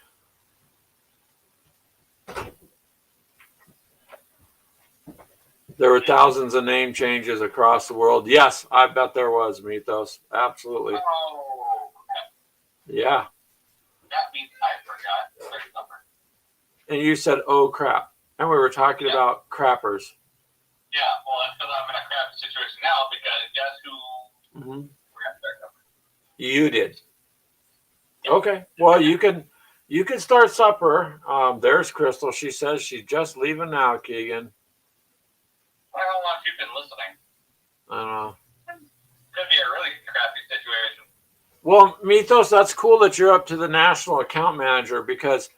There were thousands of name changes across the world. Yes, I bet there was, Mythos. Absolutely. Oh, yeah. That means I forgot their number. And you said, oh, crap. And we were talking about crappers. Yeah, well, that's because I'm in a crap situation now because guess who forgot their number? You did. Yeah. Okay. Well, you can start supper. There's Crystal. She says she's just leaving now, Keegan. I don't know how long you've been listening. I don't know. Could be a really crappy situation. Well, Mythos, that's cool that you're up to the national account manager, because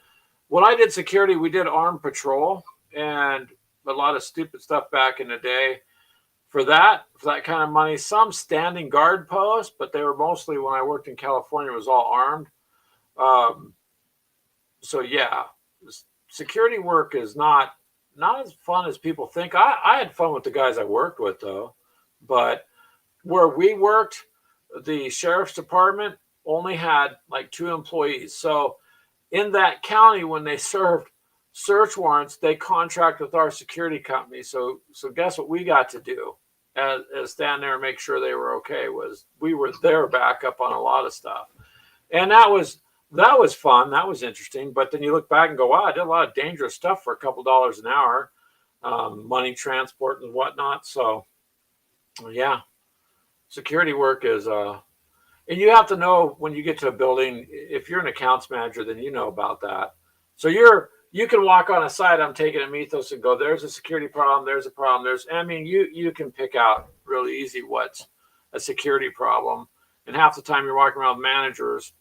when I did security, we did armed patrol and a lot of stupid stuff back in the day. For that kind of money, some standing guard posts, but they were mostly, when I worked in California, it was all armed. So yeah, security work is not as fun as people think. I had fun with the guys I worked with, though. But where we worked, the sheriff's department only had like 2 employees. So in that county, when they served search warrants, they contract with our security company. So guess what we got to do as stand there and make sure they were okay, was we were their backup on a lot of stuff. And that was fun. That was interesting. But then you look back and go, wow, I did a lot of dangerous stuff for a couple dollars an hour, money transport and whatnot. So yeah, security work is, and you have to know when you get to a building, if you're an accounts manager, then you know about that. So you can walk on a site, I'm taking a Mythos, and go, there's a security problem, there's a problem, you can pick out really easy what's a security problem. And half the time you're walking around with managers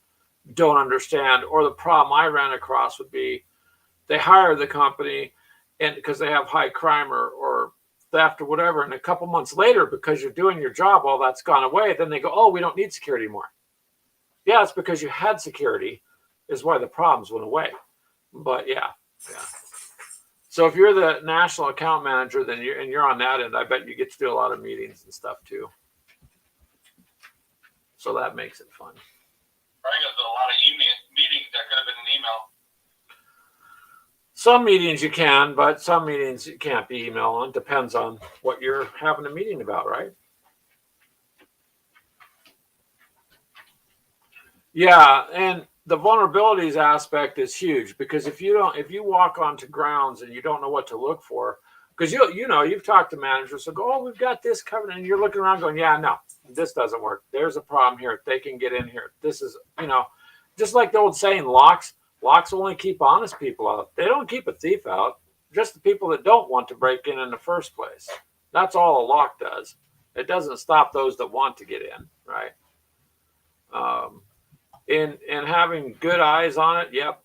don't understand, or the problem I ran across would be they hire the company and because they have high crime or theft or whatever, and a couple months later, because you're doing your job, all that's gone away, then they go, oh, we don't need security anymore. Yeah, it's because you had security is why the problems went away. But yeah. So if you're the national account manager, then you're on that end, I bet you get to do a lot of meetings and stuff too. So that makes it fun. Probably got a lot of meetings that could have been an email. Some meetings you can, but some meetings you can't be email on. Depends on what you're having a meeting about, right? Yeah, and the vulnerabilities aspect is huge, because if you walk onto grounds and you don't know what to look for, because you've talked to managers who go, oh, we've got this covered, and you're looking around going, yeah, no, this doesn't work. There's a problem here. They can get in here. This is, just like the old saying, locks only keep honest people out. They don't keep a thief out. Just the people that don't want to break in the first place. That's all a lock does. It doesn't stop those that want to get in, right? And having good eyes on it, yep.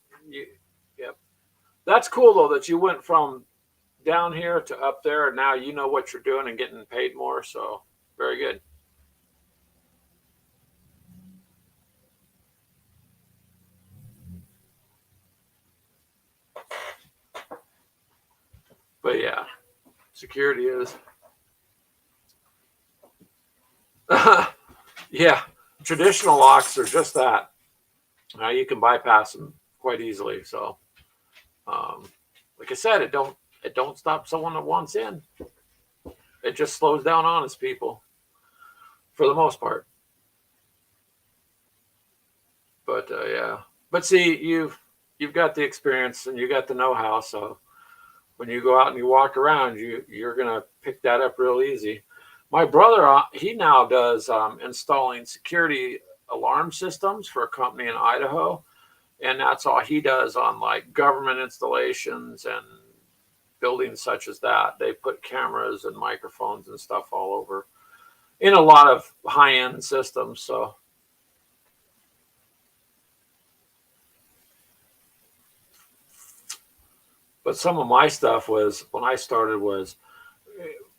That's cool though that you went from down here to up there, and now you know what you're doing and getting paid more. So very good. But yeah, security is. Yeah, traditional locks are just that. Now you can bypass them quite easily. So, like I said, it don't stop someone that wants in. It just slows down honest people, for the most part. But yeah, but see, you've got the experience and you got the know-how. So when you go out and you walk around, you're gonna pick that up real easy. My brother, he now does installing security alarm systems for a company in Idaho, and that's all he does on like government installations and buildings such as that. They put cameras and microphones and stuff all over in a lot of high-end systems. So but some of my stuff was, when I started, was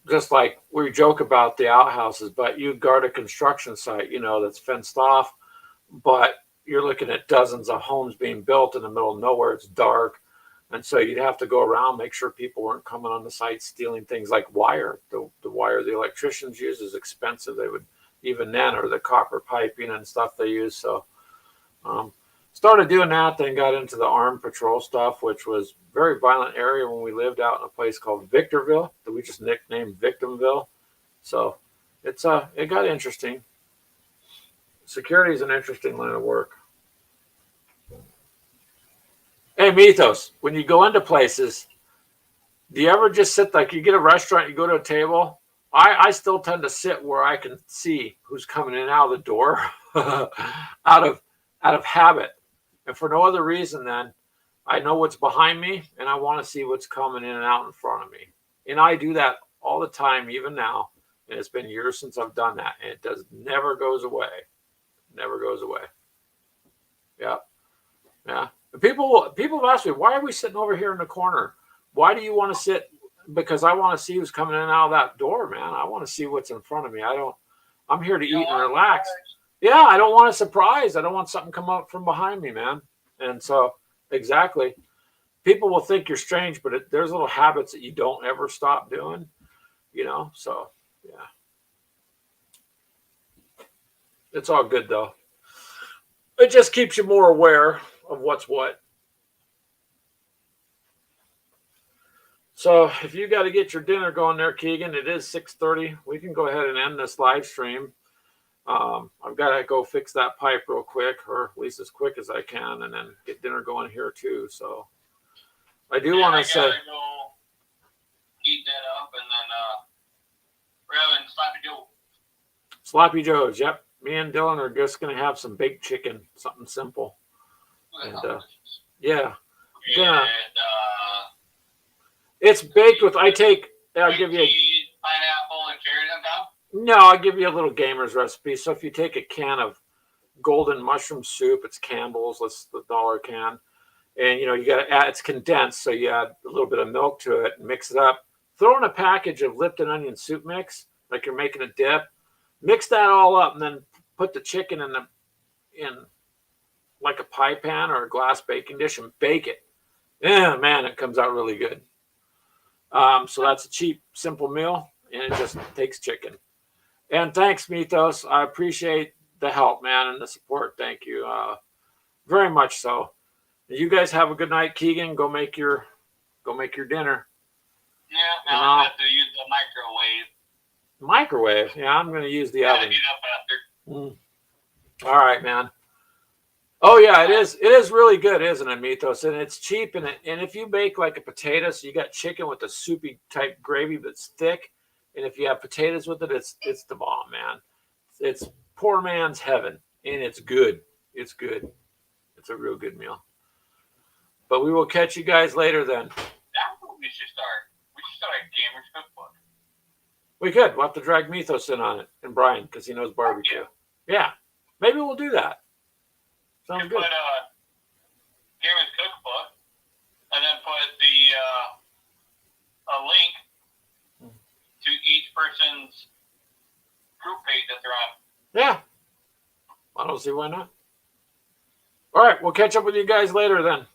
just like we joke about the outhouses, but you guard a construction site, that's fenced off, but you're looking at dozens of homes being built in the middle of nowhere. It's dark. And so you'd have to go around, make sure people weren't coming on the site stealing things like wire. The wire the electricians use is expensive. They would, even then, or the copper piping and stuff they use. So started doing that, then got into the armed patrol stuff, which was a very violent area when we lived out in a place called Victorville that we just nicknamed Victimville. So it got interesting. Security is an interesting line of work. Hey, Mythos, when you go into places, do you ever just sit, like you get a restaurant, you go to a table? I still tend to sit where I can see who's coming in and out of the door out of habit. And for no other reason than I know what's behind me and I want to see what's coming in and out in front of me. And I do that all the time, even now. And it's been years since I've done that. And it never goes away. Never goes away. Yeah. Yeah. People have asked me, why are we sitting over here in the corner? Why do you want to sit? Because I want to see who's coming in and out of that door, man. I want to see what's in front of me. I'm here to eat and relax. Yeah, I don't want a surprise. I don't want something come up from behind me, man. And so, exactly. People will think you're strange, but there's little habits that you don't ever stop doing, so, yeah. It's all good, though. It just keeps you more aware of what's what. So if you got to get your dinner going there, Keegan, it is 6:30. We can go ahead and end this live stream. I've got to go fix that pipe real quick, or at least as quick as I can, and then get dinner going here too. So I do want to say, go heat that up, and then we're having Sloppy Joe. Sloppy Joe's, yep. Me and Dylan are just going to have some baked chicken, something simple. And yeah. It's baked with, I'll give you pineapple and cherries on top? No, I'll give you a little gamer's recipe. So if you take a can of golden mushroom soup, it's Campbell's, that's the $1 can. And, you got to add, it's condensed. So you add a little bit of milk to it and mix it up. Throw in a package of Lipton onion soup mix, like you're making a dip. Mix that all up and then put the chicken in like a pie pan or a glass baking dish and bake it. Yeah, man, it comes out really good. So that's a cheap, simple meal, and it just takes chicken. And thanks, Mythos. I appreciate the help, man, and the support. Thank you very much so. You guys have a good night, Keegan. Go make your dinner. Yeah, now I'll have to use the microwave. Microwave? Yeah, I'm going to use the oven. Heat up after. All right, man. Oh yeah, it is. It is really good, isn't it, Mythos? And it's cheap. And if you make like a potato, so you got chicken with a soupy type gravy that's thick, and if you have potatoes with it, it's the bomb, man. It's poor man's heaven, and it's good. It's good. It's a real good meal. But we will catch you guys later then. That's what we should start. We should start a gamer's cookbook. We could. We'll have to drag Mythos in on it, and Brian, because he knows barbecue. Yeah. Maybe we'll do that. Sounds good. Put gamer's cookbook, and then put a link to each person's group page that they're on. Yeah. I don't see why not. All right. We'll catch up with you guys later then.